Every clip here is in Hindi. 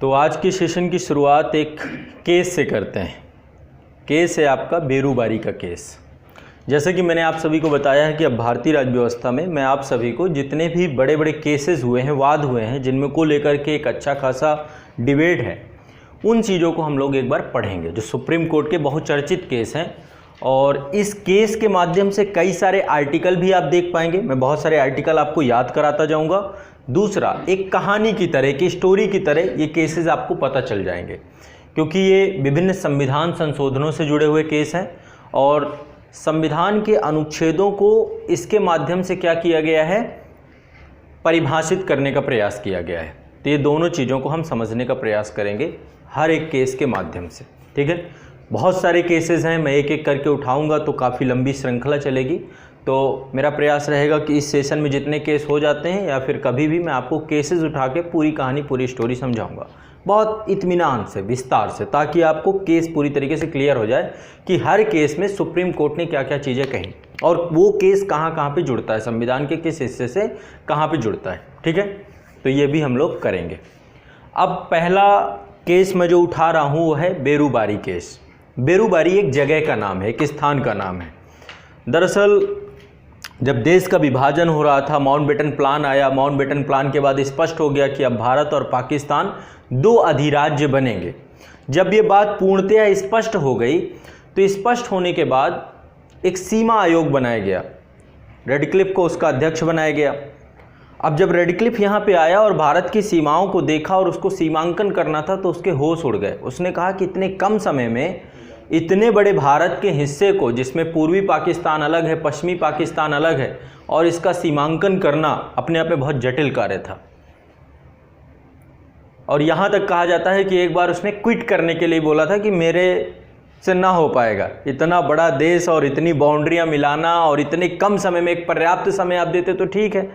तो आज की सेशन की शुरुआत एक केस से करते हैं। केस है आपका बेरूबारी का केस। जैसे कि मैंने आप सभी को बताया है कि अब भारतीय राज्य व्यवस्था में मैं आप सभी को जितने भी बड़े बड़े केसेस हुए हैं, वाद हुए हैं, जिनमें को लेकर के एक अच्छा खासा डिबेट है, उन चीज़ों को हम लोग एक बार पढ़ेंगे, जो सुप्रीम कोर्ट के बहुचर्चित केस हैं। और इस केस के माध्यम से कई सारे आर्टिकल भी आप देख पाएंगे। मैं बहुत सारे आर्टिकल आपको याद कराता जाऊंगा। दूसरा, एक कहानी की तरह, की स्टोरी की तरह ये केसेस आपको पता चल जाएंगे, क्योंकि ये विभिन्न संविधान संशोधनों से जुड़े हुए केस हैं और संविधान के अनुच्छेदों को इसके माध्यम से क्या किया गया है, परिभाषित करने का प्रयास किया गया है। तो ये दोनों चीज़ों को हम समझने का प्रयास करेंगे हर एक केस के माध्यम से। ठीक है, बहुत सारे केसेस हैं, मैं एक एक करके उठाऊंगा तो काफ़ी लंबी श्रृंखला चलेगी। तो मेरा प्रयास रहेगा कि इस सेशन में जितने केस हो जाते हैं या फिर कभी भी मैं आपको केसेस उठा के पूरी कहानी, पूरी स्टोरी समझाऊंगा, बहुत इत्मीनान से, विस्तार से, ताकि आपको केस पूरी तरीके से क्लियर हो जाए कि हर केस में सुप्रीम कोर्ट ने क्या क्या चीज़ें कही और वो केस कहाँ कहाँ पे जुड़ता है, संविधान के किस हिस्से से कहाँ पे जुड़ता है। ठीक है, तो ये भी हम लोग करेंगे। अब पहला केस मैं जो उठा रहा हूँ वो है बेरूबारी केस। बेरूबारी एक जगह का नाम है, एक स्थान का नाम है। दरअसल जब देश का विभाजन हो रहा था, माउंटबेटन प्लान आया। माउंटबेटन प्लान के बाद स्पष्ट हो गया कि अब भारत और पाकिस्तान दो अधिराज्य बनेंगे। जब ये बात पूर्णतया स्पष्ट हो गई तो स्पष्ट होने के बाद एक सीमा आयोग बनाया गया। रेडक्लिफ को उसका अध्यक्ष बनाया गया। अब जब रेडक्लिफ यहाँ पे आया और भारत की सीमाओं को देखा और उसको सीमांकन करना था तो उसके होश उड़ गए। उसने कहा कि इतने कम समय में इतने बड़े भारत के हिस्से को, जिसमें पूर्वी पाकिस्तान अलग है, पश्चिमी पाकिस्तान अलग है, और इसका सीमांकन करना अपने आप में बहुत जटिल कार्य था। और यहाँ तक कहा जाता है कि एक बार उसने क्विट करने के लिए बोला था कि मेरे से ना हो पाएगा, इतना बड़ा देश और इतनी बाउंड्रियाँ मिलाना और इतने कम समय में, एक पर्याप्त समय आप देते तो ठीक है।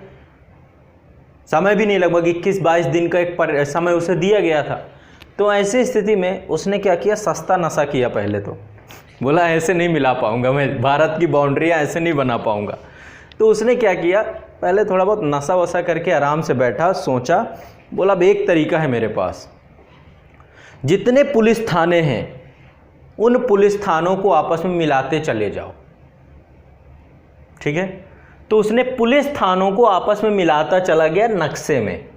समय भी नहीं, लगभग 21-22 दिन का एक समय उसे दिया गया था। तो ऐसी स्थिति में उसने क्या किया, सस्ता नशा किया। पहले तो बोला ऐसे नहीं मिला पाऊंगा मैं, भारत की बाउंड्रियाँ ऐसे नहीं बना पाऊंगा। तो उसने क्या किया, पहले थोड़ा बहुत नशा वशा करके आराम से बैठा, सोचा, बोला अब एक तरीका है मेरे पास, जितने पुलिस थाने हैं उन पुलिस थानों को आपस में मिलाते चले जाओ। ठीक है, तो उसने पुलिस थानों को आपस में मिलाता चला गया नक्शे में।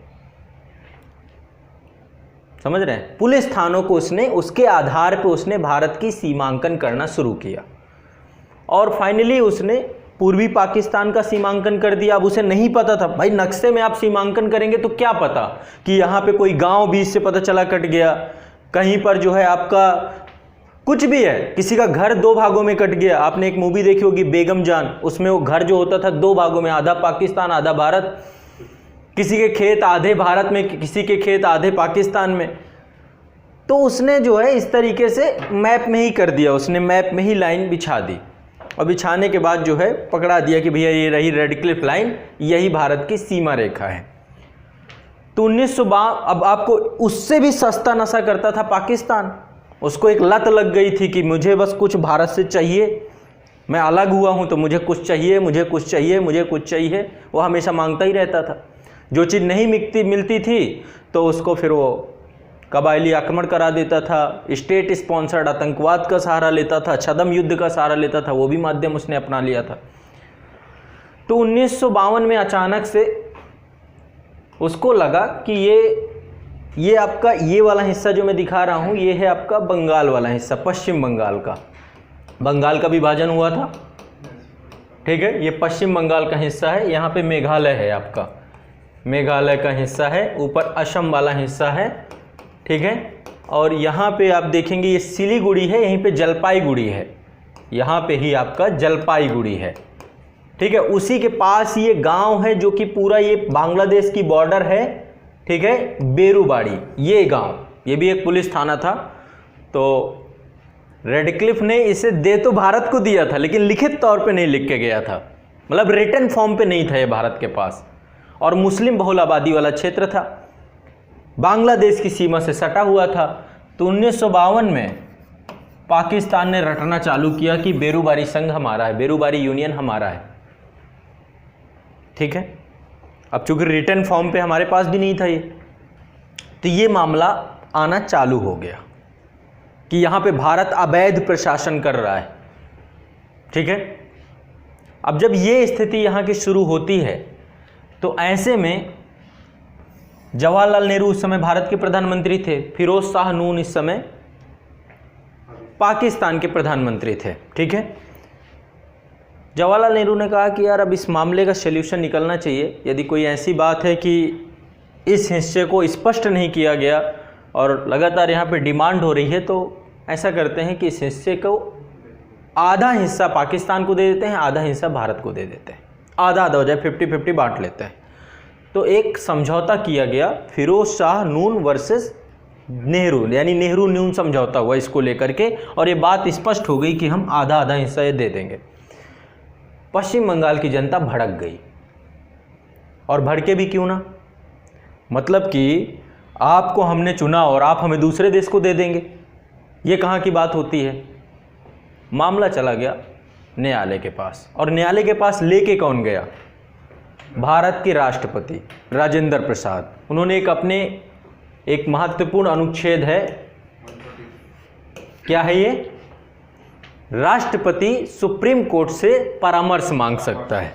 समझ रहे हैं, पुलिस थानों को उसने, उसके आधार पे उसने भारत की सीमांकन करना शुरू किया और फाइनली उसने पूर्वी पाकिस्तान का सीमांकन कर दिया। अब उसे नहीं पता था भाई, नक्शे में आप सीमांकन करेंगे तो क्या पता कि यहाँ पे कोई गांव बीच से पता चला कट गया, कहीं पर जो है आपका कुछ भी है, किसी का घर दो भागों में कट गया। आपने एक मूवी देखी होगी बेगम जान, उसमें वो घर जो होता था दो भागों में, आधा पाकिस्तान आधा भारत, किसी के खेत आधे भारत में, किसी के खेत आधे पाकिस्तान में। तो उसने जो है इस तरीके से मैप में ही कर दिया, उसने मैप में ही लाइन बिछा दी और बिछाने के बाद जो है पकड़ा दिया कि भैया ये रही रेडक्लिफ लाइन, यही भारत की सीमा रेखा है। तो 1952, अब आपको उससे भी सस्ता नशा करता था पाकिस्तान। उसको एक लत लग गई थी कि मुझे बस कुछ भारत से चाहिए, मैं अलग हुआ हूँ तो मुझे कुछ चाहिए, मुझे कुछ चाहिए, मुझे कुछ चाहिए। वो हमेशा मांगता ही रहता था। जो चीज़ नहीं मिलती थी तो उसको फिर वो कबायली आक्रमण करा देता था, स्टेट स्पॉन्सर्ड आतंकवाद का सहारा लेता था, छद्म युद्ध का सहारा लेता था, वो भी माध्यम उसने अपना लिया था। तो 1952 में अचानक से उसको लगा कि ये आपका ये वाला हिस्सा जो मैं दिखा रहा हूँ, ये है आपका बंगाल वाला हिस्सा, पश्चिम बंगाल का। बंगाल का विभाजन हुआ था, ठीक है, ये पश्चिम बंगाल का हिस्सा है। यहाँ पे मेघालय है, आपका मेघालय का हिस्सा है, ऊपर असम वाला हिस्सा है, ठीक है। और यहाँ पे आप देखेंगे ये सिलीगुड़ी है, यहीं पे जलपाईगुड़ी है, यहाँ पे ही आपका जलपाईगुड़ी है, ठीक है। उसी के पास ये गांव है जो कि पूरा ये बांग्लादेश की बॉर्डर है, ठीक है, बेरूबाड़ी, ये गांव, ये भी एक पुलिस थाना था। तो रेडक्लिफ ने इसे दे तो भारत को दिया था, लेकिन लिखित तौर पे नहीं लिख के गया था, मतलब रिटन फॉर्म पे नहीं था ये भारत के पास, और मुस्लिम बहुल आबादी वाला क्षेत्र था, बांग्लादेश की सीमा से सटा हुआ था। तो 1952 में पाकिस्तान ने रटना चालू किया कि बेरूबारी संघ हमारा है, बेरूबारी यूनियन हमारा है, ठीक है। अब चूंकि रिटन फॉर्म पे हमारे पास भी नहीं था ये, तो ये मामला आना चालू हो गया कि यहाँ पे भारत अवैध प्रशासन कर रहा है। ठीक है, अब जब ये स्थिति यहाँ की शुरू होती है तो ऐसे में जवाहरलाल नेहरू उस समय भारत के प्रधानमंत्री थे, फिरोज शाह नून इस समय पाकिस्तान के प्रधानमंत्री थे। ठीक है, जवाहरलाल नेहरू ने कहा कि यार अब इस मामले का सल्यूशन निकलना चाहिए। यदि कोई ऐसी बात है कि इस हिस्से को स्पष्ट नहीं किया गया और लगातार यहाँ पे डिमांड हो रही है, तो ऐसा करते हैं कि इस हिस्से को आधा हिस्सा पाकिस्तान को दे देते हैं, आधा हिस्सा भारत को दे देते हैं, आधा आधा हो जाए, 50-50 बांट लेते हैं। तो एक समझौता किया गया, फिरोज शाह नून वर्सेस नेहरू, यानी नेहरू न्यून समझौता हुआ इसको लेकर के, और ये बात स्पष्ट हो गई कि हम आधा आधा हिस्सा ये दे देंगे। पश्चिम बंगाल की जनता भड़क गई, और भड़के भी क्यों ना, मतलब कि आपको हमने चुना और आप हमें दूसरे देश को दे देंगे, ये कहाँ की बात होती है। मामला चला गया न्यायालय के पास, और न्यायालय के पास लेके कौन गया, भारत के राष्ट्रपति राजेंद्र प्रसाद। उन्होंने एक महत्वपूर्ण अनुच्छेद है, क्या है ये, राष्ट्रपति सुप्रीम कोर्ट से परामर्श मांग सकता है।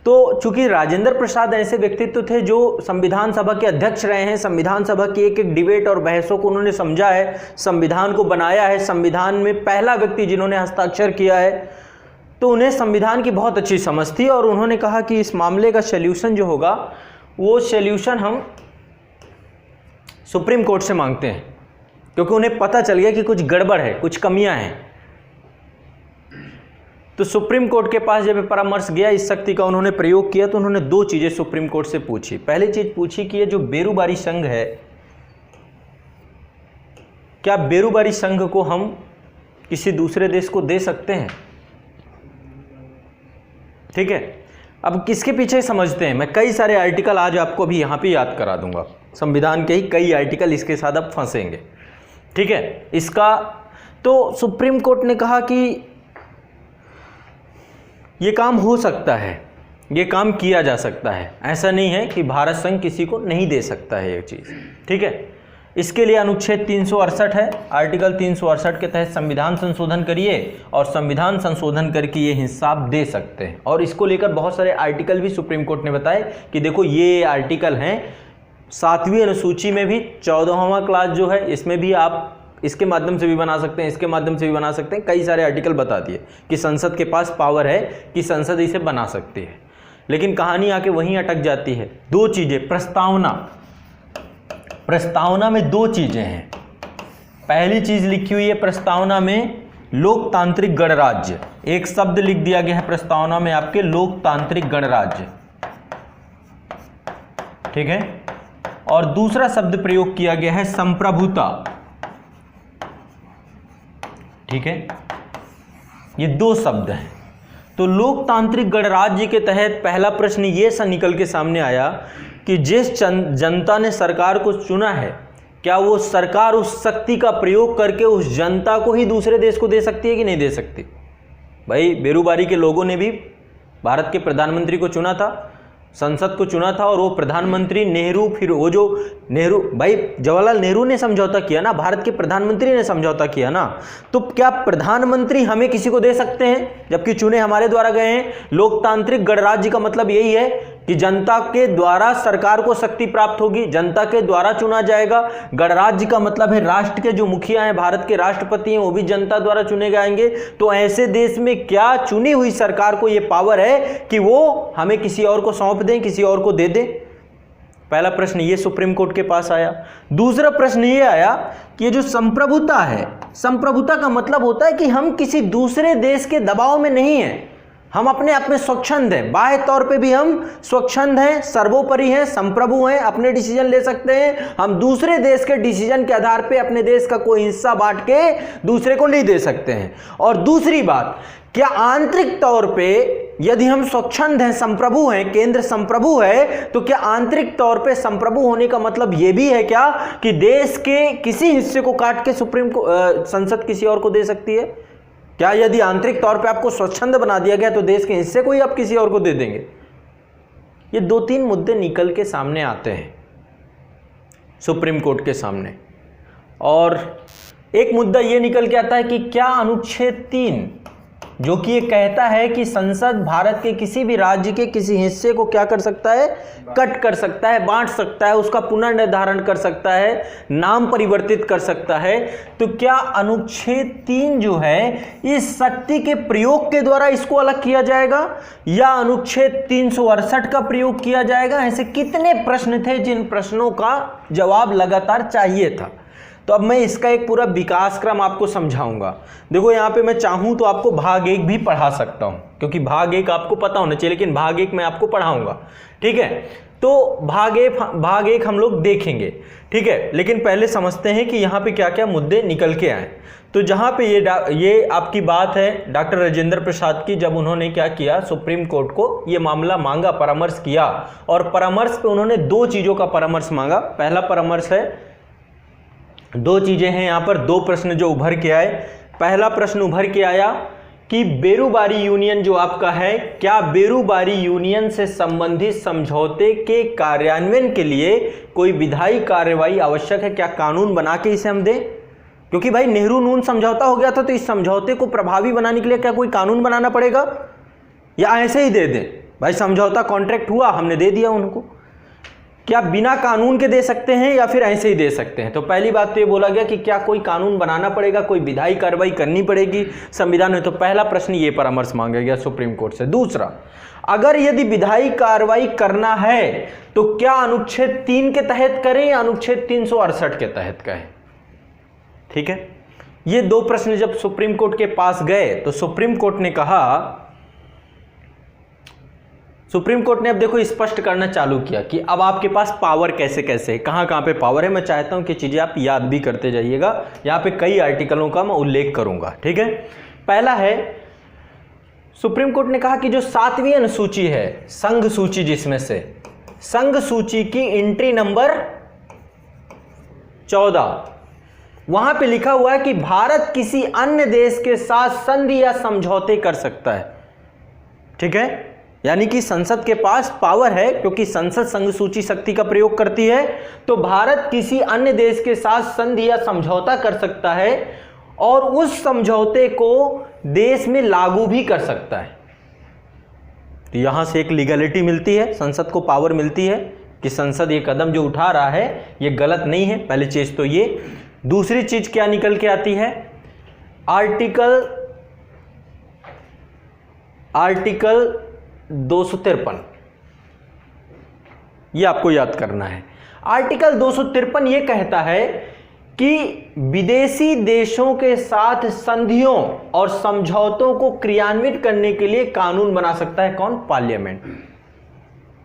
तो चूंकि राजेंद्र प्रसाद ऐसे व्यक्तित्व थे जो संविधान सभा के अध्यक्ष रहे हैं, संविधान सभा की एक एक डिबेट और बहसों को उन्होंने समझा है, संविधान को बनाया है, संविधान में पहला व्यक्ति जिन्होंने हस्ताक्षर किया है, तो उन्हें संविधान की बहुत अच्छी समझ थी। और उन्होंने कहा कि इस मामले का सल्यूशन जो होगा वो सल्यूशन हम सुप्रीम कोर्ट से मांगते हैं, क्योंकि उन्हें पता चल गया कि कुछ गड़बड़ है, कुछ कमियां हैं। तो सुप्रीम कोर्ट के पास जब परामर्श गया, इस शक्ति का उन्होंने प्रयोग किया, तो उन्होंने दो चीज़ें सुप्रीम कोर्ट से पूछी। पहली चीज़ पूछी कि ये जो बेरूबारी संघ है, क्या बेरूबारी संघ को हम किसी दूसरे देश को दे सकते हैं। ठीक है, अब किसके पीछे समझते हैं, मैं कई सारे आर्टिकल आज आपको अभी यहाँ पे याद करा दूंगा, संविधान के ही कई आर्टिकल इसके साथ अब फंसेंगे। ठीक है, इसका तो सुप्रीम कोर्ट ने कहा कि ये काम हो सकता है, ये काम किया जा सकता है, ऐसा नहीं है कि भारत संघ किसी को नहीं दे सकता है ये चीज़। ठीक है, इसके लिए अनुच्छेद 368 है, आर्टिकल 368 के तहत संविधान संशोधन करिए और संविधान संशोधन करके ये हिस्सा आप दे सकते हैं। और इसको लेकर बहुत सारे आर्टिकल भी सुप्रीम कोर्ट ने बताए कि देखो ये आर्टिकल हैं, 7वीं अनुसूची में भी 14वां क्लास जो है इसमें भी आप इसके माध्यम से भी बना सकते हैं, इसके माध्यम से भी बना सकते हैं, कई सारे आर्टिकल बता दिए कि संसद के पास पावर है कि संसद इसे बना सकती है। लेकिन कहानी आके वहीं अटक जाती है। दो चीज़ें, प्रस्तावना में दो चीज़ें हैं। पहली चीज़ लिखी हुई है प्रस्तावना में लोकतांत्रिक गणराज्य, एक शब्द लिख दिया गया है प्रस्तावना में आपके लोकतांत्रिक गणराज्य। ठीक है, और दूसरा शब्द प्रयोग किया गया है संप्रभुता। ठीक है, ये दो शब्द हैं। तो लोकतांत्रिक गणराज्य के तहत पहला प्रश्न ये सा निकल के सामने आया कि जिस जनता ने सरकार को चुना है, क्या वो सरकार उस शक्ति का प्रयोग करके उस जनता को ही दूसरे देश को दे सकती है कि नहीं दे सकती। भाई बेरूबारी के लोगों ने भी भारत के प्रधानमंत्री को चुना था, संसद को चुना था, और वो प्रधानमंत्री नेहरू, फिर वो जो नेहरू, भाई जवाहरलाल नेहरू ने समझौता किया ना, भारत के प्रधानमंत्री ने समझौता किया ना। तो क्या प्रधानमंत्री हमें किसी को दे सकते हैं जबकि चुने हमारे द्वारा गए हैं। लोकतांत्रिक गणराज्य का मतलब यही है कि जनता के द्वारा सरकार को शक्ति प्राप्त होगी, जनता के द्वारा चुना जाएगा। गणराज्य का मतलब है राष्ट्र के जो मुखिया हैं, भारत के राष्ट्रपति हैं, वो भी जनता द्वारा चुने जाएंगे। तो ऐसे देश में क्या चुनी हुई सरकार को ये पावर है कि वो हमें किसी और को सौंप दें, किसी और को दे दें। पहला प्रश्न ये सुप्रीम कोर्ट के पास आया। दूसरा प्रश्न ये आया कि ये जो संप्रभुता है, संप्रभुता का मतलब होता है कि हम किसी दूसरे देश के दबाव में नहीं हैं, हम अपने आप में स्वच्छंद हैं, बाह्य तौर पे भी हम स्वच्छंद हैं, सर्वोपरि हैं, संप्रभु हैं, अपने डिसीजन ले सकते हैं। हम दूसरे देश के डिसीजन के आधार पे अपने देश का कोई हिस्सा बांट के दूसरे को नहीं दे सकते हैं। और दूसरी बात, क्या आंतरिक तौर पे यदि हम स्वच्छंद हैं, संप्रभु हैं, केंद्र संप्रभु है, तो क्या आंतरिक तौर पे संप्रभु होने का मतलब यह भी है क्या कि देश के किसी हिस्से को काट के संसद किसी और को दे सकती है। क्या यदि आंतरिक तौर पे आपको स्वच्छंद बना दिया गया तो देश के हिस्से को ही आप किसी और को दे देंगे। ये दो तीन मुद्दे निकल के सामने आते हैं। सुप्रीम कोर्ट के सामने। और एक मुद्दा ये निकल के आता है कि क्या अनुच्छेद 3 जो कि ये कहता है कि संसद भारत के किसी भी राज्य के किसी हिस्से को क्या कर सकता है, कट कर सकता है, बांट सकता है, उसका पुनर्निर्धारण कर सकता है, नाम परिवर्तित कर सकता है, तो क्या अनुच्छेद 3 जो है इस शक्ति के प्रयोग के द्वारा इसको अलग किया जाएगा या अनुच्छेद 368 का प्रयोग किया जाएगा? ऐसे कितने प्रश्न थे जिन प्रश्नों का जवाब लगातार चाहिए था। तो अब मैं इसका एक पूरा विकास क्रम आपको समझाऊंगा। देखो यहाँ पे मैं चाहूँ तो आपको भाग 1 भी पढ़ा सकता हूँ, क्योंकि भाग 1 आपको पता होना चाहिए, लेकिन भाग 1 मैं आपको पढ़ाऊंगा, ठीक है। तो भाग 1 हम लोग देखेंगे, ठीक है। लेकिन पहले समझते हैं कि यहाँ पे क्या क्या मुद्दे निकल के आए। तो जहाँ पे ये आपकी बात है डॉक्टर राजेंद्र प्रसाद की, जब उन्होंने क्या किया, सुप्रीम कोर्ट को ये मामला मांगा, परामर्श किया, और परामर्श पे उन्होंने 2 चीज़ों का परामर्श मांगा। पहला परामर्श है, 2 चीजें हैं यहाँ पर, 2 प्रश्न जो उभर के आए। पहला प्रश्न उभर के आया कि बेरूबारी यूनियन जो आपका है, क्या बेरूबारी यूनियन से संबंधित समझौते के कार्यान्वयन के लिए कोई विधायी कार्रवाई आवश्यक है? क्या कानून बना के इसे हम दें? क्योंकि भाई नेहरू नून समझौता हो गया था, तो इस समझौते को प्रभावी बनाने के लिए क्या कोई कानून बनाना पड़ेगा या ऐसे ही दे दें? भाई समझौता कॉन्ट्रैक्ट हुआ, हमने दे दिया उनको। क्या बिना कानून के दे सकते हैं या फिर ऐसे ही दे सकते हैं? तो पहली बात तो ये बोला गया कि क्या कोई कानून बनाना पड़ेगा, कोई विधायी कार्रवाई करनी पड़ेगी संविधान में। तो पहला प्रश्न ये परामर्श मांगा गया सुप्रीम कोर्ट से। दूसरा, अगर यदि विधायी कार्रवाई करना है तो क्या अनुच्छेद 3 के तहत करें या अनुच्छेद 368 के तहत करें? ठीक है, ये 2 प्रश्न जब सुप्रीम कोर्ट के पास गए तो सुप्रीम कोर्ट ने कहा, सुप्रीम कोर्ट ने अब देखो स्पष्ट करना चालू किया कि अब आपके पास पावर कैसे कैसे है, कहां कहां पे पावर है। मैं चाहता हूं कि चीजें आप याद भी करते जाइएगा, यहां पे कई आर्टिकलों का मैं उल्लेख करूंगा, ठीक है। पहला है, सुप्रीम कोर्ट ने कहा कि जो 7वीं अनुसूची है, संघ सूची, जिसमें से संघ सूची की एंट्री नंबर 14, वहां पे लिखा हुआ है कि भारत किसी अन्य देश के साथ संधि या समझौते कर सकता है, ठीक है। यानी कि संसद के पास पावर है, क्योंकि संसद संघ सूची शक्ति का प्रयोग करती है, तो भारत किसी अन्य देश के साथ संधि या समझौता कर सकता है और उस समझौते को देश में लागू भी कर सकता है। तो यहां से एक लीगलिटी मिलती है, संसद को पावर मिलती है कि संसद ये कदम जो उठा रहा है ये गलत नहीं है। पहली चीज तो ये। दूसरी चीज क्या निकल के आती है, आर्टिकल 253, ये आपको याद करना है। आर्टिकल 253 ये कहता है कि विदेशी देशों के साथ संधियों और समझौतों को क्रियान्वित करने के लिए कानून बना सकता है कौन? पार्लियामेंट,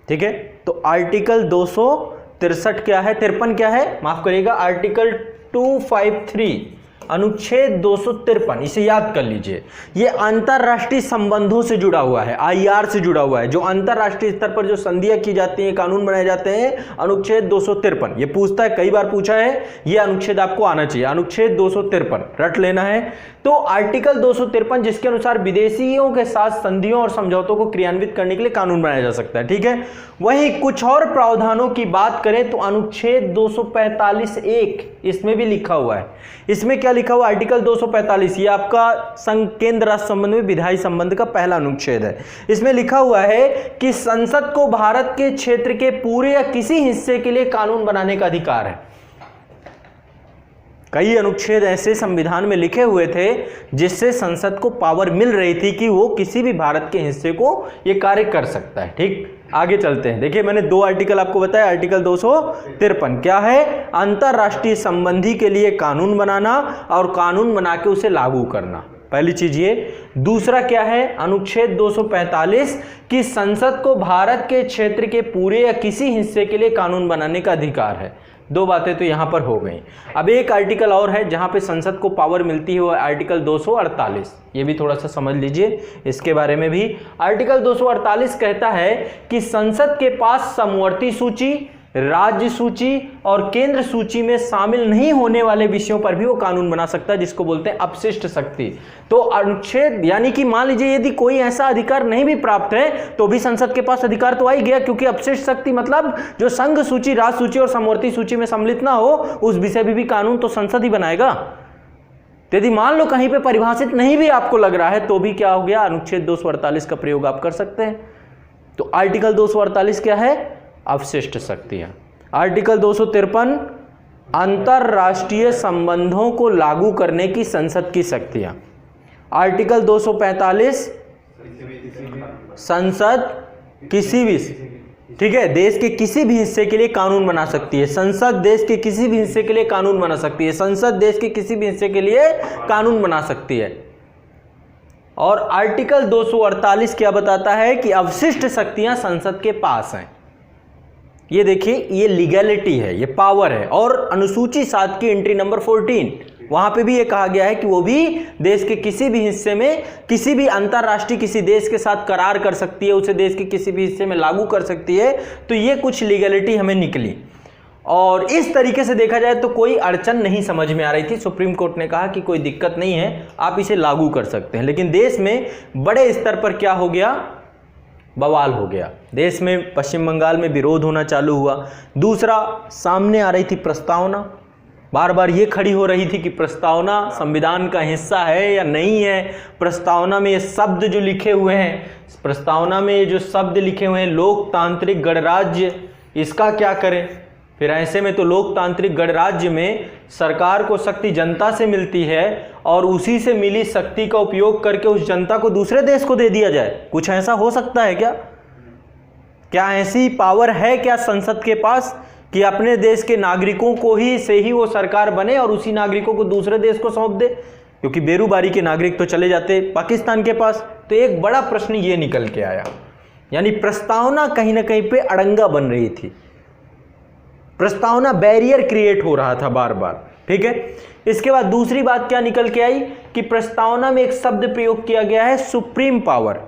ठीक है। तो आर्टिकल 263 क्या है, 53 क्या है, माफ करिएगा, आर्टिकल 253 अनुच्छेद 253, इसे याद कर लीजिए। ये अंतरराष्ट्रीय संबंधों से जुड़ा हुआ है, आईआर से जुड़ा हुआ है। जो अंतरराष्ट्रीय स्तर पर जो संधियां की जाती हैं, कानून बनाए जाते हैं, अनुच्छेद 253 ये पूछता है, कई बार पूछा है, ये अनुच्छेद आपको आना चाहिए, अनुच्छेद 253 रट लेना है। तो आर्टिकल 253 जिसके अनुसार विदेशियों के साथ संधियों और समझौतों को क्रियान्वित करने के लिए कानून बनाया जा सकता है, ठीक है। वहीं कुछ और प्रावधानों की बात करें तो अनुच्छेद 245(1) इसमें भी लिखा हुआ है। इसमें क्या लिखा हुआ, आर्टिकल 245, ये आपका संघ केंद्र राष्ट्र संबंध में विधायी संबंध का पहला अनुच्छेद है। इसमें लिखा हुआ है कि संसद को भारत के क्षेत्र के पूरे या किसी हिस्से के लिए कानून बनाने का अधिकार है। कई अनुच्छेद ऐसे संविधान में लिखे हुए थे जिससे संसद को पावर मिल रही थी कि वो किसी भी भारत के हिस्से को ये कार्य कर सकता है, ठीक। आगे चलते हैं, देखिए मैंने 2 आर्टिकल आपको बताया। आर्टिकल 253 क्या है, अंतरराष्ट्रीय संबंधी के लिए कानून बनाना और कानून बना के उसे लागू करना, पहली चीज ये। दूसरा क्या है, अनुच्छेद 245 कि संसद को भारत के क्षेत्र के पूरे या किसी हिस्से के लिए कानून बनाने का अधिकार है। 2 बातें तो यहां पर हो गई। अब एक आर्टिकल और है जहां पे संसद को पावर मिलती है, वो आर्टिकल 248, ये भी थोड़ा सा समझ लीजिए इसके बारे में भी। आर्टिकल 248 कहता है कि संसद के पास समवर्ती सूची, राज्य सूची और केंद्र सूची में शामिल नहीं होने वाले विषयों पर भी वो कानून बना सकता है, जिसको बोलते हैं अपशिष्ट शक्ति। तो अनुच्छेद यानी कि मान लीजिए यदि कोई ऐसा अधिकार नहीं भी प्राप्त है तो भी संसद के पास अधिकार तो आ ही गया, क्योंकि अपशिष्ट शक्ति मतलब जो संघ सूची, राज्य सूची और समवर्ती सूची में सम्मिलित ना हो उस विषय भी कानून तो संसद ही बनाएगा। तो यदि मान लो कहीं पे परिभाषित नहीं भी आपको लग रहा है तो भी क्या हो गया, अनुच्छेद 248 का प्रयोग आप कर सकते हैं। तो आर्टिकल 248 क्या है, अवशिष्ट शक्तियां। आर्टिकल 253 अंतरराष्ट्रीय संबंधों को लागू करने की संसद की शक्तियां। आर्टिकल 245 संसद किसी भी, ठीक है, देश के किसी भी हिस्से के लिए कानून बना सकती है। संसद देश के किसी भी हिस्से के लिए कानून बना सकती है। संसद देश के किसी भी हिस्से के लिए कानून बना सकती है। और आर्टिकल 248 क्या बताता है कि अवशिष्ट शक्तियां संसद के पास हैं। ये देखिए, ये लीगैलिटी है, ये पावर है। और अनुसूची 7 की एंट्री नंबर 14 वहां पे भी ये कहा गया है कि वो भी देश के किसी भी हिस्से में किसी भी अंतरराष्ट्रीय किसी देश के साथ करार कर सकती है, उसे देश के किसी भी हिस्से में लागू कर सकती है। तो ये कुछ लीगैलिटी हमें निकली और इस तरीके से देखा जाए तो कोई अड़चन नहीं समझ में आ रही थी। सुप्रीम कोर्ट ने कहा कि कोई दिक्कत नहीं है, आप इसे लागू कर सकते हैं। लेकिन देश में बड़े स्तर पर क्या हो गया, बवाल हो गया। देश में पश्चिम बंगाल में विरोध होना चालू हुआ। दूसरा, सामने आ रही थी प्रस्तावना, बार बार ये खड़ी हो रही थी कि प्रस्तावना संविधान का हिस्सा है या नहीं है। प्रस्तावना में ये शब्द जो लिखे हुए हैं, प्रस्तावना में ये जो शब्द लिखे हुए हैं लोकतांत्रिक गणराज्य, इसका क्या करें। फिर ऐसे में तो लोकतांत्रिक गणराज्य में सरकार को शक्ति जनता से मिलती है और उसी से मिली शक्ति का उपयोग करके उस जनता को दूसरे देश को दे दिया जाए। कुछ ऐसा हो सकता है क्या? क्या ऐसी पावर है क्या संसद के पास कि अपने देश के नागरिकों को ही से ही वो सरकार बने और उसी नागरिकों को दूसरे देश को सौंप दे? क्योंकि बेरूबारी के नागरिक तो चले जाते पाकिस्तान के पास। तो एक बड़ा प्रश्न ये निकल के आया, यानी प्रस्तावना कहीं ना कहीं पे अड़ंगा बन रही थी। प्रस्तावना बैरियर क्रिएट हो रहा था बार बार, ठीक है। इसके बाद दूसरी बात क्या निकल के आई कि प्रस्तावना में एक शब्द प्रयोग किया गया है, सुप्रीम पावर,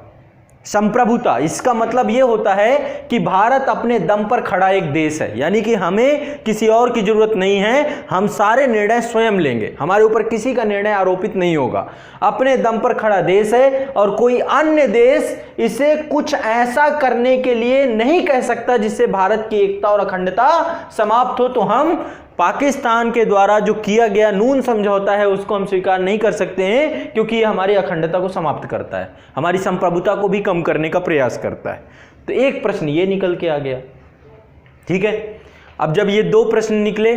संप्रभुता। इसका मतलब यह होता है कि भारत अपने दम पर खड़ा एक देश है, यानी कि हमें किसी और की जरूरत नहीं है, हम सारे निर्णय स्वयं लेंगे, हमारे ऊपर किसी का निर्णय आरोपित नहीं होगा। अपने दम पर खड़ा देश है और कोई अन्य देश इसे कुछ ऐसा करने के लिए नहीं कह सकता जिससे भारत की एकता और अखंडता समाप्त हो। तो हम पाकिस्तान के द्वारा जो किया गया नून समझौता है उसको हम स्वीकार नहीं कर सकते हैं, क्योंकि ये हमारी अखंडता को समाप्त करता है, हमारी संप्रभुता को भी कम करने का प्रयास करता है। तो एक प्रश्न ये निकल के आ गया, ठीक है। अब जब ये दो प्रश्न निकले,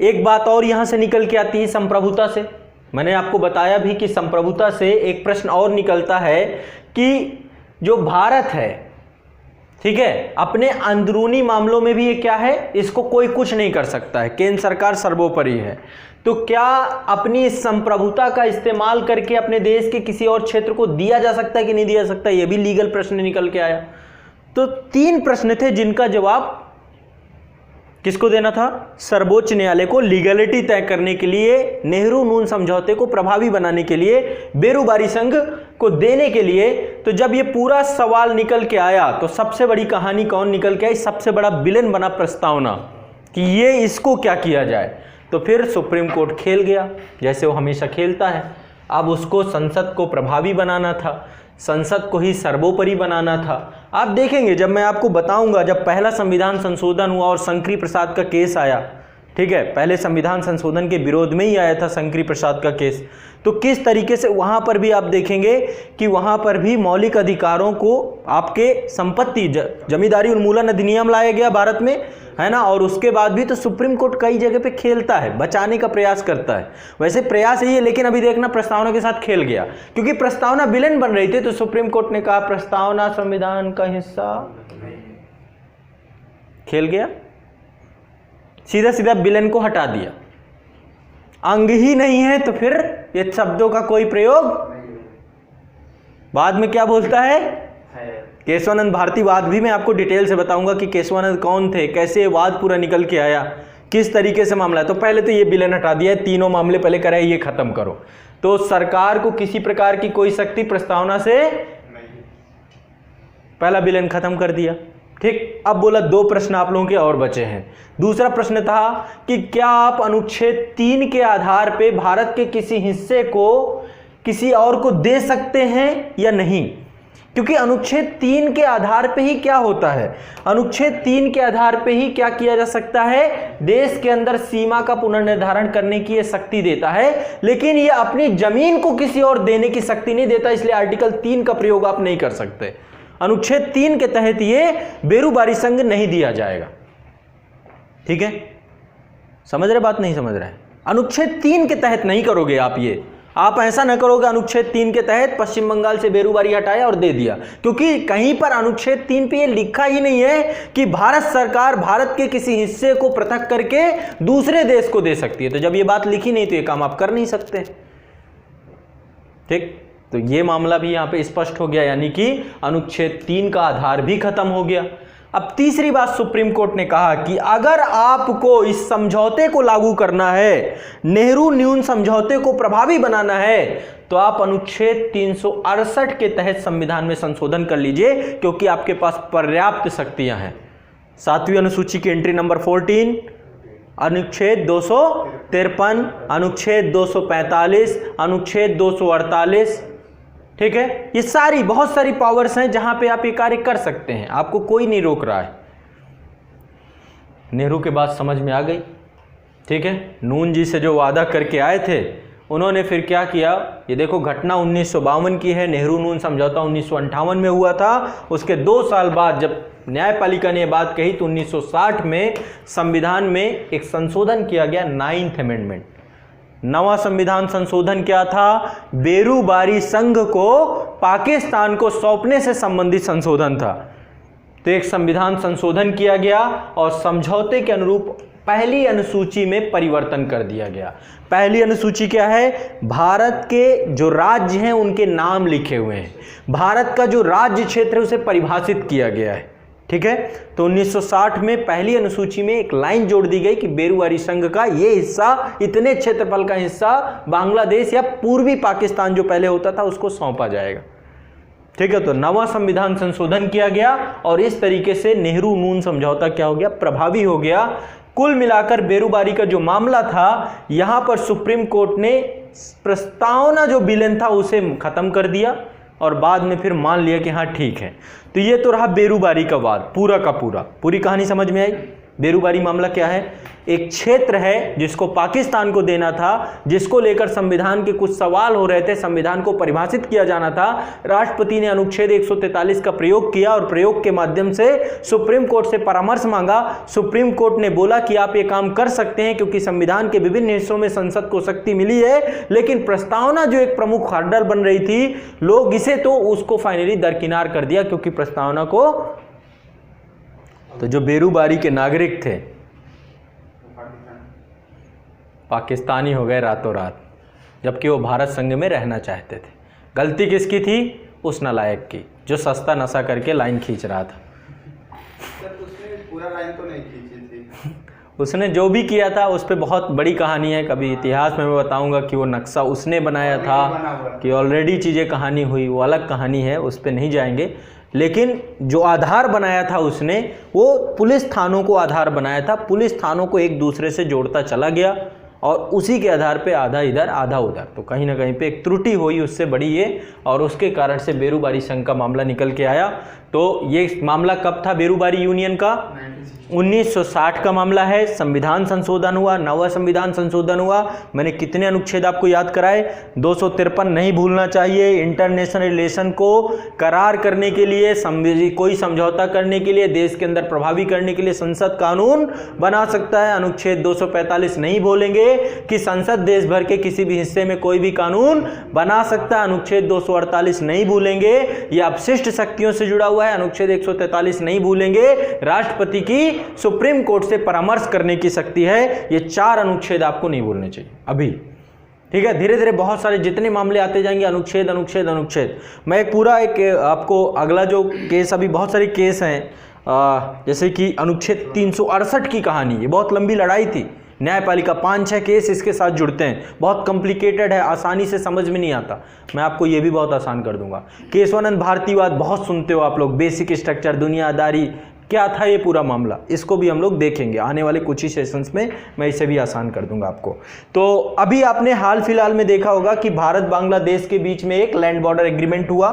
एक बात और यहां से निकल के आती है संप्रभुता से। मैंने आपको बताया भी कि संप्रभुता से एक प्रश्न और निकलता है कि जो भारत है, ठीक है, अपने अंदरूनी मामलों में भी ये क्या है, इसको कोई कुछ नहीं कर सकता है, केंद्र सरकार सर्वोपरि है। तो क्या अपनी इस संप्रभुता का इस्तेमाल करके अपने देश के किसी और क्षेत्र को दिया जा सकता है कि नहीं दिया सकता, ये भी लीगल प्रश्न निकल के आया। तो 3 प्रश्न थे जिनका जवाब किसको देना था, सर्वोच्च न्यायालय को। लीगलिटी तय करने के लिए, नेहरू नून समझौते को प्रभावी बनाने के लिए, बेरूबारी संघ को देने के लिए। तो जब ये पूरा सवाल निकल के आया तो सबसे बड़ी कहानी कौन निकल के आई, सबसे बड़ा विलेन बना प्रस्तावना कि ये इसको क्या किया जाए। तो फिर सुप्रीम कोर्ट खेल गया जैसे वो हमेशा खेलता है। अब उसको संसद को प्रभावी बनाना था, संसद को ही सर्वोपरि बनाना था। आप देखेंगे जब मैं आपको बताऊंगा, जब पहला संविधान संशोधन हुआ और शंकरी प्रसाद का केस आया, ठीक है, पहले संविधान संशोधन के विरोध में ही आया था शंकरी प्रसाद का केस, तो किस तरीके से वहां पर भी आप देखेंगे कि वहां पर भी मौलिक अधिकारों को, आपके संपत्ति जमींदारी उन्मूलन अधिनियम लाया गया भारत में, है ना। और उसके बाद भी तो सुप्रीम कोर्ट कई जगह पे खेलता है, बचाने का प्रयास करता है। वैसे प्रयास यही है, लेकिन अभी देखना प्रस्तावना के साथ खेल गया, क्योंकि प्रस्तावना विलेन बन रही थी। तो सुप्रीम कोर्ट ने कहा प्रस्तावना संविधान का हिस्सा, खेल गया, सीधा सीधा विलेन को हटा दिया। अंग ही नहीं है तो फिर ये शब्दों का कोई प्रयोग। बाद में क्या बोलता है केशवानंद भारती, वाद भी मैं आपको डिटेल से बताऊंगा कि केशवानंद कौन थे, कैसे वाद पूरा निकल के आया, किस तरीके से मामला है। तो पहले तो ये विलेन हटा दिया, तीनों मामले पहले कराए, ये खत्म करो। तो सरकार को किसी प्रकार की कोई शक्ति प्रस्तावना से, पहला विलेन खत्म कर दिया, ठीक, अब बोला 2 प्रश्न आप लोगों के और बचे हैं। दूसरा प्रश्न था कि क्या आप अनुच्छेद 3 के आधार पे भारत के किसी हिस्से को किसी और को दे सकते हैं या नहीं, क्योंकि अनुच्छेद 3 के आधार पे ही क्या होता है, अनुच्छेद 3 के आधार पे ही क्या किया जा सकता है, देश के अंदर सीमा का पुनर्निर्धारण करने की यह शक्ति देता है, लेकिन यह अपनी जमीन को किसी और देने की शक्ति नहीं देता, इसलिए आर्टिकल 3 का प्रयोग आप नहीं कर सकते। अनुच्छेद 3 के तहत यह बेरूबारी संघ नहीं दिया जाएगा। ठीक है, समझ रहे बात, नहीं समझ रहे? अनुच्छेद 3 के तहत नहीं करोगे आप ये, आप ऐसा न करोगे अनुच्छेद 3 के तहत पश्चिम बंगाल से बेरूबारी हटाया और दे दिया, क्योंकि कहीं पर अनुच्छेद 3 पे ये लिखा ही नहीं है कि भारत सरकार भारत के किसी हिस्से को पृथक करके दूसरे देश को दे सकती है। तो जब ये बात लिखी नहीं तो ये काम आप कर नहीं सकते। ठीक, तो ये मामला भी यहां पे स्पष्ट हो गया, यानी कि अनुच्छेद 3 का आधार भी खत्म हो गया। अब तीसरी बात सुप्रीम कोर्ट ने कहा कि अगर आपको इस समझौते को लागू करना है, नेहरू न्यून समझौते को प्रभावी बनाना है, तो आप अनुच्छेद 368 के तहत संविधान में संशोधन कर लीजिए, क्योंकि आपके पास पर्याप्त शक्तियां हैं। 7वीं अनुसूची की एंट्री नंबर 14, अनुच्छेद 253, अनुच्छेद 245, अनुच्छेद 248। ठीक है, ये सारी बहुत सारी पावर्स हैं जहां पे आप ये कार्य कर सकते हैं, आपको कोई नहीं रोक रहा है। नेहरू के बात समझ में आ गई। ठीक है, नून जी से जो वादा करके आए थे उन्होंने फिर क्या किया, ये देखो घटना 1952 की है, नेहरू नून समझौता 1958 में हुआ था। उसके 2 साल बाद जब न्यायपालिका ने ये बात कही तो 1960 में संविधान में एक संशोधन किया गया, 9th अमेंडमेंट। नवा संविधान संशोधन क्या था, बेरूबारी संघ को पाकिस्तान को सौंपने से संबंधित संशोधन था। तो एक संविधान संशोधन किया गया और समझौते के अनुरूप पहली अनुसूची में परिवर्तन कर दिया गया। पहली अनुसूची क्या है, भारत के जो राज्य हैं उनके नाम लिखे हुए हैं, भारत का जो राज्य क्षेत्र है उसे परिभाषित किया गया है। ठीक है, तो 1960 में पहली अनुसूची में एक लाइन जोड़ दी गई कि बेरूबारी संघ का ये हिस्सा, इतने क्षेत्रफल का हिस्सा बांग्लादेश या पूर्वी पाकिस्तान जो पहले होता था उसको सौंपा जाएगा। ठीक है, तो नवा संविधान संशोधन किया गया और इस तरीके से नेहरू नून समझौता क्या हो गया, प्रभावी हो गया। कुल मिलाकर बेरूबारी का जो मामला था, यहां पर सुप्रीम कोर्ट ने प्रस्तावना जो विलेन था उसे खत्म कर दिया और बाद में फिर मान लिया कि हाँ ठीक है। तो ये तो रहा बेरूबारी का वाद, पूरा का पूरा, पूरी कहानी समझ में आई। बेरूबारी मामला क्या है, एक क्षेत्र है जिसको पाकिस्तान को देना था, जिसको लेकर संविधान के कुछ सवाल हो रहे थे, संविधान को परिभाषित किया जाना था। राष्ट्रपति ने अनुच्छेद 143 का प्रयोग किया और प्रयोग के माध्यम से सुप्रीम कोर्ट से परामर्श मांगा। सुप्रीम कोर्ट ने बोला कि आप ये काम कर सकते हैं क्योंकि संविधान के विभिन्न हिस्सों में संसद को शक्ति मिली है, लेकिन प्रस्तावना जो एक प्रमुख हर्डल बन रही थी, लोग इसे तो उसको फाइनली दरकिनार कर दिया, क्योंकि प्रस्तावना को तो जो बेरूबारी के नागरिक थे पाकिस्तानी हो गए रातों रात, जबकि वो भारत संघ में रहना चाहते थे। गलती किसकी थी, उस नालायक की जो सस्ता नशा करके लाइन खींच रहा था। उसने पूरा लाइन तो नहीं खींची थी। उसने जो भी किया था उस पर बहुत बड़ी कहानी है, कभी इतिहास में मैं बताऊंगा कि वो नक्शा उसने बनाया था कि ऑलरेडी चीज़ें कहानी हुई, वो अलग कहानी है, उस पर नहीं जाएंगे। लेकिन जो आधार बनाया था उसने, वो पुलिस थानों को आधार बनाया था, पुलिस थानों को एक दूसरे से जोड़ता चला गया और उसी के आधार पे आधा इधर आधा उधर, तो कहीं ना कहीं पे एक त्रुटि हुई उससे बड़ी ये, और उसके कारण से बेरूबारी संघ का मामला निकल के आया। तो ये मामला कब था बेरूबारी यूनियन का, 1960 का मामला है। संविधान संशोधन हुआ, नवा संविधान संशोधन हुआ। मैंने कितने अनुच्छेद आपको याद कराए, 253 नहीं भूलना चाहिए। इंटरनेशनल रिलेशन को करार करने के लिए, कोई समझौता करने के लिए, देश के अंदर प्रभावी करने के लिए संसद कानून बना सकता है। अनुच्छेद 245 नहीं भूलेंगे कि संसद देश भर के किसी भी हिस्से में कोई भी कानून बना सकता है। अनुच्छेद 248 नहीं भूलेंगे, यह अपशिष्ट शक्तियों से जुड़ा हुआ है। अनुच्छेद 143 नहीं भूलेंगे, राष्ट्रपति की सुप्रीम कोर्ट से परामर्श करने की शक्ति है। ये 4 अनुच्छेद आपको नहीं भूलने चाहिए अभी, ठीक है। धीरे धीरे बहुत सारे जितने मामले आते जाएंगे, अनुच्छेद अनुच्छेद अनुच्छेद। मैं एक पूरा आपको अगला जो केस, अभी बहुत सारे केस हैं, जैसे कि अनुच्छेद 368 की कहानी, ये बहुत लंबी लड़ाई थी। न्यायपालिका 5-6 केस इसके साथ जुड़ते हैं, बहुत कॉम्प्लिकेटेड है, आसानी से समझ में नहीं आता। मैं आपको ये भी बहुत आसान कर दूंगा। केशवानंद भारतीवाद बहुत सुनते हो आप लोग, बेसिक स्ट्रक्चर, दुनियादारी, क्या था ये पूरा मामला, इसको भी हम लोग देखेंगे आने वाले कुछ ही सेशंस में, मैं इसे भी आसान कर दूंगा आपको। तो अभी आपने हाल फिलहाल में देखा होगा कि भारत बांग्लादेश के बीच में एक लैंड बॉर्डर एग्रीमेंट हुआ,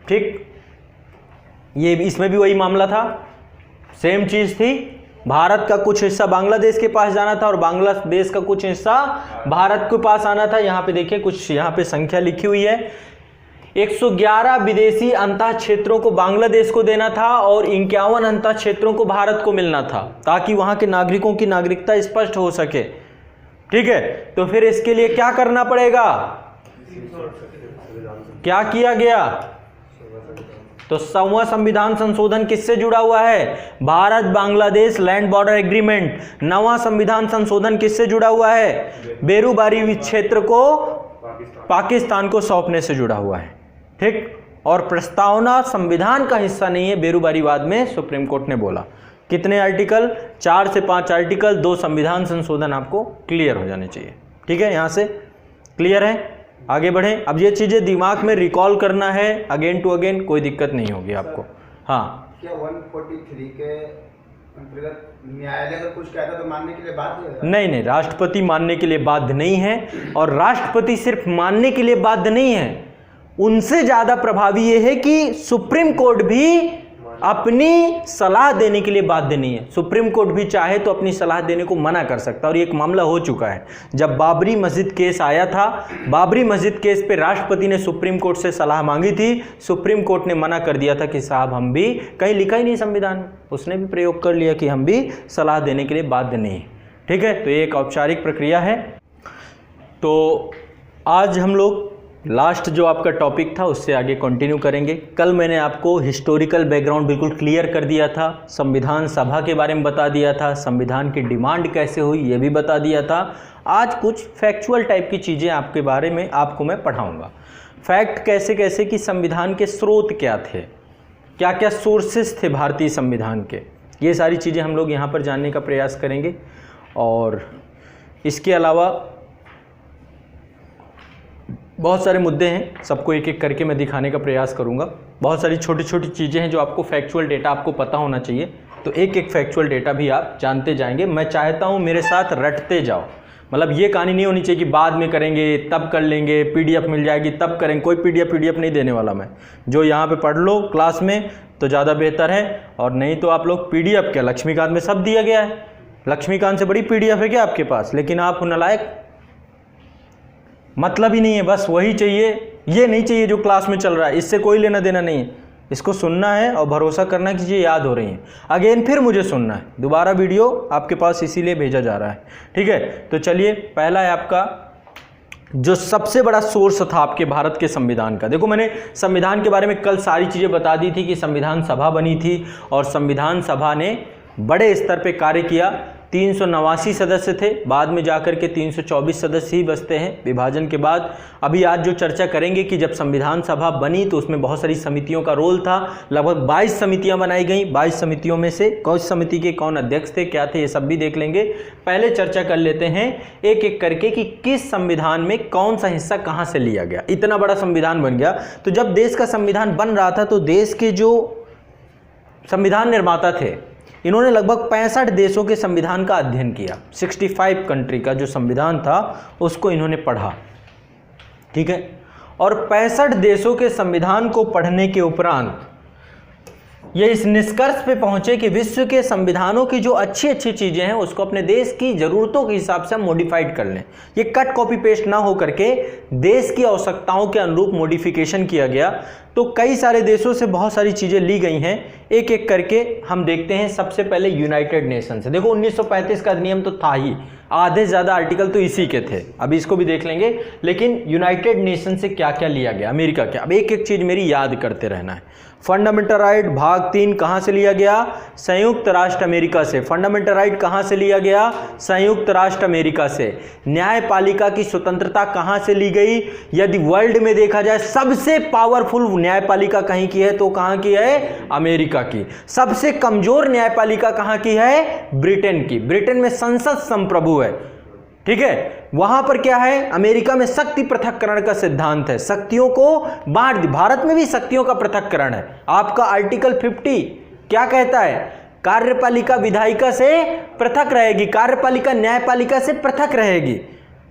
ठीक, ये इसमें भी वही मामला था, सेम चीज थी, भारत का कुछ हिस्सा बांग्लादेश के पास जाना था और बांग्लादेश का कुछ हिस्सा भारत के पास आना था। यहां पे देखिए कुछ यहां पे संख्या लिखी हुई है, 111 विदेशी अंतः क्षेत्रों को बांग्लादेश को देना था और 51 अंतः क्षेत्रों को भारत को मिलना था, ताकि वहां के नागरिकों की नागरिकता स्पष्ट हो सके, ठीक है। तो फिर इसके लिए क्या करना पड़ेगा, क्या किया गया, तो 7वां संविधान संशोधन किससे जुड़ा हुआ है, Bharat Bangladesh land border agreement. 9वां संविधान संशोधन किससे जुड़ा हुआ है, बेरूबारी क्षेत्र को पाकिस्तान को सौंपने से जुड़ा हुआ है, ठीक। और प्रस्तावना संविधान का हिस्सा नहीं है, बेरूबारीवाद में सुप्रीम कोर्ट ने बोला। कितने आर्टिकल, 4 से 5 आर्टिकल, 2 संविधान संशोधन आपको क्लियर हो जाने चाहिए, ठीक है। यहां से क्लियर है, आगे बढ़ें। अब ये चीजें दिमाग में रिकॉल करना है अगेन टू अगेन, कोई दिक्कत नहीं होगी आपको। हाँ, क्या 143 के अंतर्गत न्यायालय अगर कुछ कहता तो मानने के लिए बाध्य है? नहीं नहीं, राष्ट्रपति मानने के लिए बाध्य नहीं है, और राष्ट्रपति सिर्फ मानने के लिए बाध्य नहीं है, उनसे ज्यादा प्रभावी यह है कि सुप्रीम कोर्ट भी अपनी सलाह देने के लिए बाध्य नहीं है। सुप्रीम कोर्ट भी चाहे तो अपनी सलाह देने को मना कर सकता है, और एक मामला हो चुका है। जब बाबरी मस्जिद केस आया था, बाबरी मस्जिद केस पे राष्ट्रपति ने सुप्रीम कोर्ट से सलाह मांगी थी, सुप्रीम कोर्ट ने मना कर दिया था कि साहब हम भी, कहीं लिखा ही नहीं संविधान में, उसने भी प्रयोग कर लिया कि हम भी सलाह देने के लिए बाध्य नहीं, ठीक है। तो ये एक औपचारिक प्रक्रिया है। तो आज हम लोग लास्ट जो आपका टॉपिक था उससे आगे कंटिन्यू करेंगे। कल मैंने आपको हिस्टोरिकल बैकग्राउंड बिल्कुल क्लियर कर दिया था, संविधान सभा के बारे में बता दिया था, संविधान की डिमांड कैसे हुई ये भी बता दिया था। आज कुछ फैक्चुअल टाइप की चीज़ें आपके बारे में आपको मैं पढ़ाऊंगा। फैक्ट कैसे कैसे कि संविधान के स्रोत क्या थे, क्या क्या सोर्सेस थे भारतीय संविधान के, ये सारी चीज़ें हम लोग यहाँ पर जानने का प्रयास करेंगे। और इसके अलावा बहुत सारे मुद्दे हैं, सबको एक एक करके मैं दिखाने का प्रयास करूंगा। बहुत सारी छोटी छोटी चीज़ें हैं जो आपको फैक्चुअल डेटा आपको पता होना चाहिए, तो एक एक फैक्चुअल डेटा भी आप जानते जाएंगे। मैं चाहता हूं मेरे साथ रटते जाओ, मतलब ये कहानी नहीं होनी चाहिए कि बाद में करेंगे तब कर लेंगे, पीडीएफ मिल जाएगी तब करेंगे, कोई पीडीएफ नहीं देने वाला मैं। जो यहाँ पे पढ़ लो क्लास में तो ज़्यादा बेहतर है, और नहीं तो आप लोग पीडीएफ क्या, लक्ष्मीकांत में सब दिया गया है, लक्ष्मीकांत से बड़ी पीडीएफ है क्या आपके पास, लेकिन आप नालायक, मतलब ही नहीं है, बस वही चाहिए, ये नहीं चाहिए जो क्लास में चल रहा है, इससे कोई लेना देना नहीं है। इसको सुनना है और भरोसा करना कि ये याद हो रही है, अगेन फिर मुझे सुनना है, दोबारा वीडियो आपके पास इसीलिए भेजा जा रहा है, ठीक है। तो चलिए, पहला है आपका जो सबसे बड़ा सोर्स था आपके भारत के संविधान का। देखो मैंने संविधान के बारे में कल सारी चीज़ें बता दी थी कि संविधान सभा बनी थी और संविधान सभा ने बड़े स्तर पे कार्य किया। 389 सदस्य थे, बाद में जाकर के 324 सदस्य ही बचते हैं विभाजन के बाद। अभी आज जो चर्चा करेंगे कि जब संविधान सभा बनी तो उसमें बहुत सारी समितियों का रोल था, लगभग 22 समितियां बनाई गई। 22 समितियों में से कौन समिति के कौन अध्यक्ष थे, क्या थे, ये सब भी देख लेंगे। पहले चर्चा कर लेते हैं एक एक करके कि किस संविधान में कौन सा हिस्सा कहाँ से लिया गया। इतना बड़ा संविधान बन गया, तो जब देश का संविधान बन रहा था तो देश के जो संविधान निर्माता थे इन्होंने लगभग 65 देशों के संविधान का अध्ययन किया। 65 कंट्री का जो संविधान था उसको इन्होंने पढ़ा, ठीक है। और 65 देशों के संविधान को पढ़ने के उपरांत ये इस निष्कर्ष पे पहुंचे कि विश्व के संविधानों की जो अच्छी अच्छी चीजें हैं उसको अपने देश की जरूरतों के हिसाब से हम मॉडिफाइड कर लें। ये कट कॉपी पेस्ट ना हो करके देश की आवश्यकताओं के अनुरूप मॉडिफिकेशन किया गया। तो कई सारे देशों से बहुत सारी चीजें ली गई हैं, एक एक करके हम देखते हैं। सबसे पहले यूनाइटेड नेशन से, देखो 1935 का अधिनियम तो था ही, आधे से ज्यादा आर्टिकल तो इसी के थे, अभी इसको भी देख लेंगे। लेकिन यूनाइटेड नेशन से क्या क्या लिया गया, अमेरिका क्या, अब एक एक चीज मेरी याद करते रहना है। फंडामेंटल राइट भाग 3 कहां से लिया गया, संयुक्त राष्ट्र अमेरिका से। फंडामेंटल राइट कहां से लिया गया, संयुक्त राष्ट्र अमेरिका से। न्यायपालिका की स्वतंत्रता कहां से ली गई, यदि वर्ल्ड में देखा जाए सबसे पावरफुल न्यायपालिका कहीं की है तो कहां की है, अमेरिका की। सबसे कमजोर न्यायपालिका कहां की है, ब्रिटेन की। ब्रिटेन में संसद संप्रभु है, ठीक है। वहां पर क्या है, अमेरिका में शक्ति पृथक्करण का सिद्धांत है, शक्तियों को बांट दी। भारत में भी शक्तियों का पृथक्करण है। आपका आर्टिकल 50 क्या कहता है, कार्यपालिका विधायिका से पृथक रहेगी, कार्यपालिका न्यायपालिका से पृथक रहेगी,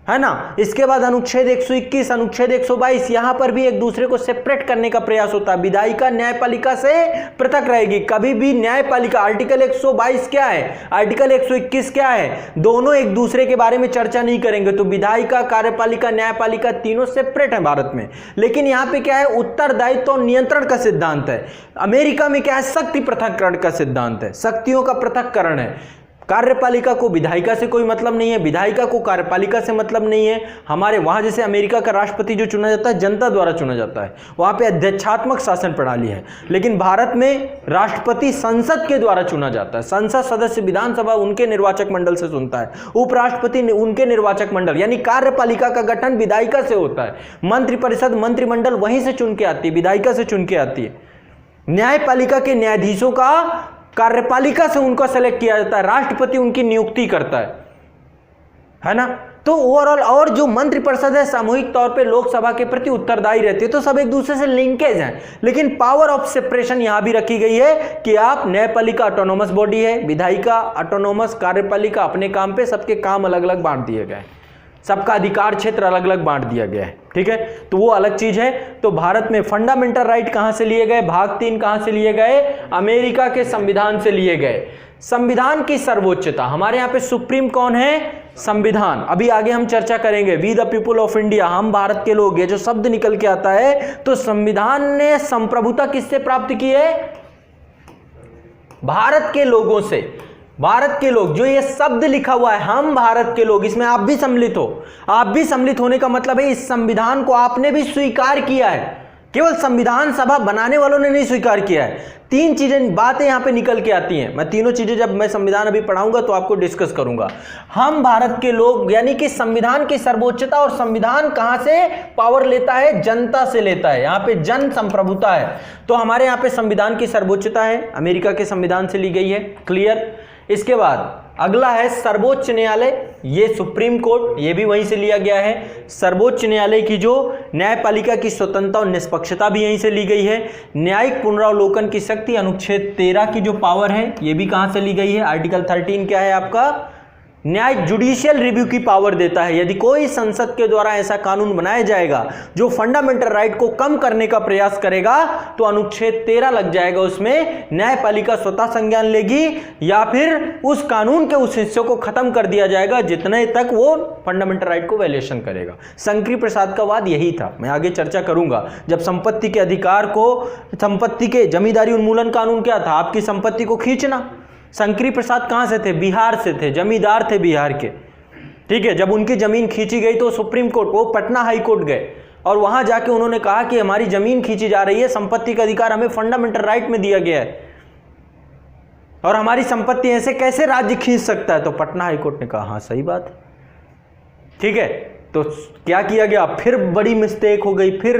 है ना। इसके बाद अनुच्छेद 121, अनुच्छेद 122, यहां पर भी एक दूसरे को सेपरेट करने का प्रयास होता है। विधायिका न्यायपालिका से पृथक रहेगी, कभी भी न्यायपालिका, आर्टिकल 122 क्या है, आर्टिकल 121 क्या है, दोनों एक दूसरे के बारे में चर्चा नहीं करेंगे। तो विधायिका, कार्यपालिका, न्यायपालिका तीनों सेपरेट है भारत में। लेकिन यहां पे क्या है, उत्तरदायित्व और नियंत्रण का सिद्धांत है। अमेरिका में क्या है, शक्ति पृथक्करण का सिद्धांत है, शक्तियों का पृथक्करण है। कार्यपालिका को विधायिका से कोई मतलब नहीं है, विधायिका को कार्यपालिका से मतलब नहीं है। हमारे वहां जैसे अमेरिका का राष्ट्रपति जो चुना जाता है जनता द्वारा चुना जाता है, वहां पे अध्यक्षात्मक शासन प्रणाली है। लेकिन भारत में राष्ट्रपति संसद के द्वारा चुना जाता है, संसद सदस्य विधानसभा उनके निर्वाचक मंडल से चुनता है, उपराष्ट्रपति उनके निर्वाचक मंडल, यानी कार्यपालिका का गठन विधायिका से होता है। मंत्रिपरिषद, मंत्रिमंडल वहीं से चुन के आती है, विधायिका से चुन के आती है। न्यायपालिका के न्यायाधीशों का कार्यपालिका से उनको सेलेक्ट किया जाता है, राष्ट्रपति उनकी नियुक्ति करता है ना। तो ओवरऑल, और जो मंत्रिपरिषद है सामूहिक तौर पे लोकसभा के प्रति उत्तरदायी रहती है, तो सब एक दूसरे से लिंकेज हैं। लेकिन पावर ऑफ सेपरेशन यहां भी रखी गई है कि आप न्यायपालिका ऑटोनोमस बॉडी है, विधायिका ऑटोनोमस, कार्यपालिका अपने काम पे, सबके काम अलग अलग बांट दिए गए, सबका अधिकार क्षेत्र अलग अलग बांट दिया गया है, ठीक है। तो वो अलग चीज है। तो भारत में फंडामेंटल राइट कहां से लिए गए, भाग 3 कहां से लिए गए, अमेरिका के संविधान से लिए गए। संविधान की सर्वोच्चता, हमारे यहां पे सुप्रीम कौन है, संविधान। अभी आगे हम चर्चा करेंगे, we the people of India, हम भारत के लोग, ये जो शब्द निकल के आता है, तो संविधान ने संप्रभुता किससे प्राप्त की है, भारत के लोगों से। भारत के लोग, जो ये शब्द लिखा हुआ है हम भारत के लोग, इसमें आप भी सम्मिलित हो। आप भी सम्मिलित होने का मतलब है इस संविधान को आपने भी स्वीकार किया है, केवल संविधान सभा बनाने वालों ने नहीं स्वीकार किया है। 3 चीजें, बातें यहां पे निकल के आती हैं। मैं तीनों चीजें जब मैं संविधान अभी पढ़ाऊंगा तो आपको डिस्कस करूंगा। हम भारत के लोग, यानी कि संविधान की सर्वोच्चता, और संविधान कहां से पावर लेता है, जनता से लेता है। यहां पे जन संप्रभुता है। तो हमारे यहां पे संविधान की सर्वोच्चता है, अमेरिका के संविधान से ली गई है, क्लियर। इसके बाद अगला है सर्वोच्च न्यायालय, ये सुप्रीम कोर्ट, ये भी वहीं से लिया गया है। सर्वोच्च न्यायालय की जो न्यायपालिका की स्वतंत्रता और निष्पक्षता भी यहीं से ली गई है। न्यायिक पुनरावलोकन की शक्ति, अनुच्छेद 13 की जो पावर है, ये भी कहां से ली गई है, आर्टिकल 13 क्या है आपका, न्यायिक जुडिशियल रिव्यू की पावर देता है। यदि कोई संसद के द्वारा ऐसा कानून बनाया जाएगा जो फंडामेंटल राइट को कम करने का प्रयास करेगा, तो अनुच्छेद 13 लग जाएगा उसमें, न्यायपालिका स्वतः संज्ञान लेगी, या फिर उस कानून के उस हिस्से को खत्म कर दिया जाएगा जितने तक वो फंडामेंटल राइट को वायलेशन करेगा। शंकरी प्रसाद का वाद यही था, मैं आगे चर्चा करूंगा। जब संपत्ति के अधिकार को, संपत्ति के जमींदारी उन्मूलन कानून क्या था, आपकी संपत्ति को खींचना। शंकरी प्रसाद कहां से थे, बिहार से थे, जमींदार थे बिहार के, ठीक है। जब उनकी जमीन खींची गई तो सुप्रीम कोर्ट, वो पटना हाई कोर्ट गए, और वहां जाके उन्होंने कहा कि हमारी जमीन खींची जा रही है, संपत्ति का अधिकार हमें फंडामेंटल राइट में दिया गया है, और हमारी संपत्ति ऐसे कैसे राज्य खींच सकता है। तो पटना हाई कोर्ट ने कहा हाँ सही बात है, ठीक है। तो क्या किया गया, फिर बड़ी मिस्टेक हो गई, फिर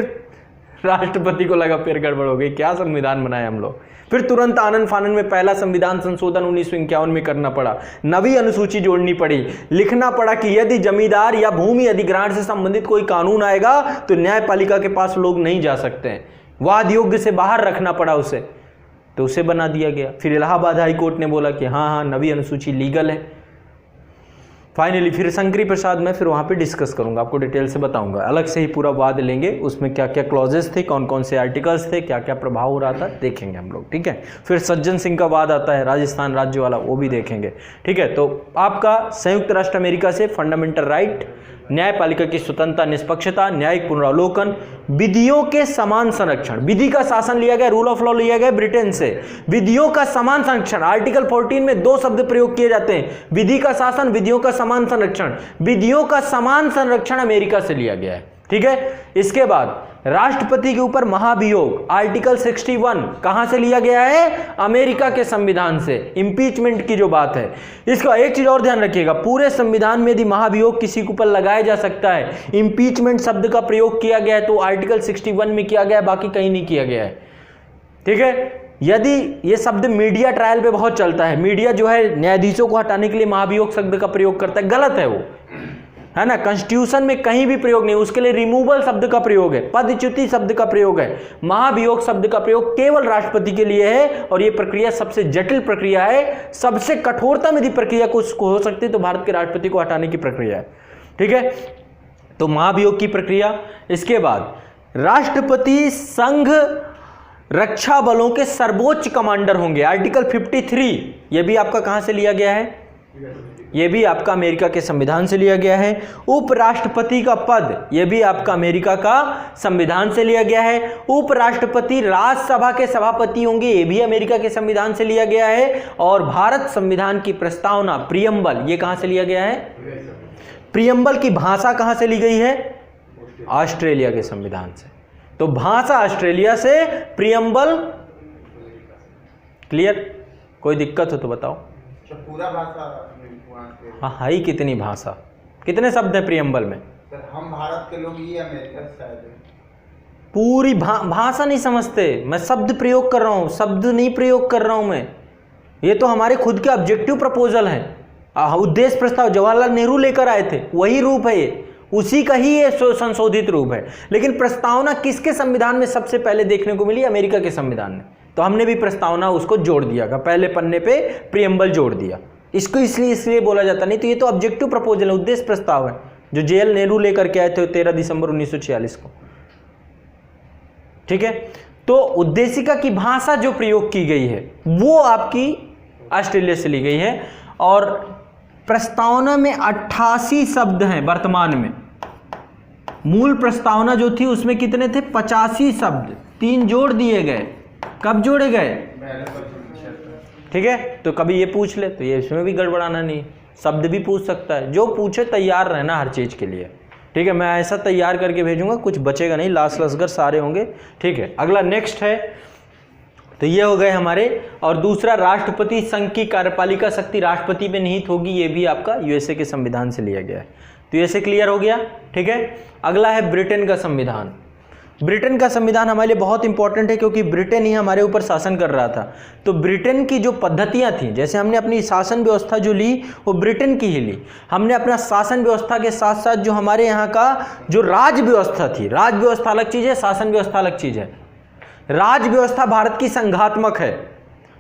राष्ट्रपति को लगा फिर गड़बड़ हो गई, क्या संविधान बनाए हम लोग। फिर तुरंत आनन फानन में पहला संविधान संशोधन 1951 में करना पड़ा, नवी अनुसूची जोड़नी पड़ी, लिखना पड़ा कि यदि जमींदार या भूमि अधिग्रहण से संबंधित कोई कानून आएगा तो न्यायपालिका के पास लोग नहीं जा सकते हैं, वाद योग्य से बाहर रखना पड़ा उसे, तो उसे बना दिया गया। फिर इलाहाबाद हाई कोर्ट ने बोला कि हाँ हाँ नवी अनुसूची लीगल है। फाइनली फिर शंकरी प्रसाद में फिर वहाँ पे डिस्कस करूँगा, आपको डिटेल से बताऊँगा, अलग से ही पूरा वाद लेंगे, उसमें क्या क्या क्लॉजेस थे, कौन कौन से आर्टिकल्स थे, क्या क्या प्रभाव हो रहा था, देखेंगे हम लोग, ठीक है। फिर सज्जन सिंह का वाद आता है, राजस्थान राज्य वाला, वो भी देखेंगे, ठीक है। तो आपका संयुक्त राष्ट्र अमेरिका से फंडामेंटल राइट, न्यायपालिका की स्वतंत्रता निष्पक्षता, न्यायिक पुनरावलोकन, विधियों के समान संरक्षण, विधि का शासन लिया गया, रूल ऑफ लॉ लिया गया ब्रिटेन से, विधियों का समान संरक्षण, आर्टिकल 14 में 2 शब्द प्रयोग किए जाते हैं, विधि का शासन, विधियों का समान संरक्षण। विधियों का समान संरक्षण अमेरिका से लिया गया है, ठीक है। इसके बाद राष्ट्रपति के ऊपर महाभियोग, आर्टिकल 61 कहां से लिया गया है, अमेरिका के संविधान से। इंपीचमेंट की जो बात है, इसका एक चीज और ध्यान रखिएगा, पूरे संविधान में यदि महाभियोग किसी के ऊपर लगाया जा सकता है, इंपीचमेंट शब्द का प्रयोग किया गया है तो आर्टिकल 61 में किया गया है, बाकी कहीं नहीं किया गया है, ठीक है। यदि ये शब्द मीडिया ट्रायल पे बहुत चलता है, मीडिया जो है न्यायाधीशों को हटाने के लिए महाभियोग शब्द का प्रयोग करता है, गलत है वो। है ना, कॉन्स्टिट्यूशन में कहीं भी प्रयोग नहीं, उसके लिए रिमूवल शब्द का प्रयोग है, पदच्युति शब्द का प्रयोग है, महाभियोग शब्द का प्रयोग केवल राष्ट्रपति के लिए है। और यह प्रक्रिया सबसे जटिल प्रक्रिया है, सबसे कठोरतम यदि प्रक्रिया कुछ हो सकती है तो भारत के राष्ट्रपति को हटाने की प्रक्रिया है। ठीक है, तो महाभियोग की प्रक्रिया। इसके बाद राष्ट्रपति संघ रक्षा बलों के सर्वोच्च कमांडर होंगे, आर्टिकल 53। यह भी आपका कहां से लिया गया है? यह भी आपका अमेरिका के संविधान से लिया गया है। उपराष्ट्रपति का पद, यह भी आपका अमेरिका का संविधान से लिया गया है। उपराष्ट्रपति राज्यसभा के सभापति होंगे, यह भी अमेरिका के संविधान से लिया गया है। और भारत संविधान की प्रस्तावना प्रियम्बल, यह कहां से लिया गया है? प्रियम्बल की भाषा कहां से ली गई है? ऑस्ट्रेलिया के संविधान से। तो भाषा ऑस्ट्रेलिया से, प्रियम्बल क्लियर? कोई दिक्कत हो तो बताओ। तो पूरा भाषा हाँ, है ही कितनी भाषा, कितने शब्द हैं प्रियम्बल में? सर हम भारत के लोग ही अमेरिका से शायद हैं। पूरी भाषा नहीं समझते, मैं शब्द प्रयोग कर रहा हूं, शब्द नहीं प्रयोग कर रहा हूं मैं। ये तो हमारे खुद के ऑब्जेक्टिव प्रपोजल हैं, उद्देश्य प्रस्ताव जवाहरलाल नेहरू लेकर आए थे, वही रूप है ये, उसी का ही ये संशोधित रूप है। लेकिन प्रस्तावना किसके संविधान में सबसे पहले देखने को मिली? अमेरिका के संविधान में। तो हमने भी प्रस्तावना उसको जोड़ दिया, पहले पन्ने पे प्रियम्बल जोड़ दिया। इसको इसलिए बोला जाता, नहीं तो ये तो ऑब्जेक्टिव प्रपोजल है, उद्देश्य प्रस्ताव है, जो जेएल नेहरू लेकर के आए थे 13 दिसंबर 1946 को। ठीक है, तो उद्देशिका की भाषा जो प्रयोग की गई है वो आपकी ऑस्ट्रेलिया से ली गई है। और प्रस्तावना में 88 शब्द हैं वर्तमान में। मूल प्रस्तावना जो थी उसमें कितने थे? 85 शब्द, 3 जोड़ दिए गए। कब जोड़े गए? ठीक है, तो कभी ये पूछ ले तो ये इसमें भी गड़बड़ाना नहीं, शब्द भी पूछ सकता है। जो पूछे तैयार रहना हर चीज़ के लिए। ठीक है, मैं ऐसा तैयार करके भेजूंगा, कुछ बचेगा नहीं, लाश लश्कर सारे होंगे। ठीक है, अगला नेक्स्ट है, तो ये हो गए हमारे। और दूसरा, राष्ट्रपति संघ की कार्यपालिका शक्ति राष्ट्रपति में निहित होगी, ये भी आपका यूएसए के संविधान से लिया गया है। तो ये से क्लियर हो गया। ठीक है, अगला है ब्रिटेन का संविधान। ब्रिटेन का संविधान हमारे लिए बहुत इंपॉर्टेंट है, क्योंकि ब्रिटेन ही हमारे ऊपर शासन कर रहा था। तो ब्रिटेन की जो पद्धतियां थी, जैसे हमने अपनी शासन व्यवस्था जो ली वो ब्रिटेन की ही ली। हमने अपना शासन व्यवस्था के साथ साथ जो हमारे यहाँ का जो राज व्यवस्था थी, राज व्यवस्था अलग चीज़ है, शासन व्यवस्था अलग चीज़ है। राज व्यवस्था भारत की संघात्मक है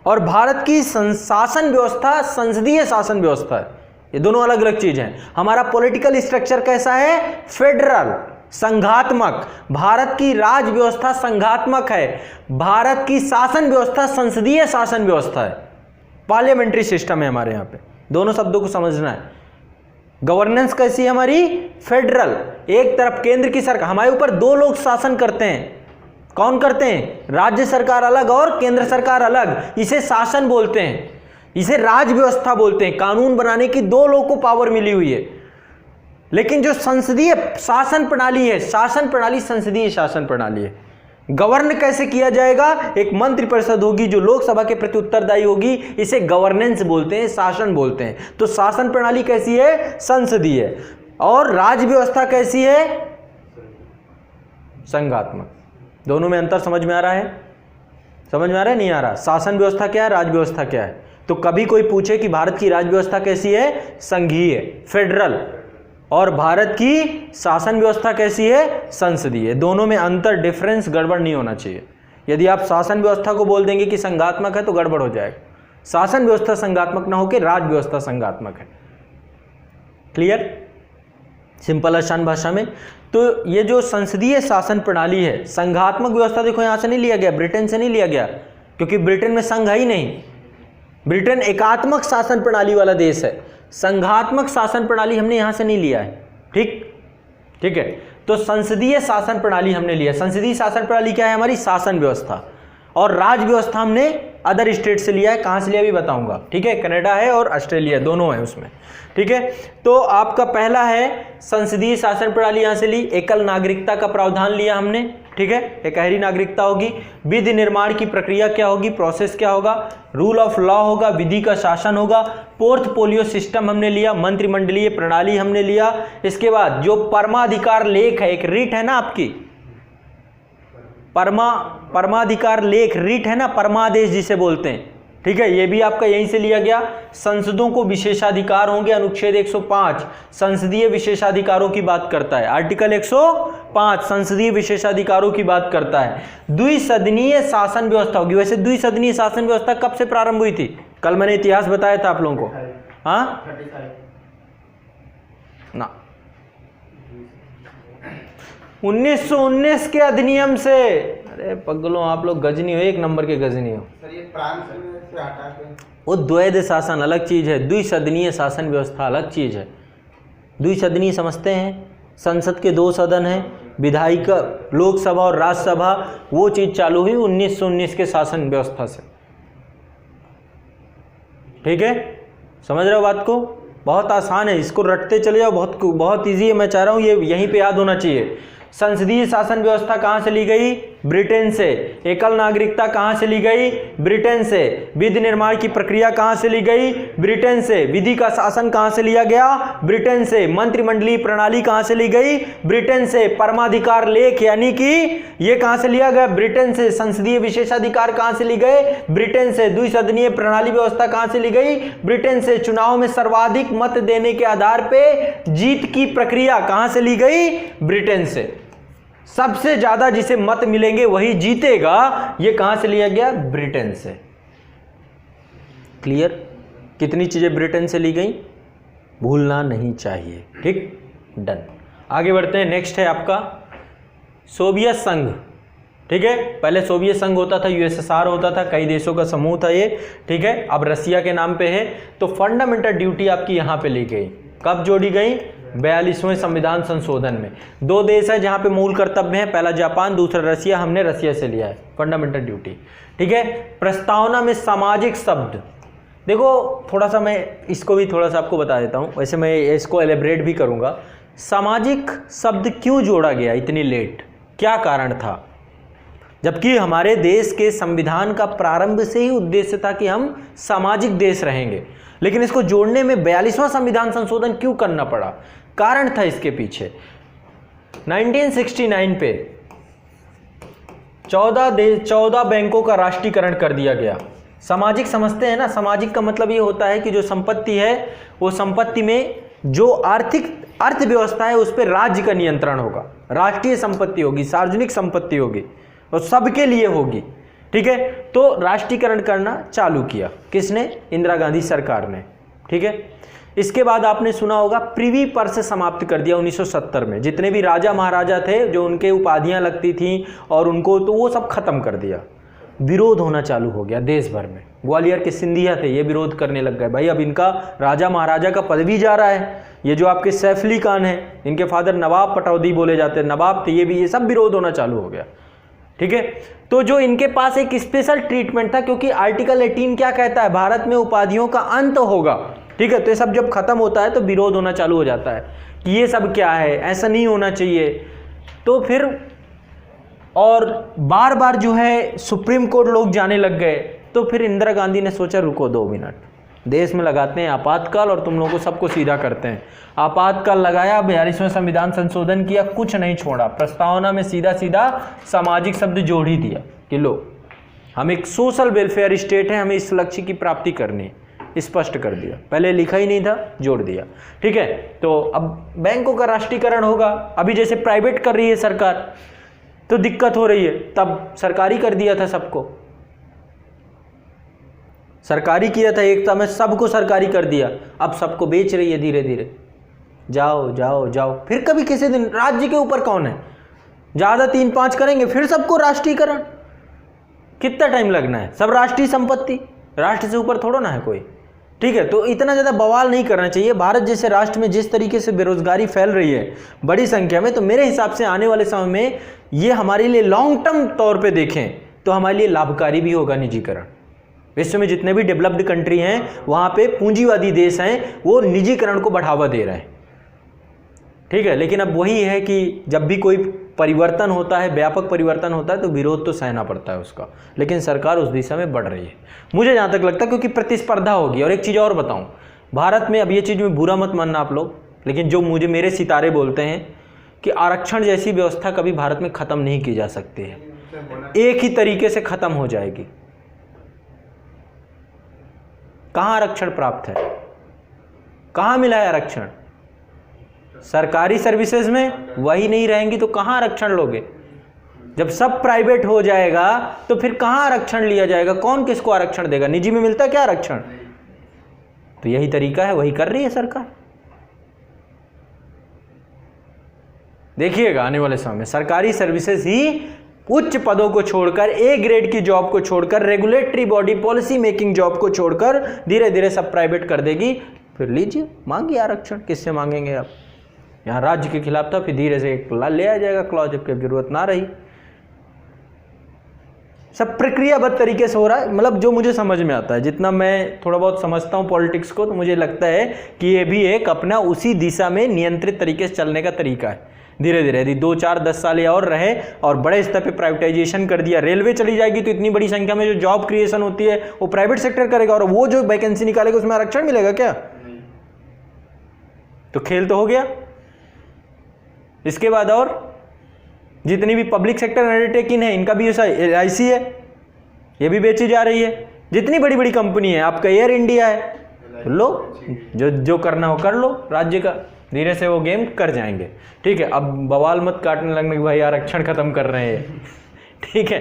और भारत की शासन व्यवस्था संसदीय शासन व्यवस्था है। ये दोनों अलग अलग चीज़ हैं। हमारा पॉलिटिकल स्ट्रक्चर कैसा है? फेडरल, संघात्मक। भारत की राज व्यवस्था संघात्मक है, भारत की शासन व्यवस्था संसदीय शासन व्यवस्था है, पार्लियामेंट्री सिस्टम है हमारे यहाँ पे। दोनों शब्दों को समझना है। गवर्नेंस कैसी है हमारी? फेडरल। एक तरफ केंद्र की सरकार, हमारे ऊपर 2 लोग शासन करते हैं। कौन करते हैं? राज्य सरकार अलग और केंद्र सरकार अलग। इसे शासन बोलते हैं, इसे राज व्यवस्था बोलते हैं। कानून बनाने की 2 लोगों को पावर मिली हुई है। लेकिन जो संसदीय शासन प्रणाली है, शासन प्रणाली संसदीय शासन प्रणाली है। गवर्न कैसे किया जाएगा? एक मंत्रिपरिषद होगी जो लोकसभा के प्रति उत्तरदायी होगी, इसे गवर्नेंस बोलते हैं, शासन बोलते हैं। तो शासन प्रणाली कैसी है? संसदीय। और राज व्यवस्था कैसी है? संघात्मक। दोनों में अंतर समझ में आ रहा है? समझ में आ रहा है? नहीं आ रहा? शासन व्यवस्था क्या है, राज व्यवस्था क्या है? तो कभी कोई पूछे कि भारत की राज व्यवस्था कैसी है? संघीय, फेडरल। और भारत की शासन व्यवस्था कैसी है? संसदीय। दोनों में अंतर, डिफरेंस, गड़बड़ नहीं होना चाहिए। यदि आप शासन व्यवस्था को बोल देंगे कि संघात्मक है तो गड़बड़ हो जाएगा। शासन व्यवस्था संघात्मक ना होकर राज व्यवस्था संघात्मक है। क्लियर? सिंपल आसान भाषा में। तो ये जो संसदीय शासन प्रणाली है, संघात्मक व्यवस्था, देखो यहां से नहीं लिया गया, ब्रिटेन से नहीं लिया गया, क्योंकि ब्रिटेन में संघ है ही नहीं। ब्रिटेन एकात्मक शासन प्रणाली वाला देश है। संघात्मक शासन प्रणाली हमने यहां से नहीं लिया है। ठीक है, तो संसदीय शासन प्रणाली हमने लिया। संसदीय शासन प्रणाली क्या है? हमारी शासन व्यवस्था। और राज व्यवस्था हमने अदर स्टेट से लिया है। कहां से लिया भी बताऊंगा। ठीक है, कनाडा है और ऑस्ट्रेलिया, दोनों है उसमें। ठीक है, तो आपका पहला है संसदीय शासन प्रणाली, यहां से ली। एकल नागरिकता का प्रावधान लिया हमने। ठीक है, एकहरी नागरिकता होगी। विधि निर्माण की प्रक्रिया क्या होगी, प्रोसेस क्या होगा? रूल ऑफ लॉ होगा, विधि का शासन होगा। पोर्टफोलियो सिस्टम हमने लिया, मंत्रिमंडलीय प्रणाली हमने लिया। इसके बाद जो परमाधिकार लेख है, एक रीट है ना आपकी, परमाधिकार लेख रीट है ना, परमादेश जिसे बोलते हैं, ठीक है, ये भी आपका यहीं से लिया गया। संसदों को विशेषाधिकार होंगे, अनुच्छेद 105 संसदीय विशेषाधिकारों की बात करता है। आर्टिकल 105 संसदीय विशेषाधिकारों की बात करता है। द्विसदनीय शासन व्यवस्था होगी। वैसे द्विसदनीय शासन व्यवस्था कब से प्रारंभ हुई थी? कल मैंने इतिहास बताया था आप लोगों को। हाँ ना, 1919 के अधिनियम से। अरे पगलों, आप लोग गजनी हो, एक नंबर के गजनी हो। सर ये प्रांत से हटा के वो द्वैध शासन अलग चीज है, द्विसदनीय शासन व्यवस्था अलग चीज है। द्विसदनीय समझते हैं, संसद के 2 सदन हैं, विधायिका लोकसभा और राज्यसभा। वो चीज चालू हुई 1919 के शासन व्यवस्था से। ठीक है, समझ रहे हो बात को? बहुत आसान है, इसको रटते चले जाओ, बहुत बहुत ईजी है। मैं चाह रहा हूँ ये यहीं पे याद होना चाहिए। संसदीय शासन व्यवस्था कहाँ से ली गई? ब्रिटेन से। एकल नागरिकता कहाँ से ली गई? ब्रिटेन से। विधि निर्माण की प्रक्रिया कहाँ से ली गई? ब्रिटेन से। विधि का शासन कहाँ से लिया गया? ब्रिटेन से। मंत्रिमंडलीय प्रणाली कहाँ से ली गई? ब्रिटेन से। परमाधिकार लेख यानी कि ये कहाँ से लिया गया? ब्रिटेन से। संसदीय विशेषाधिकार कहाँ से ली गए? ब्रिटेन से। द्विसदनीय प्रणाली व्यवस्था कहाँ से ली गई? ब्रिटेन से। चुनाव में सर्वाधिक मत देने के आधार पर जीत की प्रक्रिया कहाँ से ली गई? ब्रिटेन से। सबसे ज्यादा जिसे मत मिलेंगे वही जीतेगा, ये कहां से लिया गया? ब्रिटेन से। क्लियर? कितनी चीजें ब्रिटेन से ली गई, भूलना नहीं चाहिए। ठीक, डन। आगे बढ़ते हैं। नेक्स्ट है आपका सोवियत संघ। ठीक है, पहले सोवियत संघ होता था, यूएसएसआर होता था, कई देशों का समूह था ये। ठीक है, अब रसिया के नाम पे है। तो फंडामेंटल ड्यूटी आपकी यहां पे ली गई। कब जोड़ी गई? 42वें संविधान संशोधन में। 2 देश है जहां पे मूल कर्तव्य है, पहला जापान, दूसरा रसिया। हमने रसिया से लिया है फंडामेंटल ड्यूटी। ठीक है, प्रस्तावना में सामाजिक शब्द देखो, थोड़ा सा मैं इसको भी थोड़ा सा आपको बता देता हूं, वैसे मैं इसको एलेबरेट भी करूंगा। सामाजिक शब्द क्यों जोड़ा गया इतनी लेट, क्या कारण था? जबकि हमारे देश के संविधान का प्रारंभ से ही उद्देश्य था कि हम सामाजिक देश रहेंगे, लेकिन इसको जोड़ने में 42वां संविधान संशोधन क्यों करना पड़ा? कारण था इसके पीछे। 1969 पे 14 बैंकों का राष्ट्रीयकरण कर दिया गया। सामाजिक समझते हैं ना, सामाजिक का मतलब ये होता है कि जो संपत्ति है वो संपत्ति में जो आर्थिक अर्थव्यवस्था है उस पर राज्य का नियंत्रण होगा, राष्ट्रीय संपत्ति होगी, सार्वजनिक संपत्ति होगी और सबके लिए होगी। ठीक है, तो राष्ट्रीयकरण करना चालू किया किसने? इंदिरा गांधी सरकार ने। ठीक है, इसके बाद आपने सुना होगा प्रिवी पर्स समाप्त कर दिया 1970 में। जितने भी राजा महाराजा थे जो उनके उपाधियां लगती थी और उनको, तो वो सब खत्म कर दिया। विरोध होना चालू हो गया देश भर में। ग्वालियर के सिंधिया थे, ये विरोध करने लग गए, भाई अब इनका राजा महाराजा का पदवी जा रहा है। ये जो आपके सैफ अली खान है, इनके फादर नवाब पटौदी बोले जाते हैं, नवाब थे ये भी, ये सब विरोध होना चालू हो गया। ठीक है, तो जो इनके पास एक स्पेशल ट्रीटमेंट था, क्योंकि आर्टिकल 18 क्या कहता है? भारत में उपाधियों का अंत होगा। ठीक है, तो ये सब जब खत्म होता है तो विरोध होना चालू हो जाता है कि ये सब क्या है, ऐसा नहीं होना चाहिए। तो फिर और बार बार जो है सुप्रीम कोर्ट लोग जाने लग गए। तो फिर इंदिरा गांधी ने सोचा रुको 2 मिनट, देश में लगाते हैं आपातकाल और तुम लोगों को सबको सीधा करते हैं। आपातकाल लगाया, 42वें संविधान संशोधन किया, कुछ नहीं छोड़ा। प्रस्तावना में सीधा सीधा सामाजिक शब्द जोड़ ही दिया कि लो हम एक सोशल वेलफेयर स्टेट है, हमें इस लक्ष्य की प्राप्ति करनी है, स्पष्ट कर दिया। पहले लिखा ही नहीं था, जोड़ दिया। ठीक है, तो अब बैंकों का राष्ट्रीयकरण होगा। अभी जैसे प्राइवेट कर रही है सरकार तो दिक्कत हो रही है, तब सरकारी कर दिया था सबको, सरकारी किया था एक समय, सबको सरकारी कर दिया। अब सबको बेच रही है धीरे धीरे, जाओ जाओ जाओ। फिर कभी किसी दिन राज्य के ऊपर कौन है, ज़्यादा 3-5 करेंगे फिर सबको राष्ट्रीयकरण। कितना टाइम लगना है? सब राष्ट्रीय संपत्ति, राष्ट्र से ऊपर थोड़ा ना है कोई। ठीक है, तो इतना ज़्यादा बवाल नहीं करना चाहिए। भारत जैसे राष्ट्र में जिस तरीके से बेरोजगारी फैल रही है बड़ी संख्या में, तो मेरे हिसाब से आने वाले समय में ये हमारे लिए लॉन्ग टर्म तौर पे देखें तो हमारे लिए लाभकारी भी होगा निजीकरण। विश्व में जितने भी डेवलप्ड कंट्री हैं वहाँ पे पूंजीवादी देश हैं, वो निजीकरण को बढ़ावा दे रहे हैं। ठीक है, लेकिन अब वही है कि जब भी कोई परिवर्तन होता है, व्यापक परिवर्तन होता है, तो विरोध तो सहना पड़ता है उसका। लेकिन सरकार उस दिशा में बढ़ रही है मुझे जहाँ तक लगता है, क्योंकि प्रतिस्पर्धा होगी। और एक चीज़ और बताऊँ, भारत में, अब ये चीज़ में बुरा मत मानना आप लोग, लेकिन जो मुझे मेरे सितारे बोलते हैं कि आरक्षण जैसी व्यवस्था कभी भारत में ख़त्म नहीं की जा सकती है, एक ही तरीके से ख़त्म हो जाएगी। कहाँ आरक्षण प्राप्त है, कहाँ मिला है आरक्षण? सरकारी सर्विसेज में। वही नहीं रहेंगी तो कहाँ आरक्षण लोगे? जब सब प्राइवेट हो जाएगा तो फिर कहाँ आरक्षण लिया जाएगा? कौन किसको आरक्षण देगा? निजी में मिलता है क्या आरक्षण? तो यही तरीका है, वही कर रही है सरकार। देखिएगा आने वाले समय में सरकारी सर्विसेज ही उच्च पदों को छोड़कर, ए ग्रेड की जॉब को छोड़कर, regulatory body policy making job को छोड़कर धीरे धीरे सब प्राइवेट कर देगी। फिर लीजिए, मांगिए आरक्षण, किससे मांगेंगे आप? यहाँ राज्य के खिलाफ था, फिर धीरे से एक ले आ जाएगा क्लॉज, जबकि अब जरूरत ना रही। सब प्रक्रियाबद्ध तरीके से हो रहा है। मतलब जो मुझे समझ में आता है, जितना मैं थोड़ा बहुत समझता हूँ पॉलिटिक्स को, तो मुझे लगता है कि ये भी एक अपना उसी दिशा में नियंत्रित तरीके से चलने का तरीका है। धीरे धीरे यदि 2, 4, 10 साल या और रहे और बड़े स्तर पे प्राइवेटाइजेशन कर दिया, रेलवे चली जाएगी तो इतनी बड़ी संख्या में जो जॉब क्रिएशन होती है वो प्राइवेट सेक्टर करेगा, और वो जो वैकेंसी निकालेगा उसमें आरक्षण मिलेगा क्या? तो खेल तो हो गया। इसके बाद और जितनी भी पब्लिक सेक्टर अंडरटेकिंग है, इनका भी LIC है, ये भी बेची जा रही है। जितनी बड़ी बड़ी कंपनी है, आपका एयर इंडिया है, तो लो, जो करना हो कर लो राज्य का। धीरे से वो गेम कर जाएंगे। ठीक है, अब बवाल मत काटने लगने कि भाई आरक्षण खत्म कर रहे हैं। ठीक है,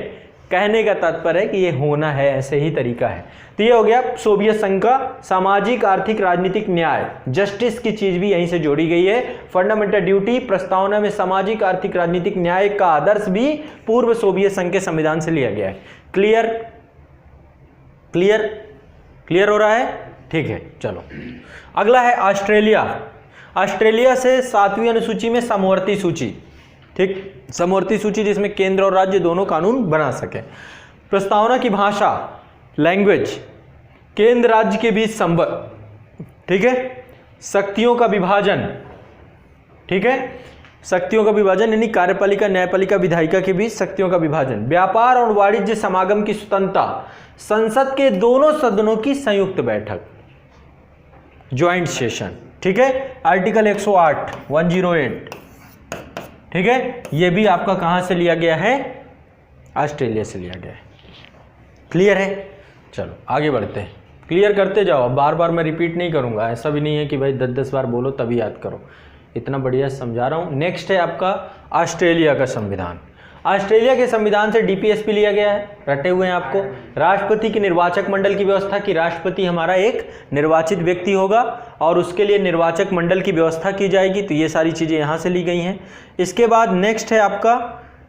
कहने का तात्पर्य है कि ये होना है, ऐसे ही तरीका है। तो ये हो गया सोवियत संघ का सामाजिक, आर्थिक, राजनीतिक न्याय, जस्टिस की चीज भी यहीं से जोड़ी गई है। फंडामेंटल ड्यूटी प्रस्तावना में सामाजिक, आर्थिक, राजनीतिक न्याय का आदर्श भी पूर्व सोवियत संघ के संविधान से लिया गया है। क्लियर क्लियर क्लियर हो रहा है? ठीक है, चलो अगला है ऑस्ट्रेलिया। ऑस्ट्रेलिया से 7वीं अनुसूची में समवर्ती सूची। ठीक, समवर्ती सूची जिसमें केंद्र और राज्य दोनों कानून बना सके। प्रस्तावना की भाषा, लैंग्वेज, केंद्र राज्य के बीच संबंध, ठीक है, शक्तियों का विभाजन, ठीक है, शक्तियों का विभाजन यानी कार्यपालिका, न्यायपालिका, विधायिका के बीच शक्तियों का विभाजन, व्यापार और वाणिज्य समागम की स्वतंत्रता, संसद के दोनों सदनों की संयुक्त बैठक, ज्वाइंट सेशन, ठीक है, आर्टिकल 108 ठीक है, यह भी आपका कहां से लिया गया है? ऑस्ट्रेलिया से लिया गया है। क्लियर है? चलो आगे बढ़ते हैं, क्लियर करते जाओ। बार बार मैं रिपीट नहीं करूंगा, ऐसा भी नहीं है कि भाई 10-10 बार बोलो तभी याद करो, इतना बढ़िया समझा रहा हूं। नेक्स्ट है आपका ऑस्ट्रेलिया का संविधान। ऑस्ट्रेलिया के संविधान से DPSP लिया गया है, रटे हुए हैं आपको। राष्ट्रपति की निर्वाचक मंडल की व्यवस्था की, राष्ट्रपति हमारा एक निर्वाचित व्यक्ति होगा और उसके लिए निर्वाचक मंडल की व्यवस्था की जाएगी। तो ये सारी चीज़ें यहाँ से ली गई हैं। इसके बाद नेक्स्ट है आपका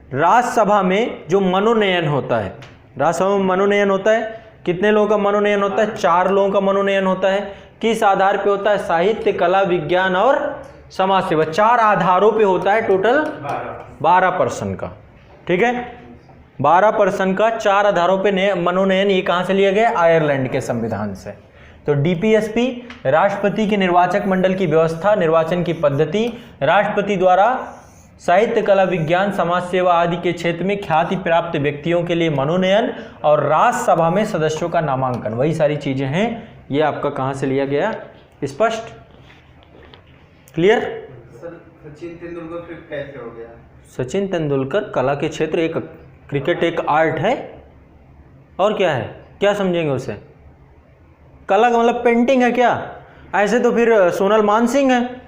राज्यसभा में जो मनोनयन होता है। राज्यसभा में मनोनयन होता है, कितने लोगों का मनोनयन होता है? 4 लोगों का मनोनयन होता है। किस आधार पे होता है? साहित्य, कला, विज्ञान और समाज सेवा, 4 आधारों पे होता है। टोटल 12% का, ठीक है, 12% का 4 आधारों पे मनोनयन। ये कहां से लिया गया? आयरलैंड के संविधान से। तो DPSP राष्ट्रपति के निर्वाचक मंडल की व्यवस्था, निर्वाचन की पद्धति, राष्ट्रपति द्वारा साहित्य, कला, विज्ञान, समाज सेवा आदि के क्षेत्र में ख्याति प्राप्त व्यक्तियों के लिए मनोनयन और राज्यसभा में सदस्यों का नामांकन, वही सारी चीजें हैं। ये आपका कहां से लिया गया? स्पष्ट? क्लियर? सचिन तेंदुलकर फिर कैसे हो गया? सचिन तेंदुलकर कला के क्षेत्र, एक क्रिकेट एक आर्ट है और क्या है? क्या समझेंगे उसे? कला का मतलब पेंटिंग है क्या? ऐसे तो फिर सोनल मानसिंह है,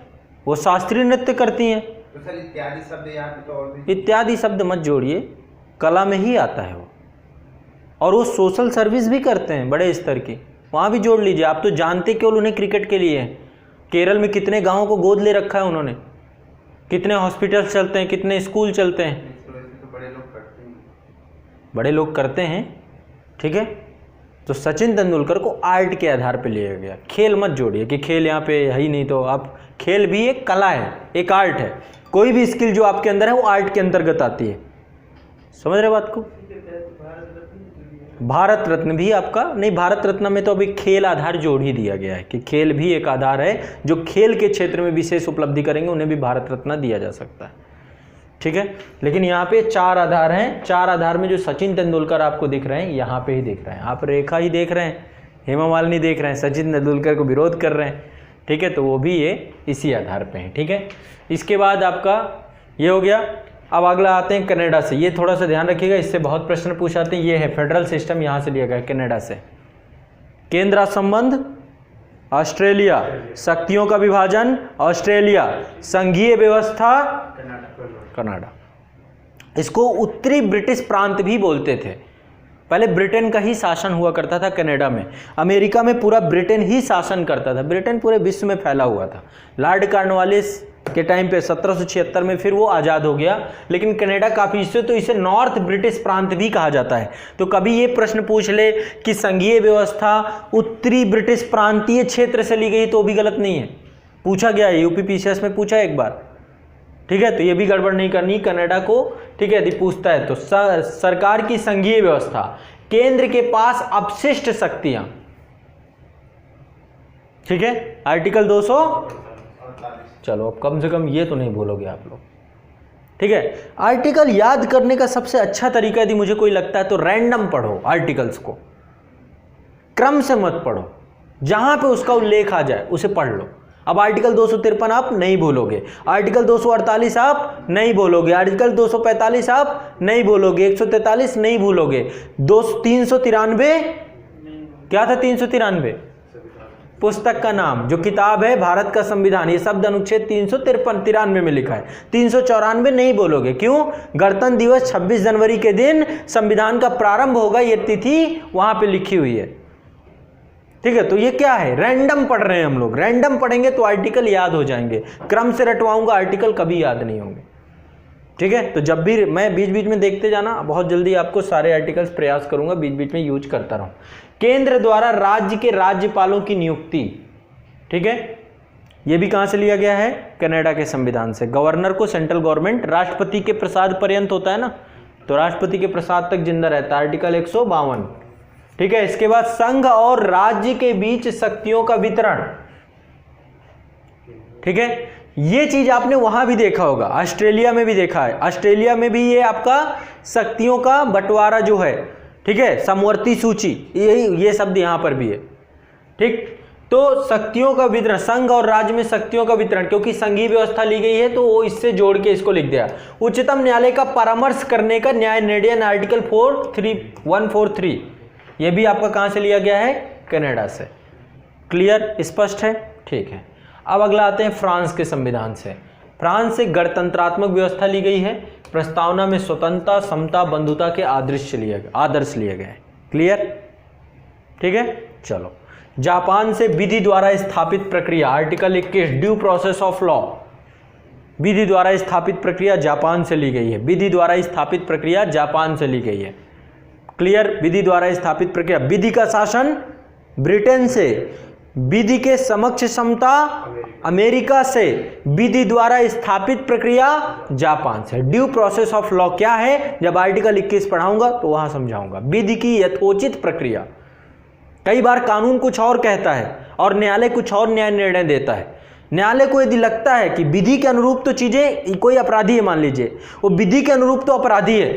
वो शास्त्रीय नृत्य करती हैं। तो सर इत्यादि शब्द यहाँ पे तो और भी इत्यादि शब्द मत जोड़िए, कला में ही आता है वो। और वो सोशल सर्विस भी करते हैं बड़े स्तर की, वहाँ भी जोड़ लीजिए। आप तो जानते केवल उन्हें क्रिकेट के लिए है। केरल में कितने गाँवों को गोद ले रखा है उन्होंने, कितने हॉस्पिटल चलते हैं, कितने स्कूल चलते हैं। तो बड़े लोग करते हैं, बड़े लोग करते हैं, ठीक है। तो सचिन तेंदुलकर को आर्ट के आधार पे लिया गया। खेल मत जोड़िए कि खेल यहाँ पे है ही नहीं, तो आप खेल भी एक कला है, एक आर्ट है। कोई भी स्किल जो आपके अंदर है वो आर्ट के अंतर्गत आती है। समझ रहे बात को? भारत रत्न भी आपका नहीं, भारत रत्न में तो अभी खेल आधार जोड़ ही दिया गया है कि खेल भी एक आधार है। जो खेल के क्षेत्र में विशेष उपलब्धि करेंगे उन्हें भी भारत रत्न दिया जा सकता है, ठीक है। लेकिन यहाँ पे 4 आधार हैं। 4 आधार में जो सचिन तेंदुलकर आपको दिख रहे हैं, यहाँ पे ही दिख रहे हैं। आप रेखा ही देख रहे हैं, हेमा मालिनी देख रहे हैं, सचिन तेंदुलकर को विरोध कर रहे हैं, ठीक है। तो वो भी ये इसी आधार पे हैं, ठीक है। इसके बाद आपका ये हो गया। अब अगला आते हैं कनाडा से। ये थोड़ा सा ध्यान रखिएगा, इससे बहुत प्रश्न पूछाते हैं। ये है फेडरल सिस्टम, यहाँ से लिया गया कनाडा से। केंद्र संबंध ऑस्ट्रेलिया, शक्तियों का विभाजन ऑस्ट्रेलिया, संघीय व्यवस्था कनाडा। इसको उत्तरी ब्रिटिश प्रांत भी बोलते थे। पहले ब्रिटेन का ही शासन हुआ करता था कनाडा में, अमेरिका में पूरा ब्रिटेन ही शासन करता था। ब्रिटेन पूरे विश्व में फैला हुआ था। लॉर्ड कॉर्नवालिस के टाइम पे 1776 में फिर वो आज़ाद हो गया, लेकिन कनाडा काफ़ी हिस्से, तो इसे नॉर्थ ब्रिटिश प्रांत भी कहा जाता है। तो कभी ये प्रश्न पूछ ले कि संघीय व्यवस्था उत्तरी ब्रिटिश प्रांतीय क्षेत्र से ली गई, तो भी गलत नहीं है। पूछा गया है, यूपीपीसीएस में पूछा एक बार, ठीक है। तो ये भी गड़बड़ नहीं करनी कनाडा को, ठीक है। यदि पूछता है तो सरकार की संघीय व्यवस्था, केंद्र के पास अपशिष्ट शक्तियां, ठीक है। आर्टिकल 200, चलो अब कम से कम ये तो नहीं भूलोगे आप लोग, ठीक है। आर्टिकल याद करने का सबसे अच्छा तरीका यदि मुझे कोई लगता है तो रैंडम पढ़ो आर्टिकल्स को, क्रम से मत पढ़ो, जहां पे उसका उल्लेख आ जाए उसे पढ़ लो। अब आर्टिकल 253 आप नहीं भूलोगे, आर्टिकल 248 आप नहीं भूलोगे, आर्टिकल 245 आप नहीं भूलोगे, 143 नहीं भूलोगे, 393 क्या था? 393 पुस्तक का नाम, जो किताब है भारत का संविधान, ये शब्द अनुच्छेद 393 में लिखा है। 394 नहीं बोलोगे, क्यों? गणतंत्र दिवस 26 जनवरी के दिन संविधान का प्रारंभ होगा, ये तिथि वहां पे लिखी हुई है, ठीक है। तो ये क्या है? रैंडम पढ़ रहे हैं हम लोग। रैंडम पढ़ेंगे तो आर्टिकल याद हो जाएंगे, क्रम से रटवाऊंगा आर्टिकल कभी याद नहीं होंगे, ठीक है। तो जब भी मैं बीच बीच में देखते जाना, बहुत जल्दी आपको सारे आर्टिकल्स प्रयास करूंगा बीच बीच में यूज करता रहूं। केंद्र द्वारा राज्य के राज्यपालों की नियुक्ति, ठीक है, ये भी कहां से लिया गया है? कनाडा के संविधान से। गवर्नर को सेंट्रल गवर्नमेंट, राष्ट्रपति के प्रसाद पर्यंत होता है ना, तो राष्ट्रपति के प्रसाद तक जिंदा रहता है, आर्टिकल 152, ठीक है। इसके बाद संघ और राज्य के बीच शक्तियों का वितरण, ठीक है। ये चीज आपने वहां भी देखा होगा, ऑस्ट्रेलिया में भी देखा है। ऑस्ट्रेलिया में भी ये आपका शक्तियों का बंटवारा जो है, ठीक है, समवर्ती सूची, ये शब्द यहां पर भी है, ठीक। तो शक्तियों का वितरण, संघ और राज्य में शक्तियों का वितरण, क्योंकि संघीय व्यवस्था ली गई है तो वो इससे जोड़ के इसको लिख दिया। उच्चतम न्यायालय का परामर्श करने का न्याय निर्णय, आर्टिकल 143, ये भी आपका कहां से लिया गया है? कनाडा से। क्लियर, स्पष्ट है, ठीक है। अब अगला आते हैं फ्रांस के संविधान से। फ्रांस से गणतंत्रात्मक व्यवस्था ली गई है, प्रस्तावना में स्वतंत्रता, समता, बंधुता के आदर्श लिए गए। क्लियर, ठीक है। चलो, जापान से विधि द्वारा स्थापित प्रक्रिया, article 21, due process of law, विधि द्वारा स्थापित प्रक्रिया जापान से ली गई है। विधि द्वारा स्थापित प्रक्रिया जापान से ली गई है। क्लियर, विधि द्वारा स्थापित प्रक्रिया। विधि का शासन ब्रिटेन से, विधि के समक्ष क्षमता अमेरिका से, विधि द्वारा स्थापित प्रक्रिया जापान से। ड्यू प्रोसेस ऑफ लॉ क्या है? जब आर्टिकल 21 पढ़ाऊंगा तो वहां समझाऊंगा। विधि की यथोचित प्रक्रिया। कई बार कानून कुछ और कहता है और न्यायालय कुछ और न्याय निर्णय देता है। न्यायालय को यदि लगता है कि विधि के अनुरूप तो चीजें, कोई अपराधी है मान लीजिए, वो विधि के अनुरूप तो अपराधी है,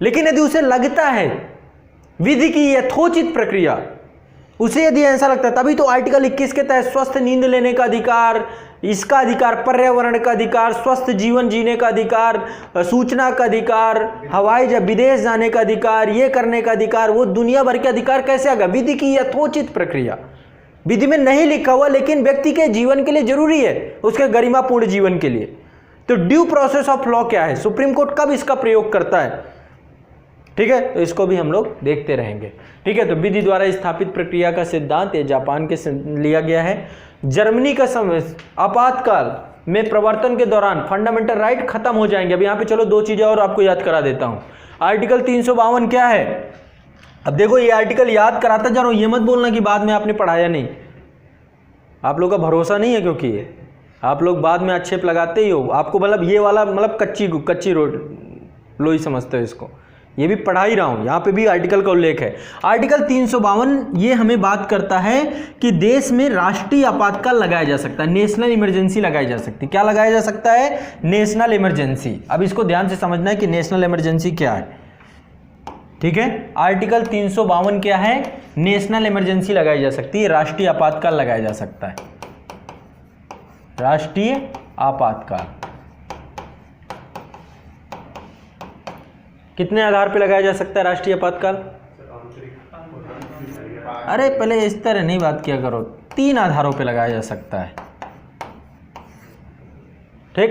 लेकिन यदि उसे लगता है विधि की यथोचित प्रक्रिया, उसे यदि ऐसा लगता है, तभी तो आर्टिकल 21 के तहत स्वस्थ नींद लेने का अधिकार, इसका अधिकार, पर्यावरण का अधिकार, स्वस्थ जीवन जीने का अधिकार, सूचना का अधिकार, हवाई जहाज विदेश जाने का अधिकार, ये करने का अधिकार, वो दुनिया भर के अधिकार कैसे आएगा? विधि की यथोचित प्रक्रिया। विधि में नहीं लिखा हुआ लेकिन व्यक्ति के जीवन के लिए जरूरी है, उसके गरिमापूर्ण जीवन के लिए। तो ड्यू प्रोसेस ऑफ लॉ क्या है? सुप्रीम कोर्ट कब इसका प्रयोग करता है? ठीक है, तो इसको भी हम लोग देखते रहेंगे। ठीक है, तो विधि द्वारा स्थापित प्रक्रिया का सिद्धांत ये जापान के लिया गया है। जर्मनी का समय आपातकाल में प्रवर्तन के दौरान फंडामेंटल राइट खत्म हो जाएंगे। अब यहाँ पे चलो दो चीजें और आपको याद करा देता हूँ। आर्टिकल 352 क्या है? अब देखो ये आर्टिकल याद कराता जा रहा हूँ, ये मत बोलना कि बाद में आपने पढ़ाया नहीं। आप लोग का भरोसा नहीं है, क्योंकि ये आप लोग बाद में आक्षेप लगाते ही हो। आपको मतलब ये वाला मतलब कच्ची रोड लोई समझते हो इसको। ये भी पढ़ा ही रहा हूं, यहां पे भी आर्टिकल का उल्लेख है। आर्टिकल 352 ये हमें बात करता है कि देश में राष्ट्रीय आपातकाल लगाया जा सकता है, नेशनल इमरजेंसी लगाई जा सकती है। क्या लगाया जा सकता है? National emergency. अब इसको ध्यान से समझना है कि नेशनल इमरजेंसी क्या है। ठीक है, आर्टिकल 352 क्या है? नेशनल इमरजेंसी लगाई जा सकती है, राष्ट्रीय आपातकाल लगाया जा सकता है। राष्ट्रीय आपातकाल कितने आधार पे लगाया जा सकता है? राष्ट्रीय आपातकाल अरे पहले इस तरह नहीं बात किया करो, 3 आधारों पे लगाया जा सकता है। ठीक,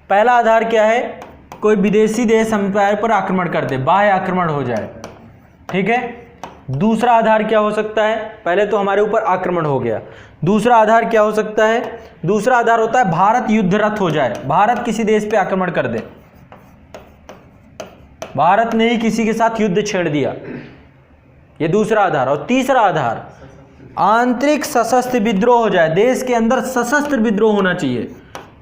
पहला आधार क्या है, कोई विदेशी देश हम पर आक्रमण कर दे, बाह्य आक्रमण हो जाए, ठीक है। दूसरा आधार क्या हो सकता है, पहले तो हमारे ऊपर आक्रमण हो गया, दूसरा आधार क्या हो सकता है, दूसरा आधार होता है भारत युद्धरत हो जाए, भारत किसी देश पे आक्रमण कर दे, भारत ने ही किसी के साथ युद्ध छेड़ दिया, ये दूसरा आधार। और तीसरा आधार आंतरिक सशस्त्र विद्रोह हो जाए, देश के अंदर सशस्त्र विद्रोह होना चाहिए।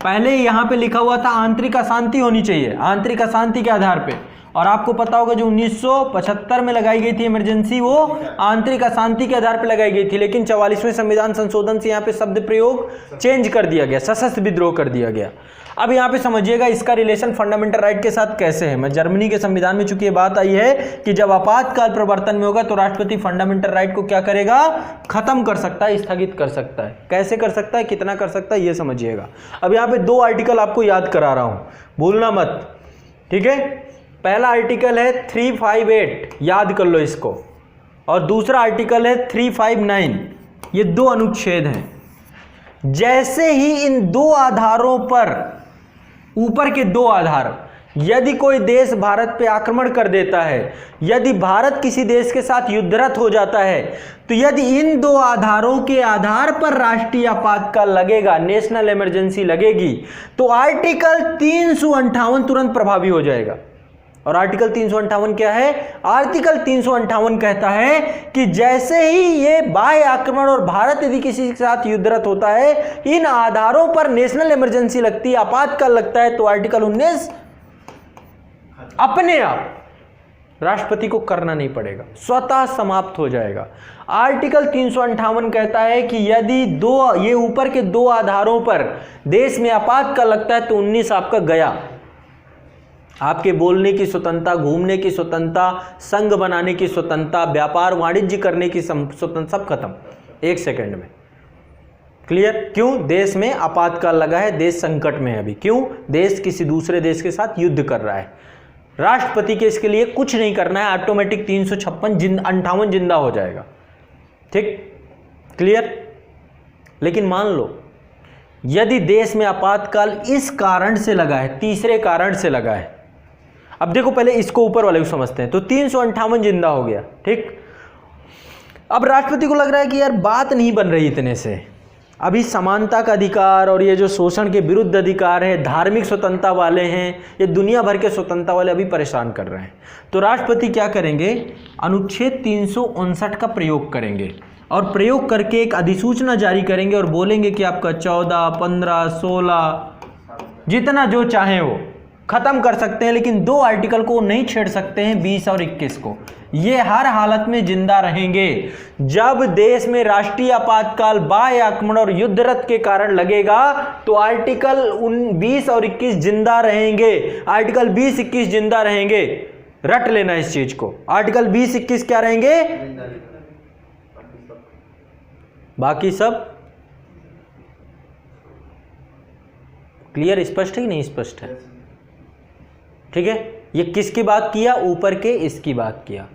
पहले यहां पे लिखा हुआ था आंतरिक अशांति होनी चाहिए, आंतरिक अशांति के आधार पे, और आपको पता होगा जो 1975 में लगाई गई थी इमरजेंसी, वो आंतरिक अशांति के आधार पर लगाई गई थी, लेकिन 44वें संविधान संशोधन से यहाँ पे शब्द प्रयोग चेंज कर दिया गया, सशस्त्र विद्रोह कर दिया गया। अब यहाँ पे समझिएगा इसका रिलेशन फंडामेंटल राइट के साथ कैसे है। मैं जर्मनी के संविधान में चूंकि ये बात आई है कि जब आपातकाल प्रवर्तन में होगा तो राष्ट्रपति फंडामेंटल राइट को क्या करेगा, खत्म कर सकता है, स्थगित कर सकता है। कैसे कर सकता है, कितना कर सकता है, ये समझिएगा। अब यहाँ पे 2 आर्टिकल आपको याद करा रहा हूं, भूलना मत, ठीक है। पहला आर्टिकल है 358, याद कर लो इसको, और दूसरा आर्टिकल है 359। ये 2 अनुच्छेद हैं। जैसे ही इन 2 आधारों पर, ऊपर के 2 आधार, यदि कोई देश भारत पे आक्रमण कर देता है, यदि भारत किसी देश के साथ युद्धरत हो जाता है, तो यदि इन 2 आधारों के आधार पर राष्ट्रीय आपातकाल लगेगा, नेशनल इमरजेंसी लगेगी, तो आर्टिकल 358 तुरंत प्रभावी हो जाएगा। और आर्टिकल 358 क्या है, आर्टिकल 358 कहता है कि जैसे ही ये बाह्य आक्रमण और भारत यदि किसी के साथ युद्धरत होता है, इन आधारों पर नेशनल इमरजेंसी लगती है, आपातकाल लगता है, तो आर्टिकल 19 अपने आप राष्ट्रपति को करना नहीं पड़ेगा, स्वतः समाप्त हो जाएगा। आर्टिकल 358 कहता है कि यदि ये ऊपर के 2 आधारों पर देश में आपातकाल लगता है तो 19 आपका गया। आपके बोलने की स्वतंत्रता, घूमने की स्वतंत्रता, संघ बनाने की स्वतंत्रता, व्यापार वाणिज्य करने की स्वतंत्रता, सब खत्म 1 सेकंड में। क्लियर? क्यों? देश में आपातकाल लगा है, देश संकट में है अभी। क्यों? देश किसी दूसरे देश के साथ युद्ध कर रहा है। राष्ट्रपति के इसके लिए कुछ नहीं करना है, ऑटोमेटिक 358 जिंदा हो जाएगा। ठीक, क्लियर? लेकिन मान लो यदि देश में आपातकाल इस कारण से लगा है, तीसरे कारण से लगा है, अब देखो पहले इसको ऊपर वाले को समझते हैं, तो 358 जिंदा हो गया। ठीक, अब राष्ट्रपति को लग रहा है कि यार बात नहीं बन रही इतने से, अभी समानता का अधिकार और ये जो शोषण के विरुद्ध अधिकार है, धार्मिक स्वतंत्रता वाले हैं, ये दुनिया भर के स्वतंत्रता वाले अभी परेशान कर रहे हैं। तो राष्ट्रपति क्या करेंगे, अनुच्छेद 359 का प्रयोग करेंगे और प्रयोग करके एक अधिसूचना जारी करेंगे और बोलेंगे कि आपका 14, 15, 16 जितना जो चाहे वो खत्म कर सकते हैं, लेकिन 2 आर्टिकल को नहीं छेड़ सकते हैं, 20 और 21 को। ये हर हालत में जिंदा रहेंगे। जब देश में राष्ट्रीय आपातकाल, बाह्य आक्रमण और युद्धरत के कारण लगेगा तो आर्टिकल 20 और 21 जिंदा रहेंगे। आर्टिकल 20, 21 जिंदा रहेंगे, रट लेना इस चीज को। आर्टिकल 20, 21 क्या रहेंगे, बाकी सब क्लियर, स्पष्ट है कि नहीं स्पष्ट है? ठीक है, ये किसकी बात किया, ऊपर के इसकी बात किया,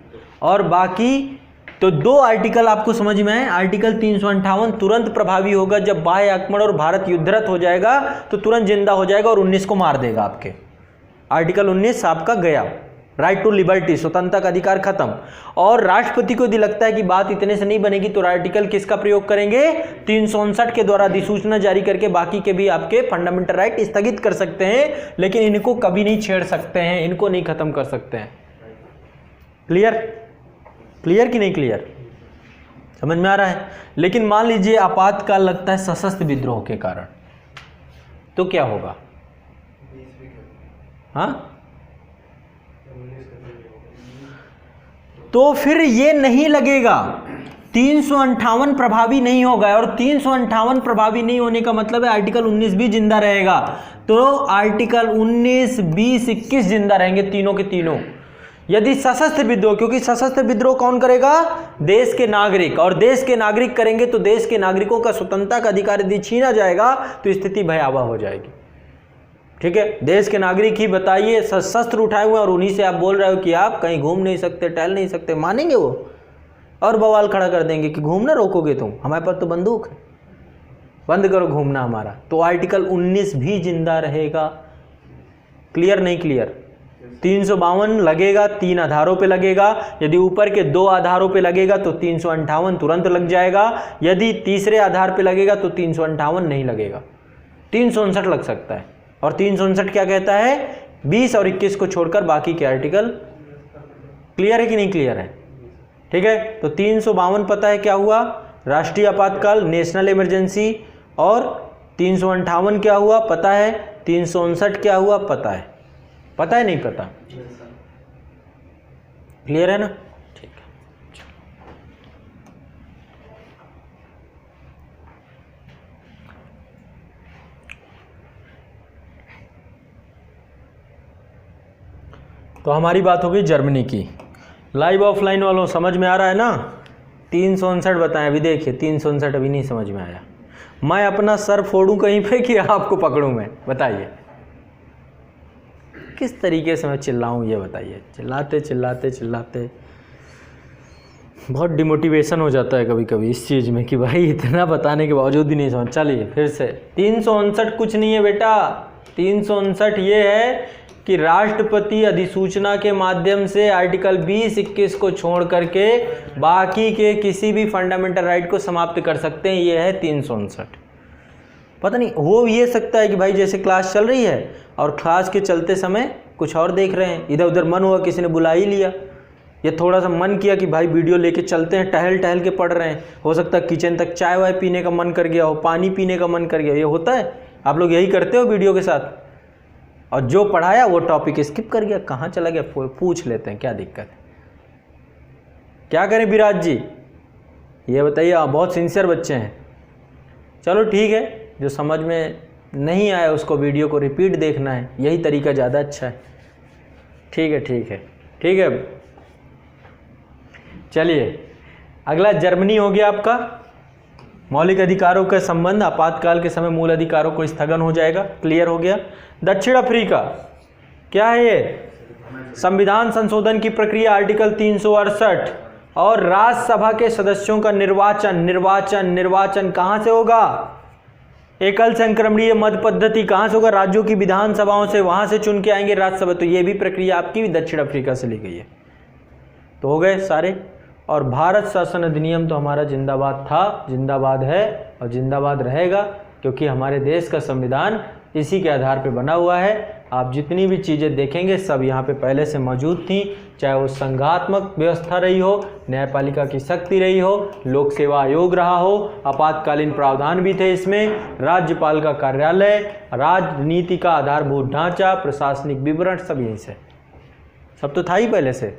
और बाकी तो 2 आर्टिकल आपको समझ में आए। आर्टिकल 358 तुरंत प्रभावी होगा जब बाह्य आक्रमण और भारत युद्धरत हो जाएगा तो तुरंत जिंदा हो जाएगा और 19 को मार देगा आपके। आर्टिकल 19 आपका गया, राइट टू लिबर्टी, स्वतंत्रता का अधिकार खत्म। और राष्ट्रपति को यदि लगता है कि बात इतने से नहीं बनेगी तो आर्टिकल किसका प्रयोग करेंगे, 359 के द्वारा अधिसूचना जारी करके बाकी के भी आपके फंडामेंटल राइट स्थगित कर सकते हैं, लेकिन इनको कभी नहीं छेड़ सकते हैं, इनको नहीं खत्म कर सकते हैं। क्लियर? क्लियर कि नहीं क्लियर? समझ में आ रहा है? लेकिन मान लीजिए आपातकाल लगता है सशस्त्र विद्रोह के कारण, तो क्या होगा? हाँ, तो फिर ये नहीं लगेगा, 358 प्रभावी नहीं होगा। और 358 प्रभावी नहीं होने का मतलब है आर्टिकल 19 भी जिंदा रहेगा। तो आर्टिकल 19, 20, 21 जिंदा रहेंगे, तीनों के तीनों। यदि सशस्त्र विद्रोह, क्योंकि सशस्त्र विद्रोह कौन करेगा, देश के नागरिक, और देश के नागरिक करेंगे तो देश के नागरिकों का स्वतंत्रता का अधिकार यदि छीना जाएगा तो स्थिति भयावह हो जाएगी। ठीक है, देश के नागरिक ही बताइए शस्त्र उठाए हुए और उन्हीं से आप बोल रहे हो कि आप कहीं घूम नहीं सकते, टहल नहीं सकते, मानेंगे वो? और बवाल खड़ा कर देंगे कि घूमना रोकोगे तुम, हमारे पास तो बंदूक है, बंद करो घूमना हमारा। तो आर्टिकल 19 भी जिंदा रहेगा। क्लियर नहीं क्लियर? 352 लगेगा 3 आधारों पे लगेगा। यदि ऊपर के 2 आधारों पे लगेगा तो 358 तुरंत लग जाएगा। यदि तीसरे आधार पे लगेगा तो 358 नहीं लगेगा, 359 लग सकता है। और 359 क्या कहता है? 20 और 21 को छोड़कर बाकी के आर्टिकल। क्लियर है कि नहीं क्लियर है? ठीक है, तो 352 पता है क्या हुआ? राष्ट्रीय आपातकाल, नेशनल इमरजेंसी। और 358 क्या हुआ पता है? 359 क्या हुआ पता है? पता है नहीं पता? क्लियर है ना? ठीक है। तो हमारी बात हो गई जर्मनी की। लाइव ऑफलाइन वालों समझ में आ रहा है ना? 359 बताएं। अभी देखिए 359 अभी नहीं समझ में आया। मैं अपना सर फोड़ूं कहीं पे कि आपको पकड़ूं मैं? बताइए किस तरीके से मैं चिल्लाऊं, ये बताइए। चिल्लाते चिल्लाते चिल्लाते बहुत डिमोटिवेशन हो जाता है कभी कभी इस चीज़ में कि भाई इतना बताने के बावजूद ही नहीं समझ। चलिए फिर से 359 कुछ नहीं है बेटा। 359 ये है कि राष्ट्रपति अधिसूचना के माध्यम से आर्टिकल 20-21 को छोड़ करके बाकी के किसी भी फंडामेंटल राइट को समाप्त कर सकते हैं। ये है 359। पता नहीं हो ये सकता है कि भाई जैसे क्लास चल रही है और क्लास के चलते समय कुछ और देख रहे हैं, इधर उधर मन हुआ किसी ने बुला ही लिया, या थोड़ा सा मन किया कि भाई वीडियो लेके चलते हैं, टहल टहल के पढ़ रहे हैं, हो सकता है किचन तक चाय वाय पीने का मन कर गया हो, पानी पीने का मन कर गया। ये होता है, आप लोग यही करते हो वीडियो के साथ। और जो पढ़ाया वो टॉपिक स्किप कर गया, कहाँ चला गया पूछ लेते हैं, क्या दिक्कत है? क्या करें विराज जी, ये बताइए। आप बहुत सिंसियर बच्चे हैं। चलो ठीक है, जो समझ में नहीं आया उसको वीडियो को रिपीट देखना है, यही तरीका ज़्यादा अच्छा है। ठीक है ठीक है ठीक है। चलिए अगला जर्मनी हो गया आपका। मौलिक अधिकारों का संबंध आपातकाल के समय मूल अधिकारों को स्थगन हो जाएगा। क्लियर हो गया। दक्षिण अफ्रीका क्या है ये? संविधान संशोधन की प्रक्रिया आर्टिकल 368 और राज्यसभा के सदस्यों का निर्वाचन कहाँ से होगा? एकल संक्रमणीय मत पद्धति कहाँ से होगा? राज्यों की विधानसभाओं से, वहां से चुन के आएंगे राज्यसभा। तो ये भी प्रक्रिया आपकी दक्षिण अफ्रीका से ली गई है। तो हो गए सारे। और भारत शासन अधिनियम तो हमारा जिंदाबाद था, जिंदाबाद है और जिंदाबाद रहेगा, क्योंकि हमारे देश का संविधान इसी के आधार पर बना हुआ है। आप जितनी भी चीज़ें देखेंगे सब यहाँ पे पहले से मौजूद थी, चाहे वो संघात्मक व्यवस्था रही हो, न्यायपालिका की शक्ति रही हो, लोक सेवा आयोग रहा हो, आपातकालीन प्रावधान भी थे इसमें, राज्यपाल का कार्यालय, राजनीति का आधारभूत ढांचा, प्रशासनिक विवरण, सब यहीं से, सब तो था ही पहले से।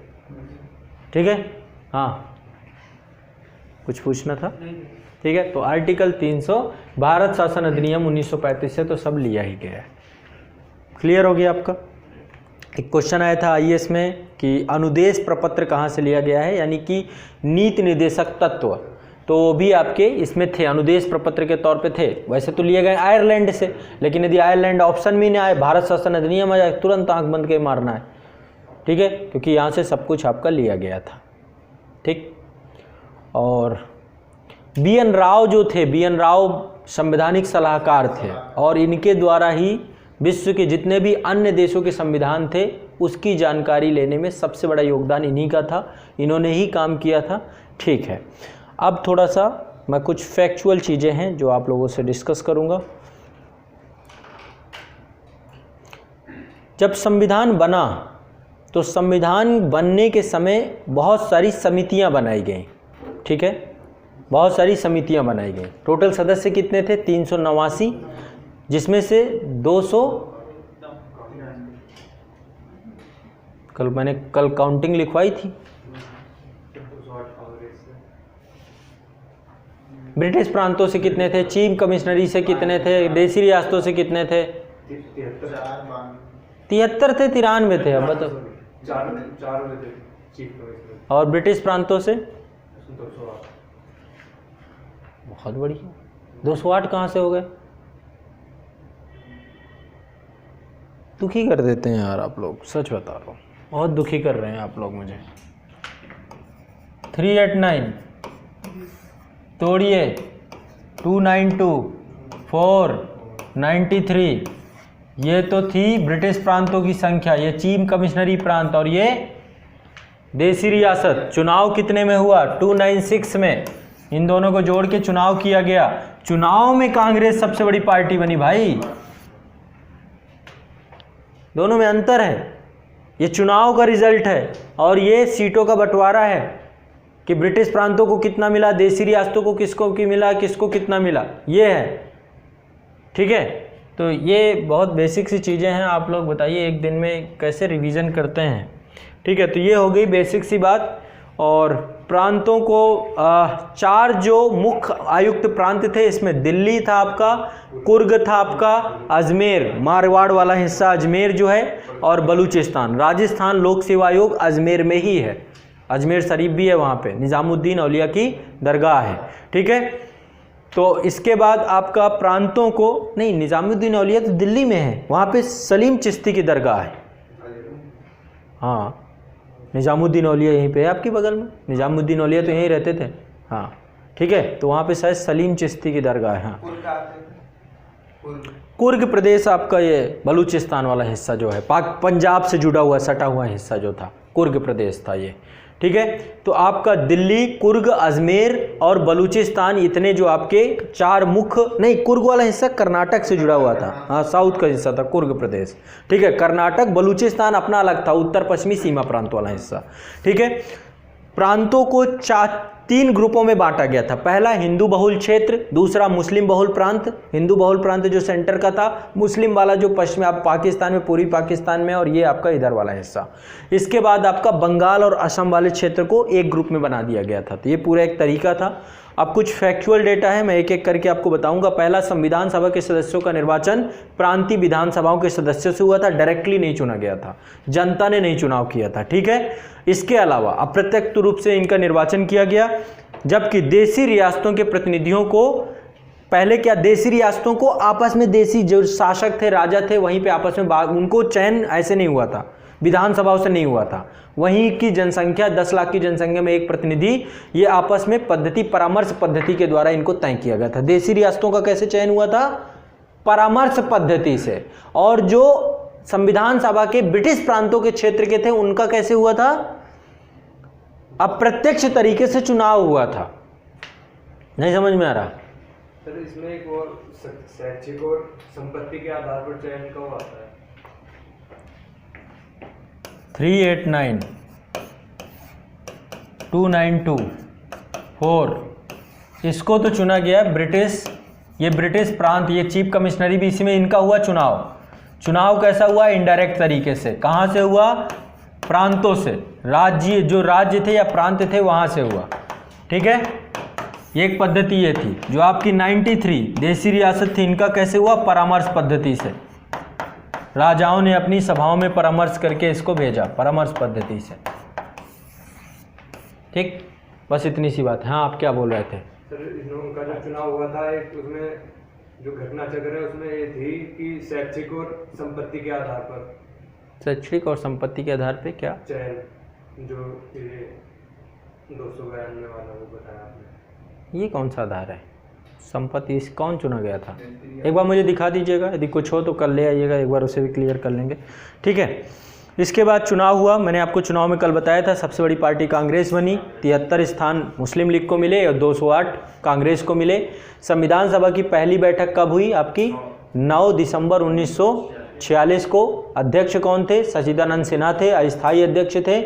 ठीक है, हाँ कुछ पूछना था? ठीक है, तो आर्टिकल 300 भारत शासन अधिनियम 1935 से तो सब लिया ही गया है। क्लियर हो गया आपका? एक क्वेश्चन आया था आईएएस में कि अनुदेश प्रपत्र कहाँ से लिया गया है, यानी कि नीति निर्देशक तत्व, तो भी आपके इसमें थे, अनुदेश प्रपत्र के तौर पे थे। वैसे तो लिए गए आयरलैंड से, लेकिन यदि आयरलैंड ऑप्शन में नहीं आए, भारत शासन अधिनियम आ जाए, तुरंत आंख बंद के मारना है। ठीक है, क्योंकि यहाँ से सब कुछ आपका लिया गया था। ठीक, और BN राव जो थे, BN राव संवैधानिक सलाहकार थे, और इनके द्वारा ही विश्व के जितने भी अन्य देशों के संविधान थे उसकी जानकारी लेने में सबसे बड़ा योगदान इन्हीं का था, इन्होंने ही काम किया था। ठीक है, अब थोड़ा सा मैं कुछ फैक्चुअल चीज़ें हैं जो आप लोगों से डिस्कस करूंगा। जब संविधान बना तो संविधान बनने के समय बहुत सारी समितियां बनाई गई। ठीक है, बहुत सारी समितियां बनाई गई। टोटल सदस्य कितने थे? 389, जिसमें से 200, मैंने कल काउंटिंग लिखवाई थी। ब्रिटिश प्रांतों से कितने थे? चीफ कमिश्नरी से कितने थे? देशी रियासतों से कितने थे? 73 थे, 93 थे, अब बताओ। और ब्रिटिश प्रांतों से? बहुत बढ़िया, 208 कहाँ से हो गए? दुखी कर देते हैं यार आप लोग, सच बता रहा हूँ, बहुत दुखी कर रहे हैं आप लोग मुझे। 389 तोड़िए 292 493। ये तो थी ब्रिटिश प्रांतों की संख्या, ये चीफ कमिश्नरी प्रांत, और ये देसी रियासत। चुनाव कितने में हुआ? 296 में। इन दोनों को जोड़ के चुनाव किया गया। चुनाव में कांग्रेस सबसे बड़ी पार्टी बनी भाई, दोनों में अंतर है। ये चुनाव का रिजल्ट है और ये सीटों का बंटवारा है कि ब्रिटिश प्रांतों को कितना मिला, देसी रियासतों को किसको की मिला, किसको कितना मिला, ये है। ठीक है, तो ये बहुत बेसिक सी चीज़ें हैं। आप लोग बताइए एक दिन में कैसे रिवीजन करते हैं। ठीक है, तो ये हो गई बेसिक सी बात। और प्रांतों को 4 जो मुख्य आयुक्त प्रांत थे, इसमें दिल्ली था आपका, कुर्ग था आपका, अजमेर मारवाड़ वाला हिस्सा अजमेर जो है, और बलूचिस्तान। राजस्थान लोक सेवा आयोग अजमेर में ही है, अजमेर शरीफ भी है, वहाँ पे निज़ामुद्दीन औलिया की दरगाह है। ठीक है, तो इसके बाद आपका प्रांतों को, नहीं निज़ामुद्दीन औलिया तो दिल्ली में है, वहाँ पे सलीम चिश्ती की दरगाह है। हाँ, निज़ामुद्दीन औलिया यहीं पे है आपके बगल में, निज़ामुद्दीन औलिया तो यहीं रहते थे। हाँ ठीक है, तो वहाँ पे शायद सलीम चिश्ती की दरगाह है। हाँ, कुर्ग प्रदेश आपका ये बलूचिस्तान वाला हिस्सा जो है, पंजाब से जुड़ा हुआ सटा हुआ हिस्सा जो था, कुर्ग प्रदेश था ये। ठीक है, तो आपका दिल्ली, कुर्ग, अजमेर और बलूचिस्तान, इतने जो आपके 4 मुख्य, नहीं कुर्ग वाला हिस्सा कर्नाटक से जुड़ा हुआ था। हाँ, साउथ का हिस्सा था कुर्ग प्रदेश। ठीक है, कर्नाटक, बलूचिस्तान अपना अलग था, उत्तर पश्चिमी सीमा प्रांत वाला हिस्सा। ठीक है, प्रांतों को 3 ग्रुपों में बांटा गया था। पहला हिंदू बहुल क्षेत्र, दूसरा मुस्लिम बहुल प्रांत। हिंदू बहुल प्रांत जो सेंटर का था, मुस्लिम वाला जो पश्चिम आप पाकिस्तान में, पूर्वी पाकिस्तान में, और ये आपका इधर वाला हिस्सा। इसके बाद आपका बंगाल और असम वाले क्षेत्र को एक ग्रुप में बना दिया गया था। तो ये पूरा एक तरीका था। अब कुछ फैक्चुअल डेटा है, मैं एक एक करके आपको बताऊंगा। पहला, संविधान सभा के सदस्यों का निर्वाचन प्रांतीय विधानसभाओं के सदस्यों से हुआ था, डायरेक्टली नहीं चुना गया था, जनता ने नहीं चुनाव किया था। ठीक है, इसके अलावा अप्रत्यक्ष रूप से इनका निर्वाचन किया गया। जबकि देसी रियासतों के प्रतिनिधियों को पहले क्या, देसी रियासतों को आपस में, देसी जो शासक थे, राजा थे, वहीं पे आपस में उनको चयन ऐसे नहीं हुआ था, विधानसभाओं से नहीं हुआ था। वहीं की जनसंख्या 10 लाख की जनसंख्या में एक प्रतिनिधि, ये आपस में पद्धति, परामर्श पद्धति के द्वारा इनको तय किया गया था। देसी रियासतों का कैसे चयन हुआ था? परामर्श पद्धति से। और जो संविधान सभा के ब्रिटिश प्रांतों के क्षेत्र के थे, उनका कैसे हुआ था? अप्रत्यक्ष तरीके से चुनाव हुआ था। नहीं समझ में आ रहा? सर इसमें एक और शैक्षिक और संपत्ति के आधार पर चयन कब आता है? 389 292 4, इसको तो चुना गया ब्रिटिश, ये ब्रिटिश प्रांत, ये चीफ कमिश्नरी भी इसी में इनका हुआ चुनाव। चुनाव कैसा हुआ? इनडायरेक्ट तरीके से। कहाँ से हुआ? प्रांतों से, राज्य, जो राज्य थे या प्रांत थे वहाँ से हुआ। ठीक है, ये एक पद्धति ये थी। जो आपकी 93 देसी रियासत थी, इनका कैसे हुआ? परामर्श पद्धति से। राजाओं ने अपनी सभाओं में परामर्श करके इसको भेजा, परामर्श पद्धति से। ठीक, बस इतनी सी बात है। हाँ, आप क्या बोल रहे थे? सर इनका जो चुनाव हुआ था, एक उसमें जो घटना चक्र है उसमें ये थी कि शैक्षिक और संपत्ति के आधार पर, शैक्षिक और संपत्ति के आधार पे क्या चयन, जो ये 292 वाला वो बताया आपने, ये कौन सा आधार है? संपत्ति इस कौन चुना गया था? एक बार मुझे दिखा दीजिएगा, यदि कुछ हो तो कल ले आइएगा, एक बार उसे भी क्लियर कर लेंगे। ठीक है, इसके बाद चुनाव हुआ। मैंने आपको चुनाव में कल बताया था, सबसे बड़ी पार्टी कांग्रेस बनी। 73 स्थान मुस्लिम लीग को मिले और 208 कांग्रेस को मिले। संविधान सभा की पहली बैठक कब हुई? आपकी 9 दिसंबर 1946 को। अध्यक्ष कौन थे? सचिदानंद सिन्हा थे, अस्थायी अध्यक्ष थे।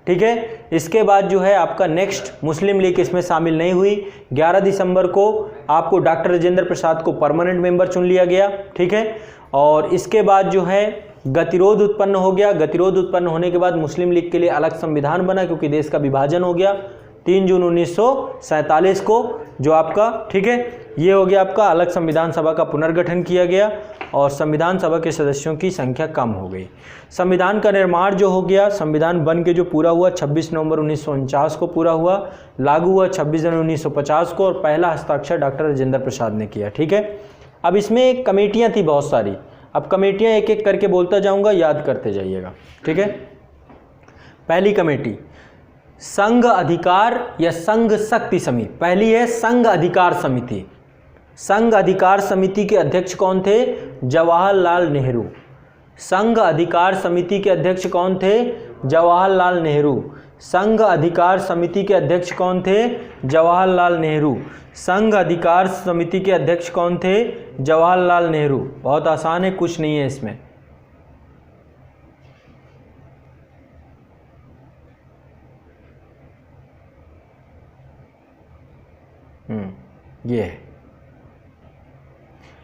ठीक है, इसके बाद जो है आपका नेक्स्ट, मुस्लिम लीग इसमें शामिल नहीं हुई। 11 दिसंबर को आपको डॉक्टर राजेंद्र प्रसाद को परमानेंट मेंबर चुन लिया गया। ठीक है, और इसके बाद जो है गतिरोध उत्पन्न हो गया। गतिरोध उत्पन्न होने के बाद मुस्लिम लीग के लिए अलग संविधान बना, क्योंकि देश का विभाजन हो गया। 3 जून 1947 को जो आपका, ठीक है, ये हो गया आपका, अलग संविधान सभा का पुनर्गठन किया गया और संविधान सभा के सदस्यों की संख्या कम हो गई। संविधान का निर्माण जो हो गया, संविधान बन के जो पूरा हुआ 26 नवंबर 1949 को पूरा हुआ, लागू हुआ 26 जनवरी 1950 को, और पहला हस्ताक्षर डॉक्टर राजेंद्र प्रसाद ने किया। ठीक है, अब इसमें कमेटियाँ थी बहुत सारी। अब कमेटियाँ एक एक करके बोलता जाऊँगा, याद करते जाइएगा। ठीक है, पहली कमेटी संघ अधिकार या संघ शक्ति समिति। पहली है संघ अधिकार समिति। संघ अधिकार समिति के अध्यक्ष कौन थे? जवाहरलाल नेहरू। संघ अधिकार समिति के अध्यक्ष कौन थे? जवाहरलाल नेहरू। संघ अधिकार समिति के अध्यक्ष कौन थे? जवाहरलाल नेहरू। संघ अधिकार समिति के अध्यक्ष कौन थे? जवाहरलाल नेहरू। बहुत आसान है, कुछ नहीं है इसमें। ये है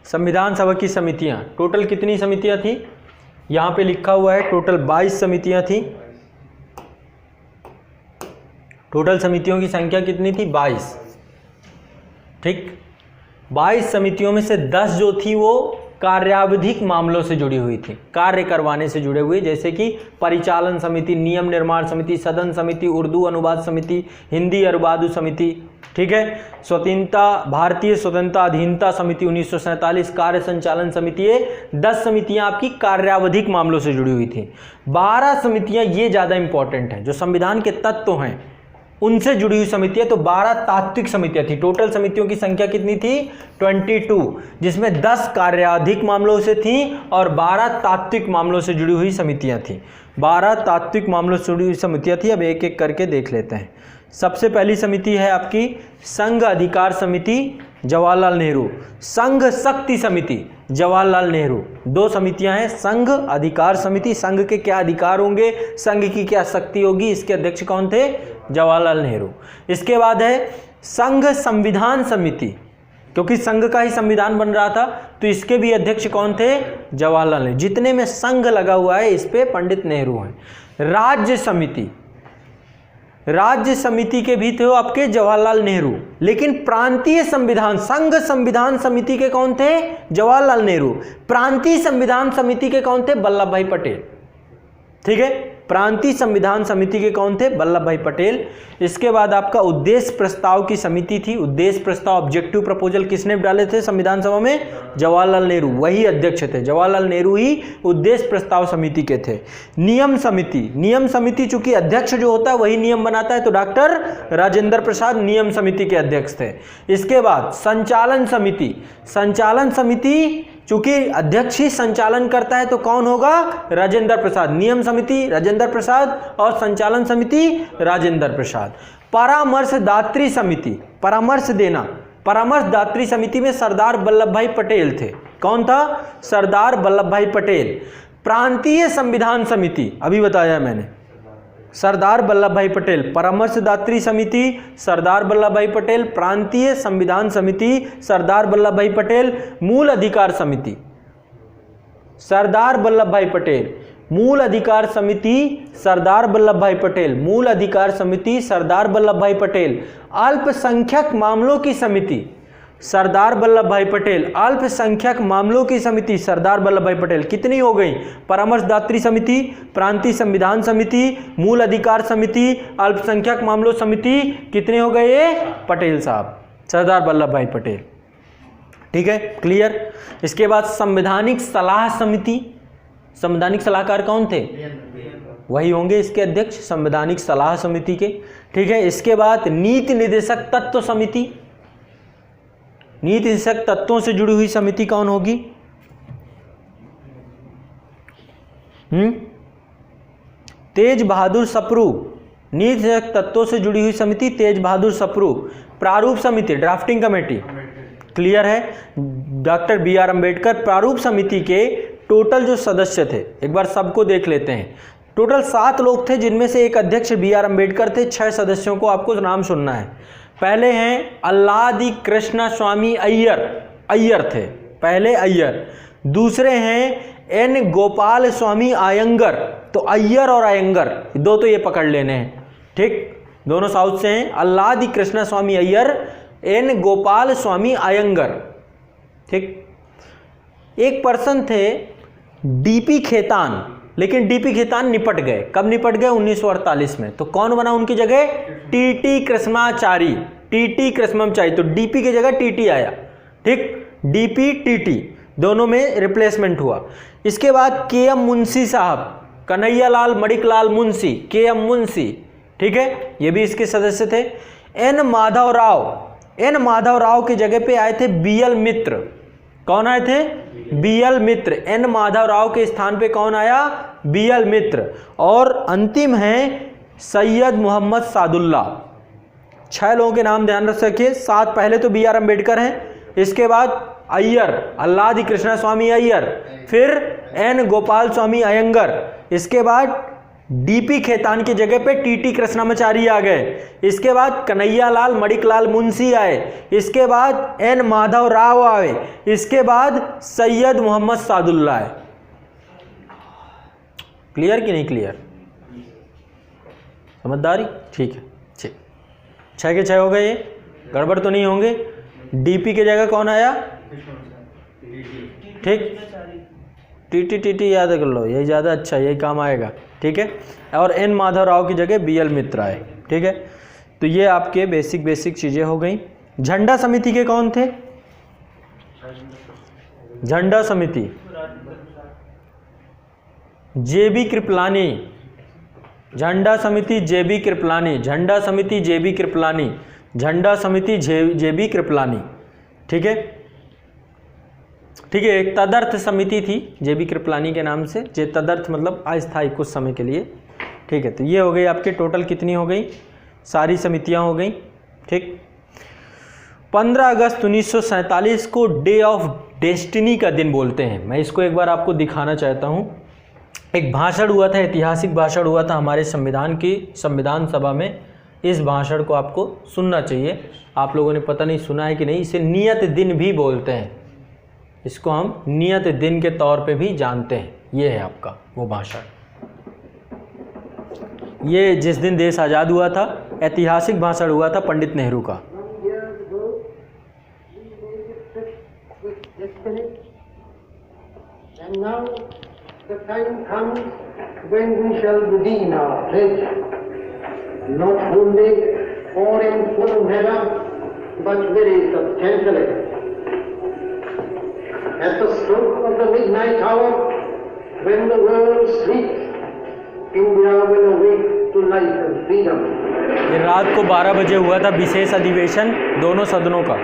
संविधान सभा की समितियां। टोटल कितनी समितियां थी? यहां पे लिखा हुआ है टोटल 22 समितियां थी। टोटल समितियों की संख्या कितनी थी? 22। ठीक, 22 समितियों में से 10 जो थी वो कार्यावधिक मामलों से जुड़ी हुई थी, कार्य करवाने से जुड़े हुए, जैसे कि परिचालन समिति, नियम निर्माण समिति, सदन समिति, उर्दू अनुवाद समिति, हिंदी अनुवाद समिति। ठीक है, स्वतंत्रता, भारतीय स्वतंत्रता अधीनता समिति 1947, कार्य संचालन समिति। ये 10 समितियां आपकी कार्यावधिक मामलों से जुड़ी हुई थी। 12 समितियां, ये ज़्यादा इंपॉर्टेंट हैं, जो संविधान के तत्व हैं उनसे जुड़ी हुई समितियां। तो 12 तात्विक समितियां थी। टोटल समितियों की संख्या कितनी थी? 22, जिसमें 10 कार्याधिक मामलों से थी और 12 तात्विक मामलों से जुड़ी हुई समितियां थी। 12 तात्विक मामलों से जुड़ी हुई समितियां थी। अब एक एक करके देख लेते हैं। सबसे पहली समिति है आपकी संघ अधिकार समिति, जवाहरलाल नेहरू। संघ शक्ति समिति, जवाहरलाल नेहरू। 2 समितियां हैं, संघ अधिकार समिति, संघ के क्या अधिकार होंगे, संघ की क्या शक्ति होगी, इसके अध्यक्ष कौन थे? जवाहरलाल नेहरू। इसके बाद है संघ संविधान समिति, क्योंकि संघ का ही संविधान बन रहा था, तो इसके भी अध्यक्ष कौन थे? जवाहरलाल नेहरू। जितने में संघ लगा हुआ है इस पे पंडित नेहरू हैं। राज्य समिति, राज्य समिति के भी थे आपके जवाहरलाल नेहरू, लेकिन प्रांतीय संविधान, संघ संविधान समिति के कौन थे? जवाहरलाल नेहरू। प्रांतीय संविधान समिति के कौन थे? वल्लभ भाई पटेल। ठीक है, प्रांतीय संविधान समिति के कौन थे? वल्लभ भाई पटेल। इसके बाद आपका उद्देश्य प्रस्ताव की समिति थी। उद्देश्य प्रस्ताव, ऑब्जेक्टिव प्रपोजल किसने डाले थे संविधान सभा में? जवाहरलाल नेहरू, वही अध्यक्ष थे। जवाहरलाल नेहरू ही उद्देश्य प्रस्ताव समिति के थे। नियम समिति, नियम समिति चूंकि अध्यक्ष जो होता है वही नियम बनाता है, तो डॉक्टर राजेंद्र प्रसाद नियम समिति के अध्यक्ष थे। इसके बाद संचालन समिति, संचालन समिति चूंकि अध्यक्ष ही संचालन करता है तो कौन होगा? राजेंद्र प्रसाद। नियम समिति राजेंद्र प्रसाद और संचालन समिति राजेंद्र प्रसाद। परामर्शदात्री समिति, परामर्श देना, परामर्शदात्री समिति में सरदार वल्लभ भाई पटेल थे। कौन था? सरदार वल्लभ भाई पटेल। प्रांतीय संविधान समिति, अभी बताया मैंने, सरदार वल्लभ भाई पटेल। परामर्शदात्री समिति सरदार वल्लभ भाई पटेल। प्रांतीय संविधान समिति सरदार वल्लभ भाई पटेल। मूल अधिकार समिति सरदार वल्लभ भाई पटेल। मूल अधिकार समिति सरदार वल्लभ भाई पटेल। मूल अधिकार समिति सरदार वल्लभ भाई पटेल। अल्पसंख्यक मामलों की समिति सरदार वल्लभ भाई पटेल। अल्पसंख्यक मामलों की समिति सरदार वल्लभ भाई पटेल। कितनी हो गई? परामर्शदात्री समिति, प्रांतीय संविधान समिति, मूल अधिकार समिति, अल्पसंख्यक मामलों समिति, कितने हो गए? ये पटेल साहब, सरदार वल्लभ भाई पटेल। ठीक है, क्लियर। इसके बाद संवैधानिक सलाह समिति, संवैधानिक सलाहकार कौन थे? वही होंगे इसके अध्यक्ष, संवैधानिक सलाह समिति के। ठीक है, इसके बाद नीति निर्देशक तत्व समिति, नीति निर्देशक तत्वों से जुड़ी हुई समिति कौन होगी? तेज बहादुर सप्रू। नीति निर्देशक तत्वों से जुड़ी हुई समिति तेज बहादुर सप्रू। प्रारूप समिति, ड्राफ्टिंग कमेटी, क्लियर है, डॉक्टर BR अम्बेडकर। प्रारूप समिति के टोटल जो सदस्य थे, एक बार सबको देख लेते हैं। टोटल 7 लोग थे, जिनमें से एक अध्यक्ष BR अम्बेडकर थे। 6 सदस्यों को आपको नाम सुनना है। पहले हैं अल्लादी कृष्णा स्वामी अय्यर, अय्यर थे पहले, अय्यर। दूसरे हैं N गोपाल स्वामी आयंगर। तो अय्यर और आयंगर 2 तो ये पकड़ लेने हैं, ठीक, दोनों साउथ से हैं। अल्लादी कृष्णा स्वामी अय्यर, N गोपाल स्वामी आयंगर, ठीक। एक पर्सन थे DP खेतान, लेकिन DP खेतान निपट गए। कब निपट गए? 1948 में। तो कौन बना उनकी जगह? TT Krishnamachari, TT Krishnamachari. तो DP की जगह TT आया, ठीक, DP TT दोनों में रिप्लेसमेंट हुआ। इसके बाद KM मुंशी साहब, कन्हैया लाल मणिक लाल मुंशी, KM मुंशी, ठीक है, ये भी इसके सदस्य थे। एन माधव राव की जगह पे आए थे बीएल मित्र। कौन आए थे? बीएल मित्र। एन माधव राव के स्थान पे कौन आया? बीएल मित्र। और अंतिम है सैयद मोहम्मद सादुल्ला। 6 लोगों के नाम ध्यान रख सकिए। 7 पहले तो बी आर अम्बेडकर हैं, इसके बाद अय्यर अल्लादी कृष्णा स्वामी अय्यर, फिर एन गोपाल स्वामी अयंगर, इसके बाद डीपी खेतान की जगह पे टीटी कृष्णामाचारी आ गए, इसके बाद कन्हैयालाल मणिकलाल मुंशी आए, इसके बाद एन माधव राव आए, इसके बाद सैयद मोहम्मद सादुल्ला आए। क्लियर कि नहीं क्लियर? समझदारी? ठीक है, ठीक। 6 के 6 हो गए, ये गड़बड़ तो नहीं होंगे। डीपी की जगह कौन आया? ठीक, टीटी याद कर लो, यही ज़्यादा अच्छा, यही काम आएगा। ठीक है, और एन माधव राव की जगह बीएल मित्र आए। ठीक है, तो ये आपके बेसिक चीज़ें हो गई। झंडा समिति के कौन थे? झंडा समिति जेबी कृपलानी, झंडा समिति जेबी कृपलानी, झंडा समिति जेबी कृपलानी, झंडा समिति जेबी कृपलानी। ठीक है, ठीक है। एक तदर्थ समिति थी जेबी कृपलानी के नाम से, जे तदर्थ मतलब अस्थायी, कुछ समय के लिए। ठीक है, तो ये हो गई आपके टोटल कितनी हो गई? सारी समितियां हो गई। ठीक, 15 अगस्त 1947 को डे ऑफ डेस्टिनी का दिन बोलते हैं। मैं इसको एक बार आपको दिखाना चाहता हूँ। एक भाषण हुआ था, ऐतिहासिक भाषण हुआ था हमारे संविधान सभा में। इस भाषण को आपको सुनना चाहिए। आप लोगों ने पता नहीं सुना है कि नहीं, इसे नियत दिन भी बोलते हैं। इसको हम नियत दिन के तौर पे भी जानते हैं। ये है आपका वो भाषण। ये जिस दिन देश आज़ाद हुआ था, ऐतिहासिक भाषण हुआ था पंडित नेहरू का। And now the time comes when we shall redeem our pledge, not only or in full measure, but very substantially. At the stroke of the midnight hour, when the world sleeps, India will awake to life and freedom. ये रात को 12 बजे हुआ था विशेष अधिवेशन दोनों सदनों का।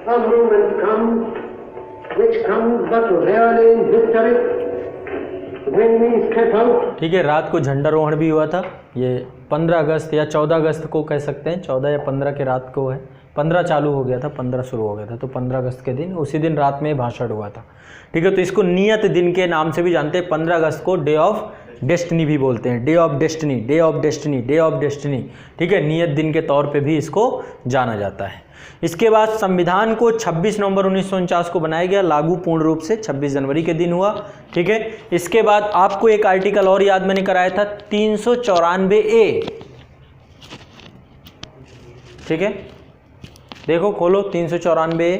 A moment comes which comes but rarely in history, when we step out. ठीक है, रात को झंडारोहण भी हुआ था। ये 15 अगस्त या 14 अगस्त को कह सकते हैं, 14 या 15 के रात को है। 15 चालू हो गया था, 15 शुरू हो गया था, तो 15 अगस्त के दिन, उसी दिन रात में भाषण हुआ था। ठीक है, तो इसको नियत दिन के नाम से भी जानते हैं। 15 अगस्त को डे ऑफ डेस्टिनी भी बोलते हैं। Day of destiny, day of destiny, day of destiny. ठीक है, नियत दिन के तौर पे भी इसको जाना जाता है। इसके बाद संविधान को 26 नवंबर 1949 को बनाया गया, लागू पूर्ण रूप से 26 जनवरी के दिन हुआ। ठीक है, इसके बाद आपको एक आर्टिकल और याद मैंने कराया था, 394A। ठीक है, देखो खोलो 394A।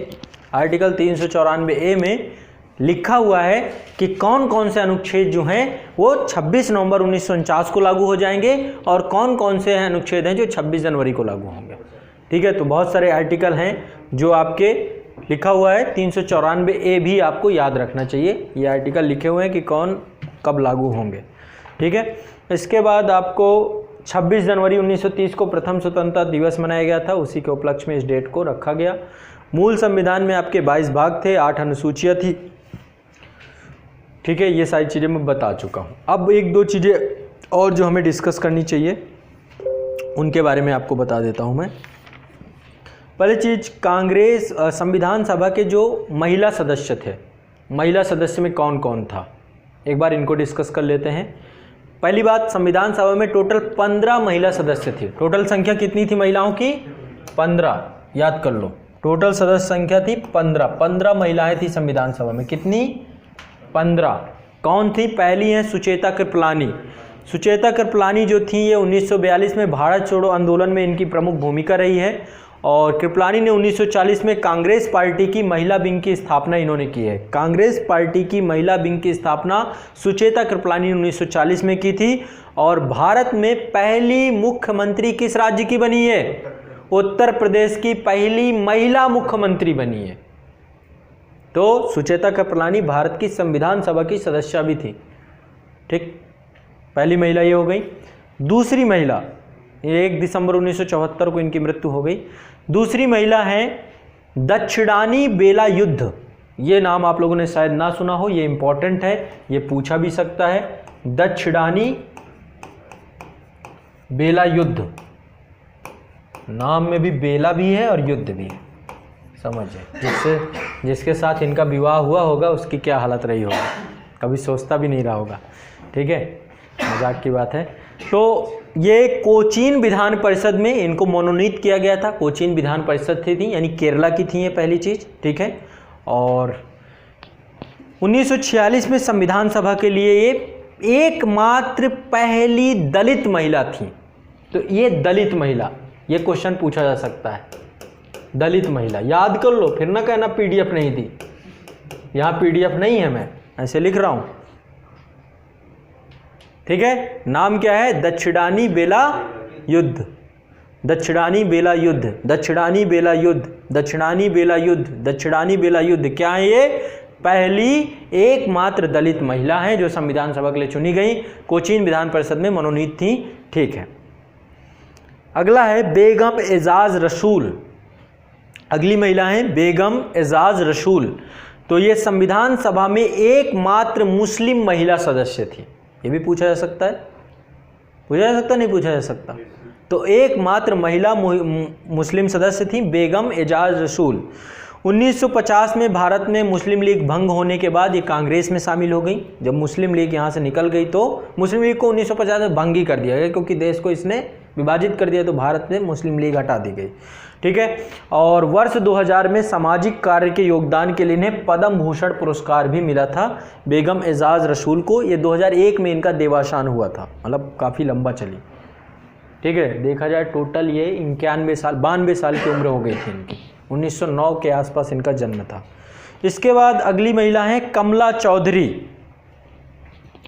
आर्टिकल 394A में लिखा हुआ है कि कौन कौन से अनुच्छेद जो हैं वो 26 नवंबर 1949 को लागू हो जाएंगे और कौन कौन से अनुच्छेद हैं जो 26 जनवरी को लागू होंगे। ठीक है, तो बहुत सारे आर्टिकल हैं जो आपके लिखा हुआ है। 394A भी आपको याद रखना चाहिए। ये आर्टिकल लिखे हुए हैं कि कौन कब लागू होंगे। ठीक है, इसके बाद आपको 26 जनवरी 1930 को प्रथम स्वतंत्रता दिवस मनाया गया था, उसी के उपलक्ष्य में इस डेट को रखा गया। मूल संविधान में आपके 22 भाग थे, 8 अनुसूचियाँ थी। ठीक है, ये सारी चीज़ें मैं बता चुका हूँ। अब 1-2 चीज़ें और जो हमें डिस्कस करनी चाहिए उनके बारे में आपको बता देता हूँ मैं। पहली चीज़, कांग्रेस संविधान सभा के जो महिला सदस्य थे, महिला सदस्य में कौन कौन था, एक बार इनको डिस्कस कर लेते हैं। पहली बात, संविधान सभा में टोटल 15 महिला सदस्य थे। टोटल संख्या कितनी थी महिलाओं की? 15। याद कर लो, टोटल सदस्य संख्या थी 15 महिलाएं थी संविधान सभा में। कितनी? 15। कौन थी? पहली है सुचेता कृपलानी। सुचेता कृपलानी जो थी ये 1942 में भारत छोड़ो आंदोलन में इनकी प्रमुख भूमिका रही है और कृपलानी ने 1940 में कांग्रेस पार्टी की महिला विंग की स्थापना इन्होंने की है। कांग्रेस पार्टी की महिला विंग की स्थापना सुचेता कृपलानी ने 1940 में की थी और भारत में पहली मुख्यमंत्री किस राज्य की बनी है? उत्तर प्रदेश की पहली महिला मुख्यमंत्री बनी है। तो सुचेता कृपलानी भारत की संविधान सभा की सदस्य भी थी। ठीक, पहली महिला ये हो गई। दूसरी महिला, 1 दिसंबर 1974 को इनकी मृत्यु हो गई। दूसरी महिला है दक्षिणानी बेला युद्ध। ये नाम आप लोगों ने शायद ना सुना हो, ये इंपॉर्टेंट है, ये पूछा भी सकता है। दक्षिणानी बेला युद्ध, नाम में भी बेला भी है और युद्ध भी है, समझिए। जिसके साथ इनका विवाह हुआ होगा उसकी क्या हालत रही होगा, कभी सोचता भी नहीं रहा होगा। ठीक है, मजाक की बात है। तो ये कोचीन विधान परिषद में इनको मनोनीत किया गया था। कोचीन विधान परिषद थी यानी केरला की थी ये पहली चीज़। ठीक है, और 1946 में संविधान सभा के लिए ये एकमात्र पहली दलित महिला थी। तो ये दलित महिला, ये क्वेश्चन पूछा जा सकता है, दलित महिला, याद कर लो, फिर ना कहना पीडीएफ नहीं थी। यहाँ पीडीएफ नहीं है, मैं ऐसे लिख रहा हूँ। ठीक है, नाम क्या है? दक्षिणानी बेला युद्ध, दक्षिणानी बेला युद्ध, दक्षिणानी बेला युद्ध, दक्षिणानी बेला युद्ध, दक्षिणानी बेला युद्ध। क्या है ये? पहली एकमात्र दलित महिला है जो संविधान सभा के लिए चुनी गई, कोचीन विधान परिषद में मनोनीत थी। ठीक है, अगला है बेगम एजाज रसूल। अगली महिला है बेगम एजाज रसूल। तो ये संविधान सभा में एकमात्र मुस्लिम महिला सदस्य थी। ये भी पूछा जा सकता है, पूछा जा सकता, नहीं पूछा जा सकता। तो एकमात्र महिला मुस्लिम सदस्य थी बेगम एजाज रसूल। 1950 में भारत में मुस्लिम लीग भंग होने के बाद ये कांग्रेस में शामिल हो गई। जब मुस्लिम लीग यहाँ से निकल गई तो मुस्लिम लीग को 1950 में भंग ही कर दिया गया, क्योंकि देश को इसने विभाजित कर दिया, तो भारत में मुस्लिम लीग हटा दी गई। ठीक है, और वर्ष 2000 में सामाजिक कार्य के योगदान के लिए इन्हें पद्म भूषण पुरस्कार भी मिला था बेगम एजाज रसूल को। ये 2001 में इनका देवासान हुआ था, मतलब काफ़ी लंबा चली। ठीक है, देखा जाए टोटल ये 92 साल की उम्र हो गई थी इनकी। 1909 के आसपास इनका जन्म था। इसके बाद अगली महिला है कमला चौधरी।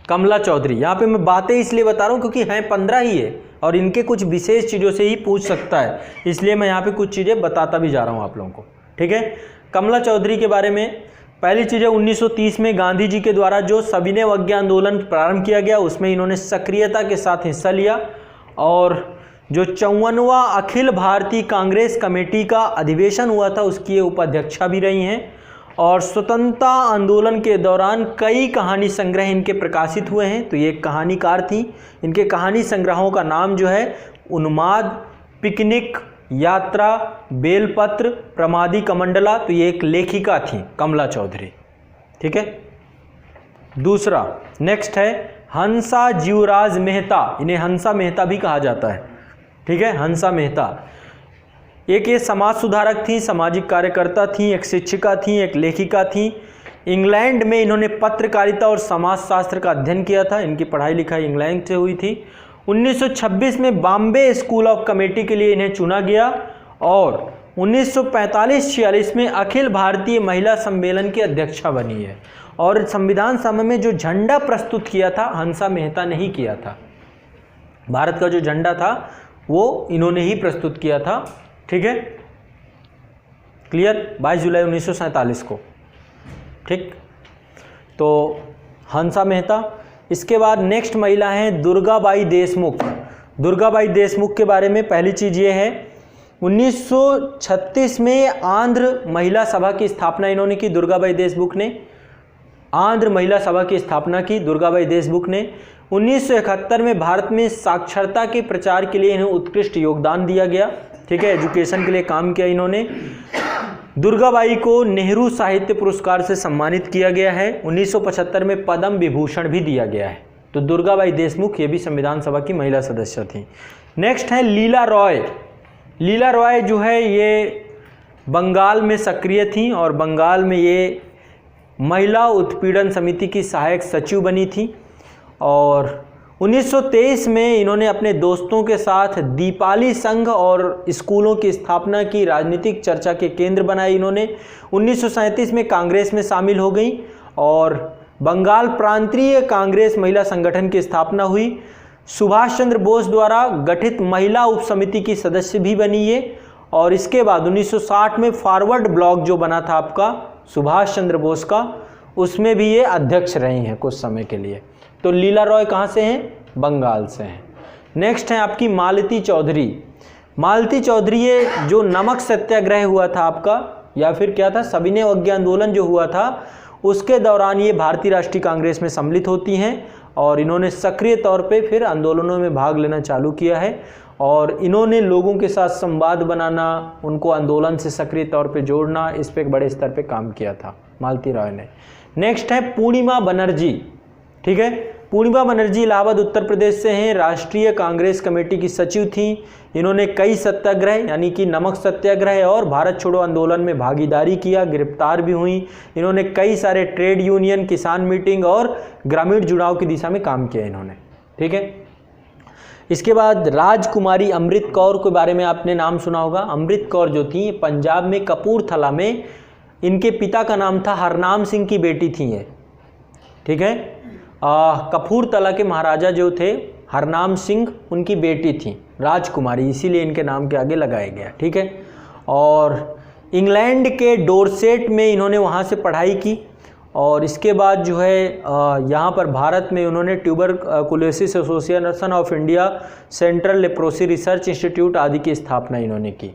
कमला चौधरी, यहाँ पे मैं बातें इसलिए बता रहा हूँ क्योंकि हैं 15 ही है और इनके कुछ विशेष चीज़ों से ही पूछ सकता है, इसलिए मैं यहाँ पे कुछ चीज़ें बताता भी जा रहा हूँ आप लोगों को। ठीक है, कमला चौधरी के बारे में पहली चीज़ है 1930 में गांधी जी के द्वारा जो सविनय अवज्ञा आंदोलन प्रारंभ किया गया उसमें इन्होंने सक्रियता के साथ हिस्सा लिया, और जो 54वां अखिल भारतीय कांग्रेस कमेटी का अधिवेशन हुआ था उसकी ये उपाध्यक्षा भी रही हैं। और स्वतंत्रता आंदोलन के दौरान कई कहानी संग्रह इनके प्रकाशित हुए हैं। तो ये एक कहानीकार थी। इनके कहानी संग्रहों का नाम जो है उन्माद, पिकनिक, यात्रा, बेलपत्र, प्रमादी कमंडला। तो ये एक लेखिका थी कमला चौधरी। ठीक है, दूसरा नेक्स्ट है हंसा जीवराज मेहता। इन्हें हंसा मेहता भी कहा जाता है। ठीक है, हंसा मेहता एक ये समाज सुधारक थी, सामाजिक कार्यकर्ता थी, एक शिक्षिका थी, एक लेखिका थी। इंग्लैंड में इन्होंने पत्रकारिता और समाजशास्त्र का अध्ययन किया था। इनकी पढ़ाई लिखाई इंग्लैंड से हुई थी। 1926 में बॉम्बे स्कूल ऑफ कॉमेडी के लिए इन्हें चुना गया, और 1945-46 में अखिल भारतीय महिला सम्मेलन की अध्यक्षा बनी है। और संविधान सभा में जो झंडा प्रस्तुत किया था हंसा मेहता ने ही किया था। भारत का जो झंडा था वो इन्होंने ही प्रस्तुत किया था। ठीक है, क्लियर, 22 जुलाई 1947 को। ठीक, तो हंसा मेहता। इसके बाद नेक्स्ट महिला है दुर्गाबाई देशमुख। दुर्गाबाई देशमुख के बारे में पहली चीज़ ये है 1936 में आंध्र महिला सभा की स्थापना इन्होंने की। दुर्गाबाई देशमुख ने आंध्र महिला सभा की स्थापना की। दुर्गाबाई देशमुख ने 1971 में भारत में साक्षरता के प्रचार के लिए इन्हें उत्कृष्ट योगदान दिया गया। ठीक है, एजुकेशन के लिए काम किया इन्होंने। दुर्गाबाई को नेहरू साहित्य पुरस्कार से सम्मानित किया गया है। 1975 में पद्म विभूषण भी दिया गया है। तो दुर्गाबाई देशमुख ये भी संविधान सभा की महिला सदस्य थी। नेक्स्ट है लीला रॉय। लीला रॉय जो है ये बंगाल में सक्रिय थी और बंगाल में ये महिला उत्पीड़न समिति की सहायक सचिव बनी थी। और 1923 में इन्होंने अपने दोस्तों के साथ दीपाली संघ और स्कूलों की स्थापना की। राजनीतिक चर्चा के केंद्र बनाए इन्होंने। 1937 में कांग्रेस में शामिल हो गई और बंगाल प्रांतीय कांग्रेस महिला संगठन की स्थापना हुई। सुभाष चंद्र बोस द्वारा गठित महिला उप समिति की सदस्य भी बनी ये। और इसके बाद 1960 में फॉरवर्ड ब्लॉक जो बना था आपका सुभाष चंद्र बोस का, उसमें भी ये अध्यक्ष रही हैं कुछ समय के लिए। तो लीला रॉय कहाँ से हैं? बंगाल से हैं। नेक्स्ट है आपकी मालती चौधरी। मालती चौधरी ये जो नमक सत्याग्रह हुआ था आपका, या फिर क्या था, सविनय अवज्ञा आंदोलन जो हुआ था, उसके दौरान ये भारतीय राष्ट्रीय कांग्रेस में सम्मिलित होती हैं और इन्होंने सक्रिय तौर पे फिर आंदोलनों में भाग लेना चालू किया है और इन्होंने लोगों के साथ संवाद बनाना, उनको आंदोलन से सक्रिय तौर पे जोड़ना, इस पे एक बड़े स्तर पे काम किया था मालती राय ने। नेक्स्ट है पूर्णिमा बनर्जी। ठीक है, पूर्णिमा बनर्जी इलाहाबाद उत्तर प्रदेश से हैं, राष्ट्रीय कांग्रेस कमेटी की सचिव थीं। इन्होंने कई सत्याग्रह यानी कि नमक सत्याग्रह और भारत छोड़ो आंदोलन में भागीदारी किया, गिरफ्तार भी हुई। इन्होंने कई सारे ट्रेड यूनियन, किसान मीटिंग और ग्रामीण जुड़ाव की दिशा में काम किया इन्होंने। ठीक है, इसके बाद राजकुमारी अमृत कौर के बारे में आपने नाम सुना होगा। अमृत कौर जो थी पंजाब में कपूरथला में, इनके पिता का नाम था हरनाम सिंह की बेटी थी ये। ठीक है, कपूरथला के महाराजा जो थे हरनाम सिंह, उनकी बेटी थी राजकुमारी, इसीलिए इनके नाम के आगे लगाया गया। ठीक है, और इंग्लैंड के डोरसेट में इन्होंने वहाँ से पढ़ाई की और इसके बाद जो है यहाँ पर भारत में उन्होंने tuberculosis association of India, central leprosy research institute आदि की स्थापना इन्होंने की।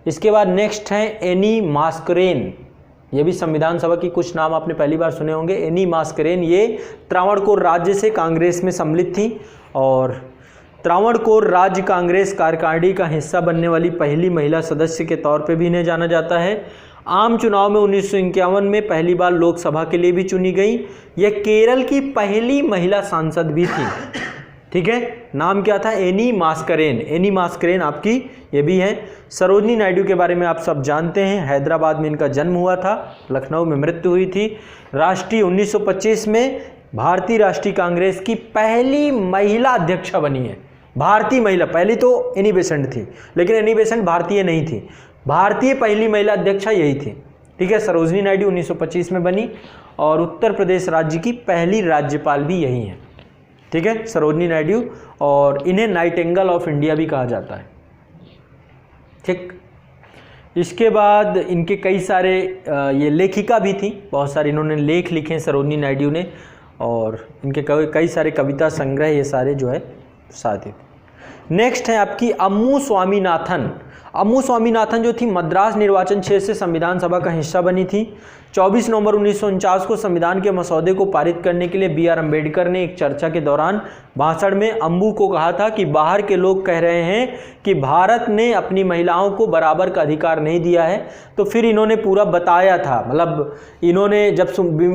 इसके बाद नेक्स्ट हैं एनी मास्करेन। ये भी संविधान सभा की कुछ नाम आपने पहली बार सुने होंगे। एनी मास्करेन ये त्रावणकोर राज्य से कांग्रेस में सम्मिलित थी और त्रावणकोर राज्य कांग्रेस कार्यकारिणी का हिस्सा बनने वाली पहली महिला सदस्य के तौर पे भी इन्हें जाना जाता है। आम चुनाव में 1951 में पहली बार लोकसभा के लिए भी चुनी गई। यह केरल की पहली महिला सांसद भी थी। ठीक है, नाम क्या था, एनी मास्करेन। एनी मास्करेन आपकी ये भी हैं। सरोजनी नायडू के बारे में आप सब जानते हैं, हैदराबाद में इनका जन्म हुआ था, लखनऊ में मृत्यु हुई थी। राष्ट्रीय 1925 में भारतीय राष्ट्रीय कांग्रेस की पहली महिला अध्यक्षा बनी है। भारतीय महिला, पहली तो एनी बेसेंट थी लेकिन एनी बेसेंट भारतीय नहीं थी, भारतीय पहली महिला अध्यक्षा यही थी। ठीक है, सरोजनी नायडू 1925 में बनी और उत्तर प्रदेश राज्य की पहली राज्यपाल भी यही हैं। ठीक है, सरोजनी नायडू, और इन्हें नाइटिंगेल ऑफ इंडिया भी कहा जाता है। ठीक, इसके बाद इनके कई सारे ये लेखिका भी थी, बहुत सारे इन्होंने लेख लिखे हैं सरोजनी नायडू ने और इनके कई सारे कविता संग्रह ये सारे जो है साथ ही। नेक्स्ट है आपकी अम्मू स्वामीनाथन। अम्मू स्वामीनाथन जो थी मद्रास निर्वाचन क्षेत्र से संविधान सभा का हिस्सा बनी थी। 24 नवंबर 1949 को संविधान के मसौदे को पारित करने के लिए B.R. अम्बेडकर ने एक चर्चा के दौरान भाषण में अम्मू को कहा था कि बाहर के लोग कह रहे हैं कि भारत ने अपनी महिलाओं को बराबर का अधिकार नहीं दिया है। तो फिर इन्होंने पूरा बताया था, मतलब इन्होंने जब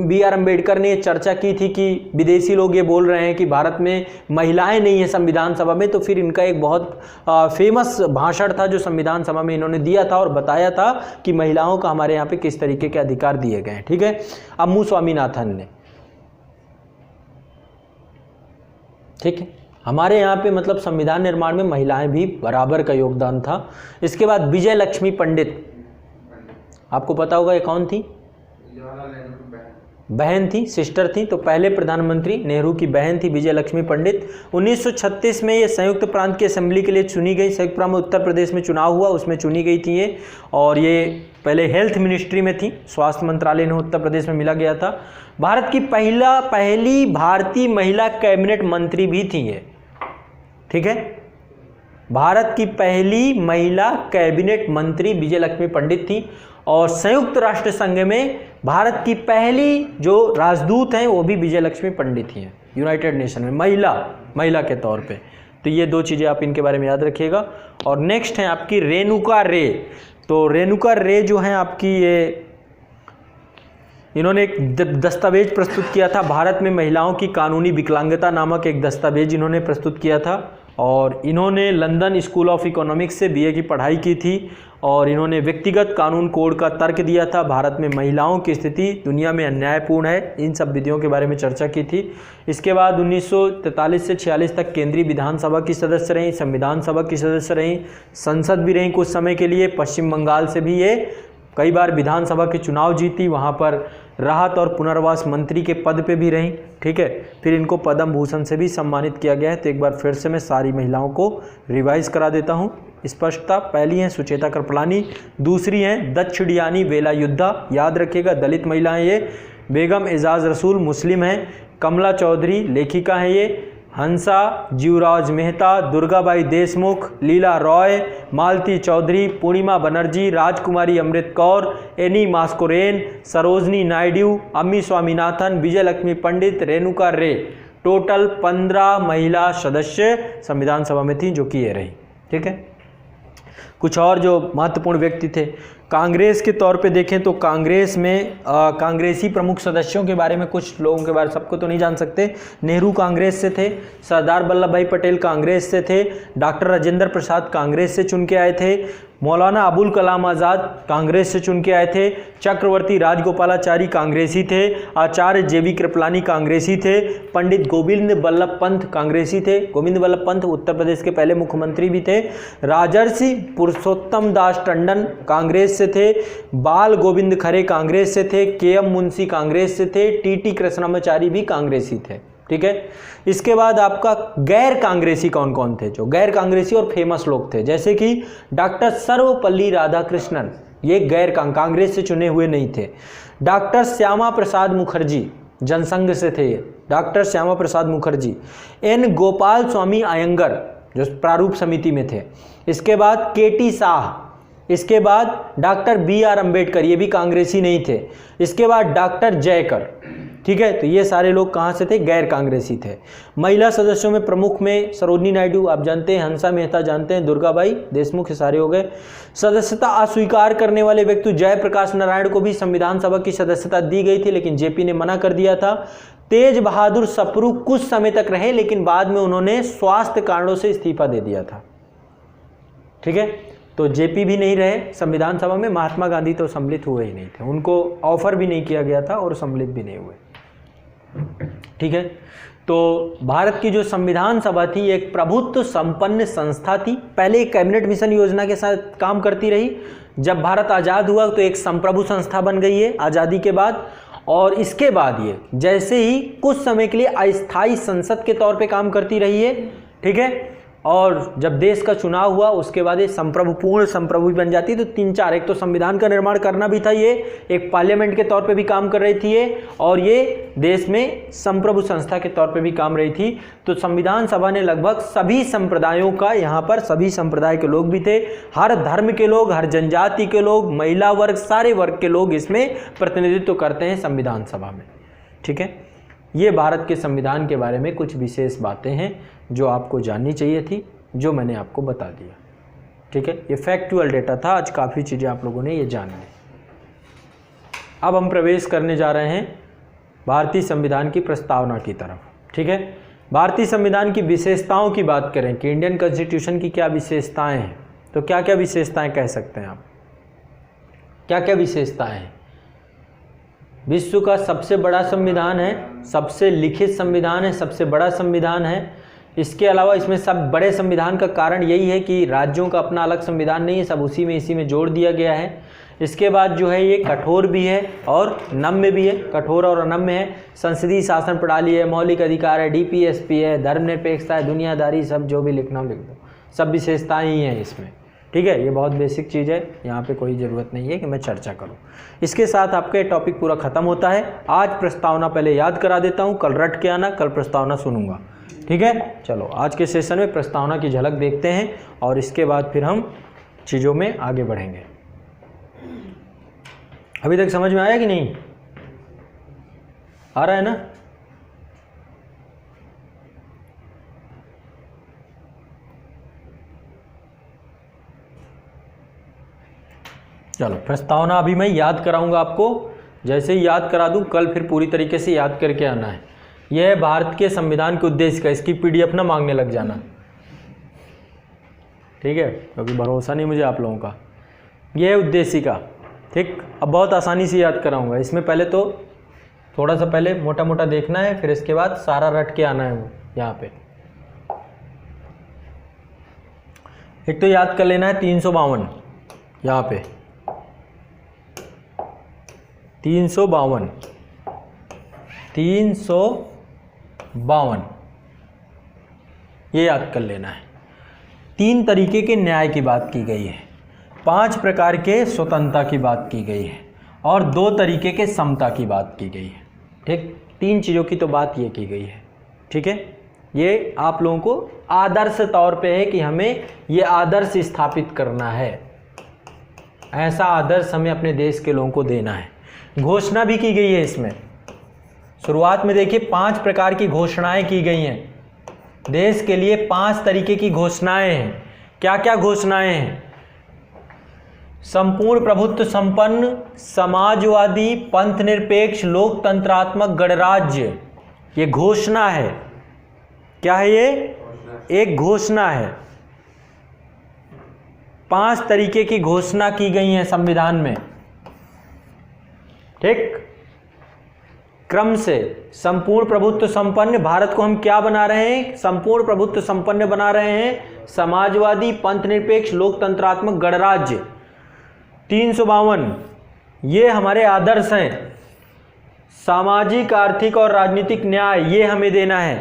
B.R. अम्बेडकर ने चर्चा की थी कि विदेशी लोग ये बोल रहे हैं कि भारत में महिलाएं नहीं है संविधान सभा में, तो फिर इनका एक बहुत फेमस भाषण था जो संविधान सभा में इन्होंने दिया था और बताया था कि महिलाओं का हमारे यहाँ पे किस तरीके के अधिकार दिए गए हैं। ठीक है, अम्मू स्वामीनाथन ने। ठीक है, हमारे यहाँ पे मतलब संविधान निर्माण में महिलाएं भी बराबर का योगदान था। इसके बाद विजय लक्ष्मी पंडित, आपको पता होगा ये कौन थी, बहन थी, सिस्टर थी। तो पहले प्रधानमंत्री नेहरू की बहन थी विजय लक्ष्मी पंडित। 1936 में ये संयुक्त प्रांत की असेंबली के लिए चुनी गई। संयुक्त प्रांत में उत्तर प्रदेश में चुनाव हुआ, उसमें चुनी गई थी ये, और ये पहले हेल्थ मिनिस्ट्री में थी, स्वास्थ्य मंत्रालय इन्हें उत्तर प्रदेश में मिला गया था। भारत की पहली भारतीय महिला कैबिनेट मंत्री भी थी ये। ठीक है, भारत की पहली महिला कैबिनेट मंत्री विजय लक्ष्मी पंडित थी और संयुक्त राष्ट्र संघ में भारत की पहली जो राजदूत हैं वो भी विजय लक्ष्मी पंडित ही हैं, यूनाइटेड नेशन में महिला के तौर पे। तो ये दो चीज़ें आप इनके बारे में याद रखिएगा। और नेक्स्ट है आपकी रेणुका रे। तो रेणुका रे जो हैं आपकी, ये इन्होंने एक दस्तावेज प्रस्तुत किया था, भारत में महिलाओं की कानूनी विकलांगता नामक एक दस्तावेज इन्होंने प्रस्तुत किया था और इन्होंने लंदन स्कूल ऑफ इकोनॉमिक्स से BA की पढ़ाई की थी और इन्होंने व्यक्तिगत कानून कोड का तर्क दिया था। भारत में महिलाओं की स्थिति दुनिया में अन्यायपूर्ण है, इन सब विधियों के बारे में चर्चा की थी। इसके बाद 1943 से 46 तक केंद्रीय विधानसभा की सदस्य रहीं, संविधान सभा की सदस्य रहीं, संसद भी रहीं कुछ समय के लिए। पश्चिम बंगाल से भी ये कई बार विधानसभा के चुनाव जीती, वहाँ पर राहत और पुनर्वास मंत्री के पद पे भी रहीं। ठीक है, फिर इनको पद्म भूषण से भी सम्मानित किया गया है। तो एक बार फिर से मैं सारी महिलाओं को रिवाइज करा देता हूँ स्पष्टता। पहली हैं सुचेता कृपलानी, दूसरी हैं दक्षिणयानी वेलायुद्धा, याद रखिएगा दलित महिलाएं ये। बेगम एजाज रसूल मुस्लिम हैं। कमला चौधरी लेखिका हैं ये। हंसा, जीवराज मेहता, दुर्गाबाई देशमुख, लीला रॉय, मालती चौधरी, पूर्णिमा बनर्जी, राजकुमारी अमृत कौर, एनी मास्कोरेन, सरोजनी नायडू, अम्मी स्वामीनाथन, विजय लक्ष्मी पंडित, रेणुका रे। टोटल 15 महिला सदस्य संविधान सभा में थी, जो कि ये रही। ठीक है, कुछ और जो महत्वपूर्ण व्यक्ति थे कांग्रेस के तौर पे देखें तो कांग्रेस में कांग्रेसी प्रमुख सदस्यों के बारे में कुछ लोगों के बारे, सबको तो नहीं जान सकते। नेहरू कांग्रेस से थे, सरदार वल्लभ भाई पटेल कांग्रेस से थे, डॉक्टर राजेंद्र प्रसाद कांग्रेस से चुन के आए थे, मौलाना अबुल कलाम आज़ाद कांग्रेस से चुन के आए थे, चक्रवर्ती राजगोपालाचारी कांग्रेसी थे, आचार्य जेबी कृपलानी कांग्रेसी थे, पंडित गोविंद वल्लभ पंत कांग्रेसी थे। गोविंद वल्लभ पंत उत्तर प्रदेश के पहले मुख्यमंत्री भी थे। राजर्षि पुरुषोत्तम दास टंडन कांग्रेस से थे, बाल गोविंद खरे कांग्रेस से थे, के.एम. मुंशी कांग्रेस से थे, टी.टी. कृष्णमाचारी भी कांग्रेसी थे। ठीक है, इसके बाद आपका गैर कांग्रेसी कौन कौन थे? जो गैर कांग्रेसी और फेमस लोग थे, जैसे कि डॉक्टर सर्वपल्ली राधाकृष्णन, ये गैर कांग्रेस से चुने हुए नहीं थे। डॉक्टर श्यामा प्रसाद मुखर्जी जनसंघ से थे, डॉक्टर श्यामा प्रसाद मुखर्जी। एन गोपाल स्वामी अयंगर जो प्रारूप समिति में थे। इसके बाद के.टी. शाह, इसके बाद डॉक्टर बी.आर. अम्बेडकर, ये भी कांग्रेसी नहीं थे। इसके बाद डॉक्टर जयकर। ठीक है, तो ये सारे लोग कहाँ से थे? गैर कांग्रेसी थे। महिला सदस्यों में प्रमुख में सरोजनी नायडू आप जानते हैं, हंसा मेहता जानते हैं, दुर्गाबाई देशमुख, ये सारे हो गए। सदस्यता अस्वीकार करने वाले व्यक्ति जयप्रकाश नारायण को भी संविधान सभा की सदस्यता दी गई थी, लेकिन जेपी ने मना कर दिया था। तेज बहादुर सप्रू कुछ समय तक रहे, लेकिन बाद में उन्होंने स्वास्थ्य कारणों से इस्तीफा दे दिया था। ठीक है, तो जेपी भी नहीं रहे संविधान सभा में। महात्मा गांधी तो सम्मिलित हुए ही नहीं थे, उनको ऑफर भी नहीं किया गया था और सम्मिलित भी नहीं हुए। ठीक है, तो भारत की जो संविधान सभा थी एक प्रभुत्व संपन्न संस्था थी। पहले कैबिनेट मिशन योजना के साथ काम करती रही। जब भारत आज़ाद हुआ तो एक संप्रभु संस्था बन गई है आज़ादी के बाद, और इसके बाद ये जैसे ही कुछ समय के लिए अस्थायी संसद के तौर पे काम करती रही है। ठीक है, और जब देश का चुनाव हुआ उसके बाद ये संप्रभु, पूर्ण संप्रभु बन जाती है। तो 3-4, एक तो संविधान का निर्माण करना भी था, ये एक पार्लियामेंट के तौर पे भी काम कर रही थी ये, और ये देश में संप्रभु संस्था के तौर पे भी काम रही थी। तो संविधान सभा ने लगभग सभी संप्रदायों का, यहाँ पर सभी संप्रदाय के लोग भी थे, हर धर्म के लोग, हर जनजाति के लोग, महिला वर्ग, सारे वर्ग के लोग इसमें प्रतिनिधित्व करते हैं संविधान सभा में। ठीक है, ये भारत के संविधान के बारे में कुछ विशेष बातें हैं जो आपको जाननी चाहिए थी, जो मैंने आपको बता दिया। ठीक है, ये फैक्चुअल डेटा था, आज काफ़ी चीज़ें आप लोगों ने ये जान ली। अब हम प्रवेश करने जा रहे हैं भारतीय संविधान की प्रस्तावना की तरफ। ठीक है, भारतीय संविधान की विशेषताओं की बात करें कि इंडियन कॉन्स्टिट्यूशन की क्या विशेषताएं हैं, तो क्या क्या विशेषताएं कह सकते हैं आप? क्या क्या विशेषताएं हैं? विश्व का सबसे बड़ा संविधान है, सबसे लिखित संविधान है, सबसे बड़ा संविधान है। इसके अलावा इसमें सब बड़े संविधान का कारण यही है कि राज्यों का अपना अलग संविधान नहीं है, सब इसी में जोड़ दिया गया है। इसके बाद जो है ये कठोर भी है और नम्य भी है, कठोर और अनम्य है। संसदीय शासन प्रणाली है, मौलिक अधिकार है, डीपीएसपी है, धर्मनिरपेक्षता है, दुनियादारी, सब जो भी लिखना हो लिख दो, सब विशेषताएं ही हैं इसमें। ठीक है, ये बहुत बेसिक चीज़ है, यहाँ पे कोई ज़रूरत नहीं है कि मैं चर्चा करूँ। इसके साथ आपका टॉपिक पूरा ख़त्म होता है। आज प्रस्तावना पहले याद करा देता हूँ, कल रट के आना, कल प्रस्तावना सुनूंगा। ठीक है, चलो आज के सेशन में प्रस्तावना की झलक देखते हैं और इसके बाद फिर हम चीज़ों में आगे बढ़ेंगे। अभी तक समझ में आया कि नहीं? आ रहा है ना? चलो, प्रस्तावना अभी मैं याद कराऊंगा आपको। जैसे ही याद करा दूं, कल फिर पूरी तरीके से याद करके आना है। यह है भारत के संविधान के उद्देश्य का, इसकी पीडीएफ ना मांगने लग जाना। ठीक है, क्योंकि भरोसा नहीं मुझे आप लोगों का। यह है उद्देश्य का। ठीक, अब बहुत आसानी से याद कराऊंगा। इसमें पहले तो थोड़ा सा पहले मोटा मोटा देखना है, फिर इसके बाद सारा रट के आना है यहाँ पे। एक तो याद कर लेना है 352, यहाँ पे 352 ये याद कर लेना है। 3 तरीके के न्याय की बात की गई है, 5 प्रकार के स्वतंत्रता की बात की गई है और 2 तरीके के समता की बात की गई है। ठीक, 3 चीज़ों की तो बात ये की गई है। ठीक है, ये आप लोगों को आदर्श तौर पे है कि हमें ये आदर्श स्थापित करना है, ऐसा आदर्श हमें अपने देश के लोगों को देना है। घोषणा भी की गई है इसमें। शुरुआत में देखिए 5 प्रकार की घोषणाएं की गई हैं। देश के लिए 5 तरीके की घोषणाएं हैं। क्या क्या घोषणाएं हैं? संपूर्ण प्रभुत्व संपन्न, समाजवादी, पंथ निरपेक्ष, लोकतंत्रात्मक गणराज्य, ये घोषणा है। क्या है ये? एक घोषणा है। 5 तरीके की घोषणा की गई है संविधान में, ठीक। क्रम से संपूर्ण प्रभुत्व संपन्न, भारत को हम क्या बना रहे हैं? संपूर्ण प्रभुत्व संपन्न बना रहे हैं। समाजवादी, पंथ निरपेक्ष, लोकतंत्रात्मक गणराज्य। 352 ये हमारे आदर्श हैं। सामाजिक, आर्थिक और राजनीतिक न्याय ये हमें देना है।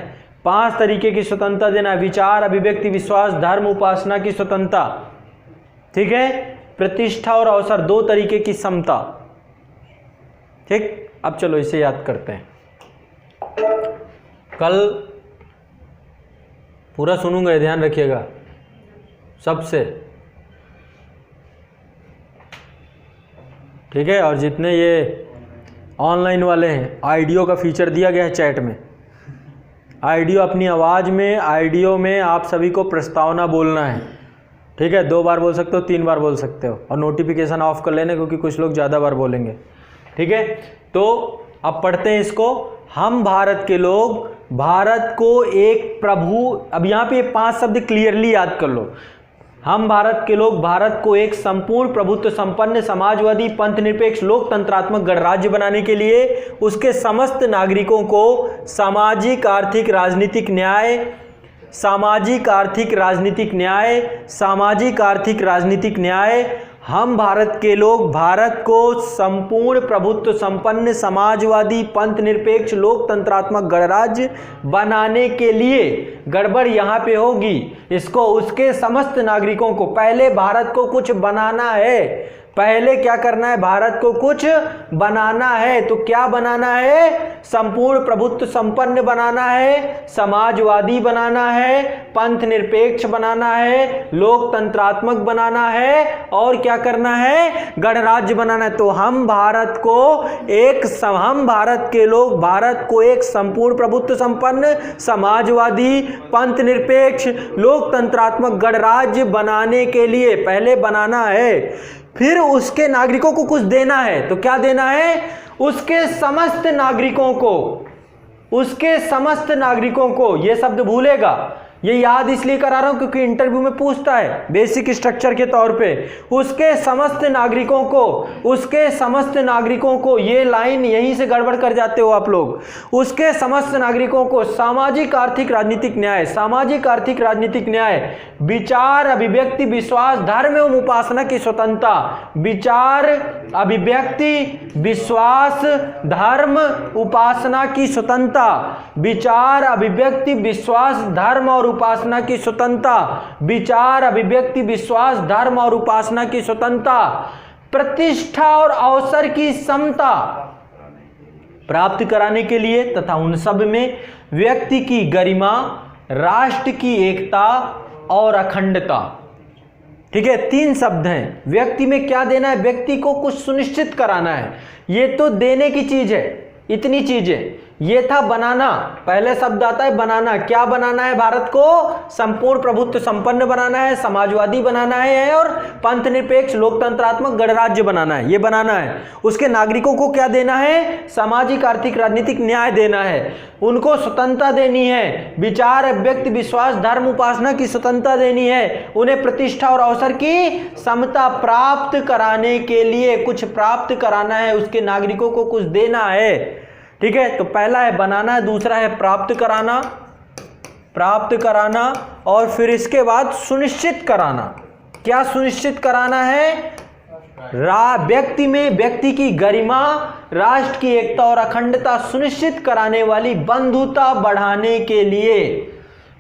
5 तरीके की स्वतंत्रता देना है। विचार, अभिव्यक्ति, विश्वास, धर्म, उपासना की स्वतंत्रता, ठीक है। प्रतिष्ठा और अवसर, 2 तरीके की समता, ठीक। अब चलो इसे याद करते हैं। कल पूरा सुनूंगा, ध्यान रखिएगा सबसे, ठीक है। और जितने ये ऑनलाइन वाले हैं, ऑडियो का फीचर दिया गया है चैट में। ऑडियो अपनी आवाज़ में, ऑडियो में आप सभी को प्रस्तावना बोलना है, ठीक है। 2 बार बोल सकते हो, 3 बार बोल सकते हो, और नोटिफिकेशन ऑफ कर लेना क्योंकि कुछ लोग ज़्यादा बार बोलेंगे, ठीक है। तो अब पढ़ते हैं इसको। हम भारत के लोग भारत को एक प्रभु, अब यहाँ पे 5 शब्द क्लियरली याद कर लो। हम भारत के लोग भारत को एक संपूर्ण प्रभुत्व संपन्न, समाजवादी, पंथ निरपेक्ष, लोकतंत्रात्मक गणराज्य बनाने के लिए उसके समस्त नागरिकों को सामाजिक, आर्थिक, राजनीतिक न्याय, सामाजिक, आर्थिक, राजनीतिक न्याय, सामाजिक, आर्थिक, राजनीतिक न्याय। हम भारत के लोग भारत को संपूर्ण प्रभुत्व संपन्न, समाजवादी, पंथ निरपेक्ष, लोकतंत्रात्मक गणराज्य बनाने के लिए, गड़बड़ यहाँ पे होगी, इसको उसके समस्त नागरिकों को, पहले भारत को कुछ बनाना है। पहले क्या करना है? भारत को कुछ बनाना है। तो क्या बनाना है? संपूर्ण प्रभुत्व संपन्न बनाना है, समाजवादी बनाना है, पंथ निरपेक्ष बनाना है, लोकतंत्रात्मक बनाना है, और क्या करना है? गणराज्य बनाना है। तो हम भारत के लोग भारत को एक संपूर्ण प्रभुत्व संपन्न, समाजवादी, पंथ निरपेक्ष, लोकतंत्रात्मक गणराज्य बनाने के लिए पहले बनाना है, फिर उसके नागरिकों को कुछ देना है। तो क्या देना है? उसके समस्त नागरिकों को, ये शब्द भूलेगा, ये याद इसलिए करा रहा हूं क्योंकि इंटरव्यू में पूछता है बेसिक स्ट्रक्चर के तौर पे। उसके समस्त नागरिकों को, ये लाइन यहीं से गड़बड़ कर जाते हो आप लोग। उसके समस्त नागरिकों को सामाजिक, आर्थिक, राजनीतिक न्याय, सामाजिक, आर्थिक, राजनीतिक न्याय, विचार, अभिव्यक्ति, विश्वास, धर्म एवं उपासना की स्वतंत्रता, विचार, अभिव्यक्ति, विश्वास, धर्म, उपासना की स्वतंत्रता, विचार, अभिव्यक्ति, विश्वास, धर्म और उपासना की स्वतंत्रता, विचार, अभिव्यक्ति, विश्वास, धर्म और उपासना की स्वतंत्रता, प्रतिष्ठा और अवसर की समता प्राप्त कराने के लिए तथा उन सब में व्यक्ति की गरिमा, राष्ट्र की एकता और अखंडता। ठीक है, 3 शब्द हैं। व्यक्ति में क्या देना है? व्यक्ति को कुछ सुनिश्चित कराना है। ये तो देने की चीज है, इतनी चीजें। ये था बनाना, पहले शब्द आता है बनाना। क्या बनाना है? भारत को संपूर्ण प्रभुत्व संपन्न बनाना है, समाजवादी बनाना है और पंथ निरपेक्ष, लोकतंत्रात्मक गणराज्य बनाना है। ये बनाना है। उसके नागरिकों को क्या देना है? सामाजिक, आर्थिक, राजनीतिक न्याय देना है। उनको स्वतंत्रता देनी है, विचार, अभिव्यक्ति, विश्वास, धर्म, उपासना की स्वतंत्रता देनी है। उन्हें प्रतिष्ठा और अवसर की समता प्राप्त कराने के लिए कुछ प्राप्त कराना है, उसके नागरिकों को कुछ देना है। ठीक है, तो पहला है बनाना, दूसरा है प्राप्त कराना और फिर इसके बाद सुनिश्चित कराना। क्या सुनिश्चित कराना है? व्यक्ति में व्यक्ति की गरिमा, राष्ट्र की एकता और अखंडता सुनिश्चित कराने वाली बंधुता बढ़ाने के लिए,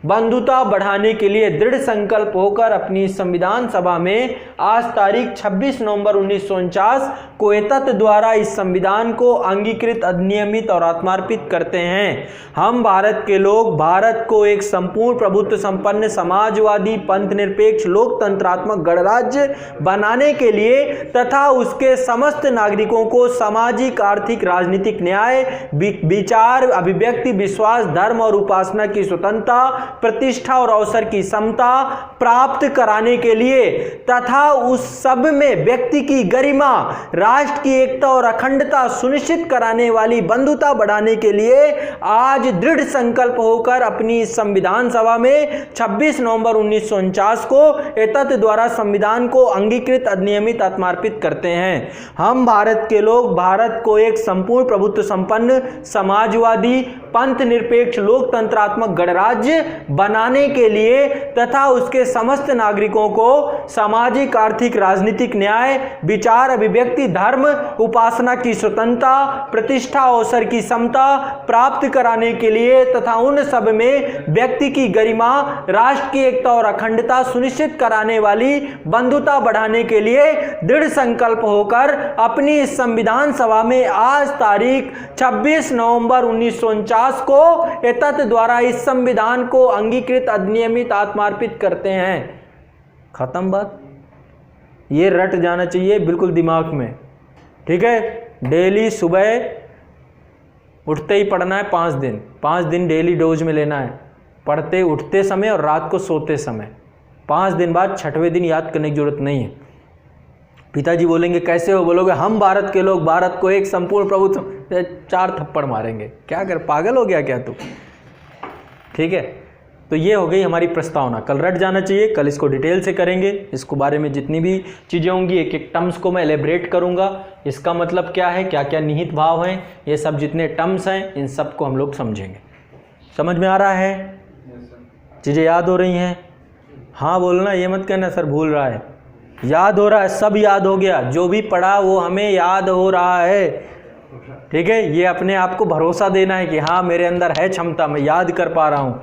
बंधुता बढ़ाने के लिए दृढ़ संकल्प होकर अपनी संविधान सभा में आज तारीख 26 नवंबर 1949 को एतत् द्वारा इस संविधान को अंगीकृत, अधिनियमित और आत्मार्पित करते हैं। हम भारत के लोग भारत को एक संपूर्ण प्रभुत्व संपन्न समाजवादी पंथ निरपेक्ष लोकतंत्रात्मक गणराज्य बनाने के लिए तथा उसके समस्त नागरिकों को सामाजिक, आर्थिक, राजनीतिक न्याय, विचार, अभिव्यक्ति, विश्वास, धर्म और उपासना की स्वतंत्रता, प्रतिष्ठा और अवसर की समता प्राप्त कराने के लिए तथा उस सब में व्यक्ति की गरिमा, राष्ट्र की एकता और अखंडता सुनिश्चित कराने वाली बंधुता बढ़ाने के लिए आज दृढ़ संकल्प होकर अपनी संविधान सभा में 26 नवंबर 1949 को एतत् द्वारा संविधान को अंगीकृत, अधिनियमित, आत्मार्पित करते हैं। हम भारत के लोग भारत को एक संपूर्ण प्रभुत्व संपन्न समाजवादी पंथ निरपेक्ष लोकतंत्रात्मक गणराज्य बनाने के लिए तथा उसके समस्त नागरिकों को सामाजिक, आर्थिक, राजनीतिक न्याय, विचार, अभिव्यक्ति, धर्म, उपासना की स्वतंत्रता, प्रतिष्ठा, अवसर की समता प्राप्त कराने के लिए तथा उन सब में व्यक्ति की गरिमा, राष्ट्र की एकता और अखंडता सुनिश्चित कराने वाली बंधुता बढ़ाने के लिए दृढ़ संकल्प होकर अपनी इस संविधान सभा में आज तारीख 26 नवंबर 1949 को एतत् द्वारा इस संविधान को अंगीकृत, अधिनियमित, आत्मार्पित करते हैं। खत्म बात। ये रट जाना चाहिए बिल्कुल दिमाग में, ठीक है। डेली सुबह उठते ही पढ़ना है 5 दिन डेली डोज में लेना है, पढ़ते उठते समय और रात को सोते समय। 5 दिन बाद 6वें दिन याद करने की जरूरत नहीं है। पिताजी बोलेंगे कैसे हो, बोलोगे हम भारत के लोग भारत को एक संपूर्ण प्रभुत्व, 4 थप्पड़ मारेंगे। क्या कर, पागल हो गया क्या तू? ठीक है, तो ये हो गई हमारी प्रस्तावना। कल रट जाना चाहिए, कल इसको डिटेल से करेंगे। इसको बारे में जितनी भी चीज़ें होंगी एक एक टर्म्स को मैं एलेबरेट करूँगा। इसका मतलब क्या है, क्या क्या निहित भाव हैं, ये सब जितने टर्म्स हैं इन सब को हम लोग समझेंगे। समझ में आ रहा है? चीज़ें याद हो रही हैं? हाँ बोलना, ये मत कहना सर भूल रहा है। याद हो रहा है, सब याद हो गया, जो भी पढ़ा वो हमें याद हो रहा है। ठीक है, ये अपने आप को भरोसा देना है कि हाँ मेरे अंदर है क्षमता, मैं याद कर पा रहा हूँ।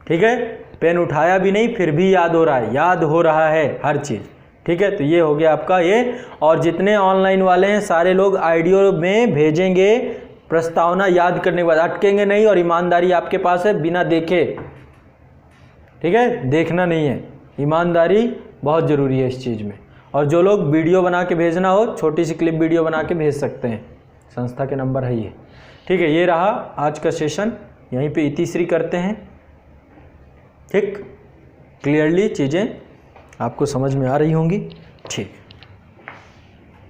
ठीक है, पेन उठाया भी नहीं फिर भी याद हो रहा है, याद हो रहा है हर चीज़। ठीक है, तो ये हो गया आपका ये। और जितने ऑनलाइन वाले हैं सारे लोग आइडियो में भेजेंगे प्रस्तावना याद करने के बाद, अटकेंगे नहीं। और ईमानदारी आपके पास है बिना देखे, ठीक है, देखना नहीं है। ईमानदारी बहुत ज़रूरी है इस चीज़ में। और जो लोग वीडियो बना के भेजना हो, छोटी सी क्लिप वीडियो बना के भेज सकते हैं, संस्था के नंबर है ये। ठीक है, ये रहा आज का सेशन, यहीं पे इतिश्री करते हैं। ठीक, क्लियरली चीज़ें आपको समझ में आ रही होंगी। ठीक।